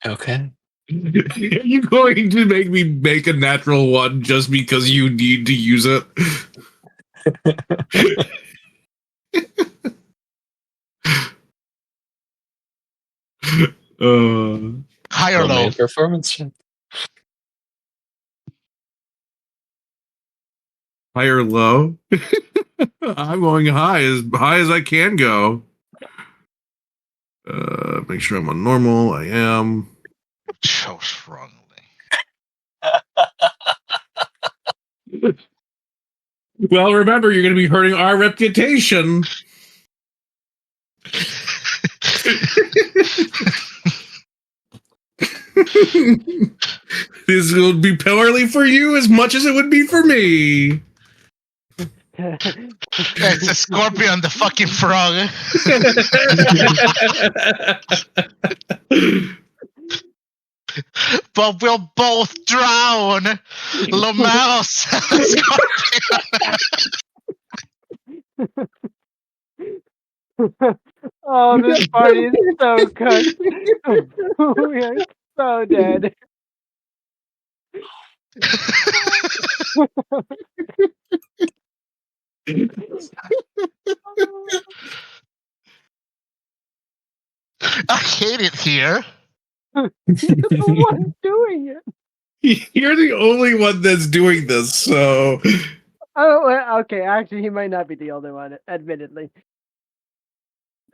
Okay. Are you going to make me make a natural one just because you need to use it? High or Roll me low? a performance check. High or low? I'm going high as I can go. Make sure I'm on normal. I am. So strongly. Well, remember, you're going to be hurting our reputation. This will be purely for you as much as it would be for me. It's a scorpion, the fucking frog. But we'll both drown. Lomaos, scorpion. Oh, this party is so cooked. We are so dead. I hate it here. You're the one doing it. You're the only one that's doing this, so. Oh, well, okay. Actually, he might not be the only one, admittedly.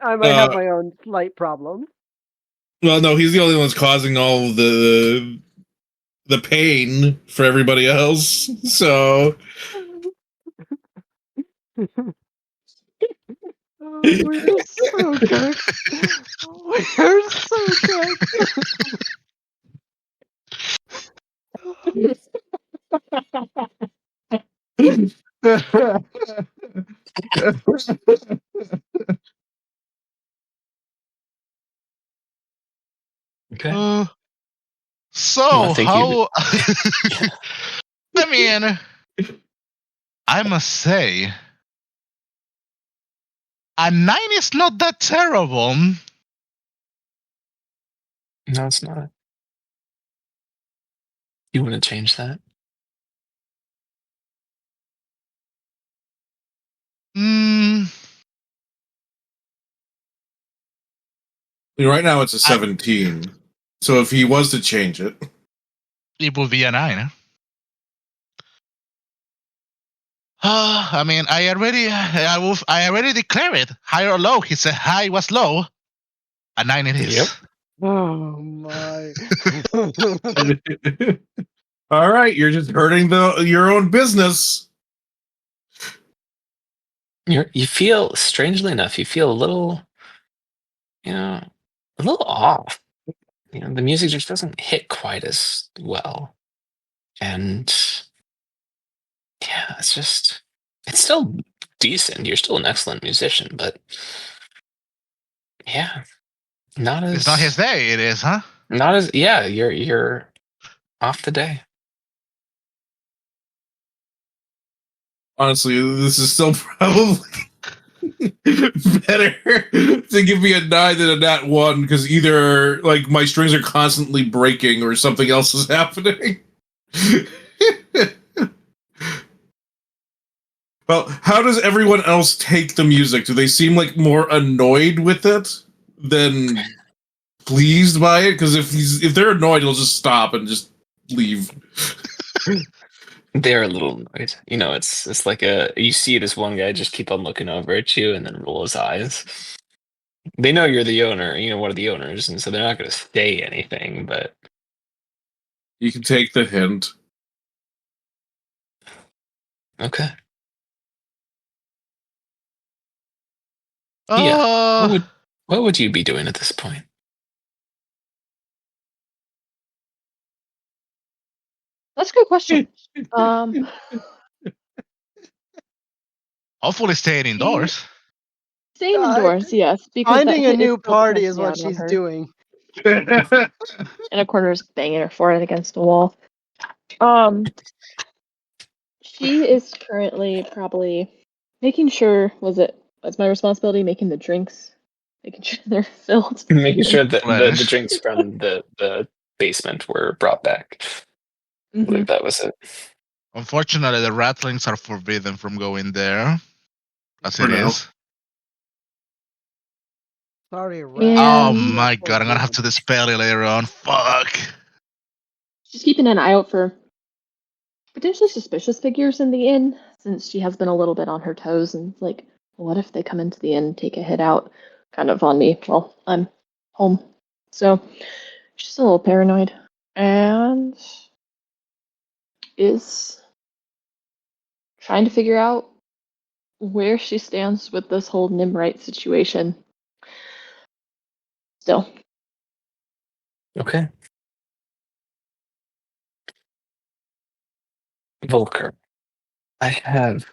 I might have my own slight problem. Well, no, he's the only one that's causing all the pain for everybody else. So. Oh, we're so good. We're so Okay. So, I think how. I mean, I must say, a 9 is not that terrible. No, it's not. You want to change that? Hmm. Right now it's a 17. So if he was to change it, it would be a 9. I mean, I already declare it. High or low? He said high was low. A 9 it is. Yep. Oh my. all right, you're just hurting your own business. You feel, strangely enough, you feel a little, a little off. The music just doesn't hit quite as well. And yeah, it's still decent. You're still an excellent musician, but yeah, not as. It's not his day. It is, huh? Not as. Yeah, you're off the day. Honestly, this is still probably better to give me a 9 than a nat 1 because either like my strings are constantly breaking or something else is happening. Well, how does everyone else take the music? Do they seem like more annoyed with it than pleased by it? Because if they're annoyed, he'll just stop and just leave. They're a little annoyed. It's like you see this one guy just keep on looking over at you and then roll his eyes. They know you're the owner, one of the owners, and so they're not going to say anything, but You can take the hint. okay. Oh, What would you be doing at this point? That's a good question. hopefully staying indoors. Staying indoors, yes. Because Finding that a hit new still party messing is what out on she's her. doing. In a corner, is banging her forehead against the wall. She is currently probably making sure. What's my responsibility? Making the drinks, making sure they're filled. Making sure that the Replenish. drinks from the basement were brought back. I believe that was it. Unfortunately, the rattlings are forbidden from going there, as For it now. is. Sorry, Yeah. Oh my god, I'm gonna have to dispel it later on. Fuck. She's keeping an eye out for potentially suspicious figures in the inn, since she has been a little bit on her toes and like, what if they come into the inn, take a hit out, kind of on me while I'm home. So she's a little paranoid and is trying to figure out where she stands with this whole Nimrite situation. Still. Okay. Volker, I have.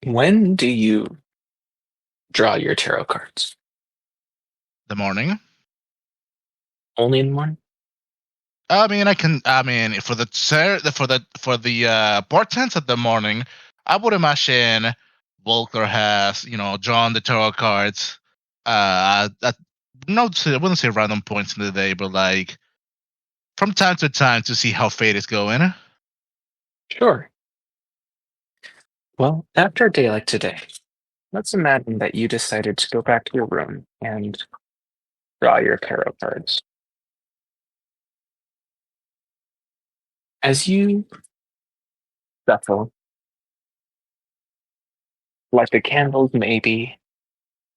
When do you draw your tarot cards? The morning. Only in the morning? I mean, for the portents at the morning, I would imagine Volker has, drawn the tarot cards at I wouldn't say random points in the day, but like from time to time to see how fate is going. Sure. Well, after a day like today, let's imagine that you decided to go back to your room and draw your tarot cards. As you shuffle, light the candles maybe,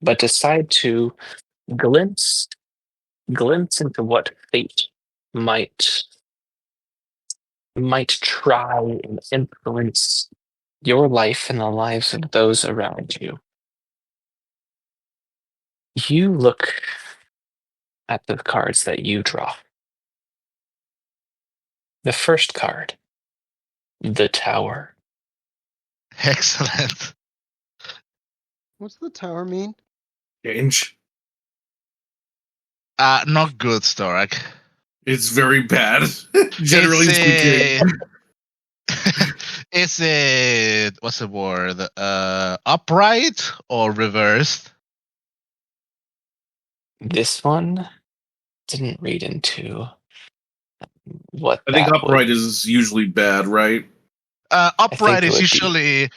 but decide to glimpse into what fate might try and influence your life and the lives of those around you. You look at the cards that you draw. The first card, the Tower. Excellent. What's the tower mean? Change. Not good, Storak. It's very bad, generally speaking. Is it what's the word? Upright or reversed? This one didn't read into what I think that upright would. is usually bad, right? Upright it is would be. usually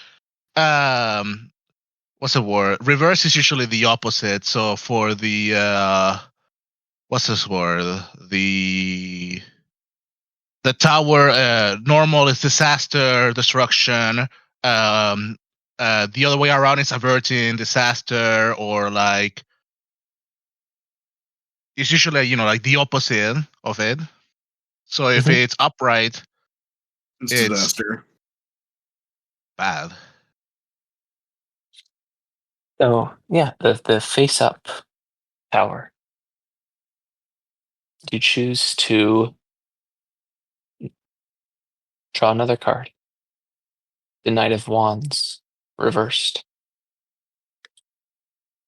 what's the word? Reverse is usually the opposite. So for the what's this word? The tower, normal is disaster, destruction. The other way around is averting disaster, or like it's usually like the opposite of it. So if Mhm. it's upright, It's it's disaster. bad. So yeah, the face up tower. You choose to draw another card. The Knight of Wands reversed.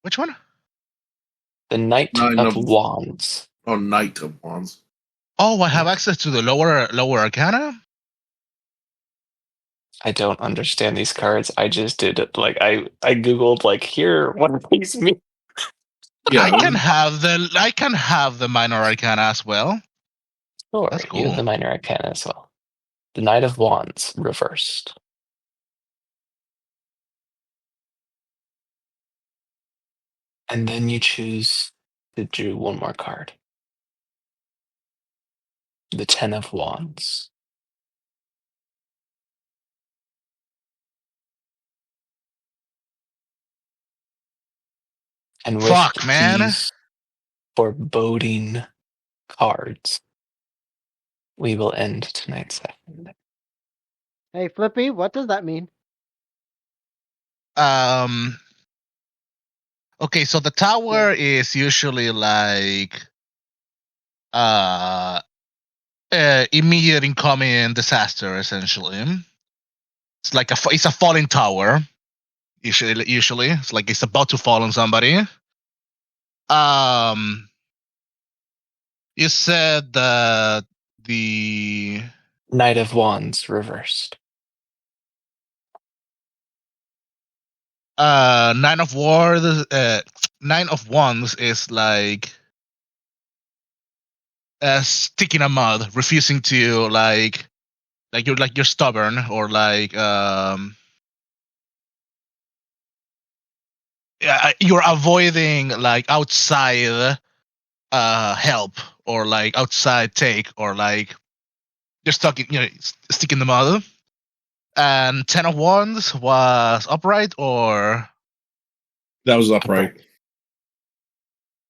Which one? The Knight Nine of of Wands. Knight of Wands. Oh, I have Yes. access to the lower arcana. I don't understand these cards. I just did it. Like I googled like here what do these mean. Yeah, I can have the minor arcana as well. Sure, That's you have cool. the Minor Arcana as well. The Knight of Wands reversed. And then you choose to do one more card. The Ten of Wands. And with Fuck, man. these foreboding cards, we will end tonight's session. Hey, Flippy, what does that mean? Okay, so the tower is usually like immediate incoming disaster. Essentially, it's like it's a falling tower. Usually, it's like it's about to fall on somebody. You said that the Knight of Wands reversed. Nine of Wands, Nine of Wands is like stick in a mud, refusing to like you're stubborn, or like you're avoiding like outside help, or like outside take, or like you're stuck in stick in the mud. And Ten of Wands was upright, or that was upright.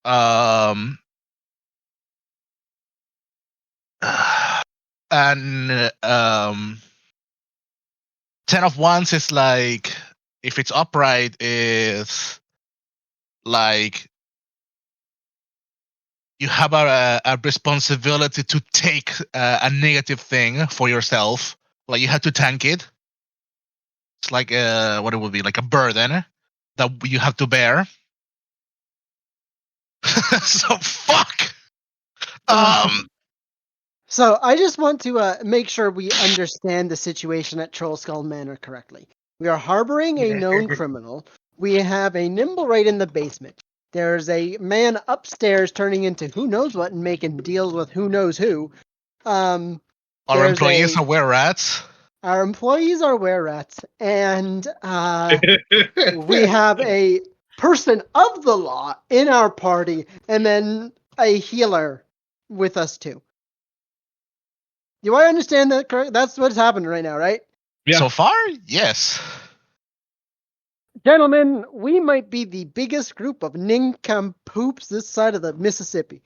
And Ten of Wands is like, if it's upright, is like you have a responsibility to take a negative thing for yourself. Like you have to tank it. It's like what it would be, like a burden that you have to bear. So fuck. So I just want to make sure we understand the situation at Troll Skull Manor correctly. We are harboring a known criminal. We have a nimble right in the basement. There's a man upstairs turning into who knows what and making deals with who knows who. Our employees are were rats. Our employees are were rats, and we have a person of the law in our party, and then a healer with us too. Do I understand that correct? That's what's happening right now, right? Yeah. So far, yes. Gentlemen, we might be the biggest group of nincompoops this side of the Mississippi.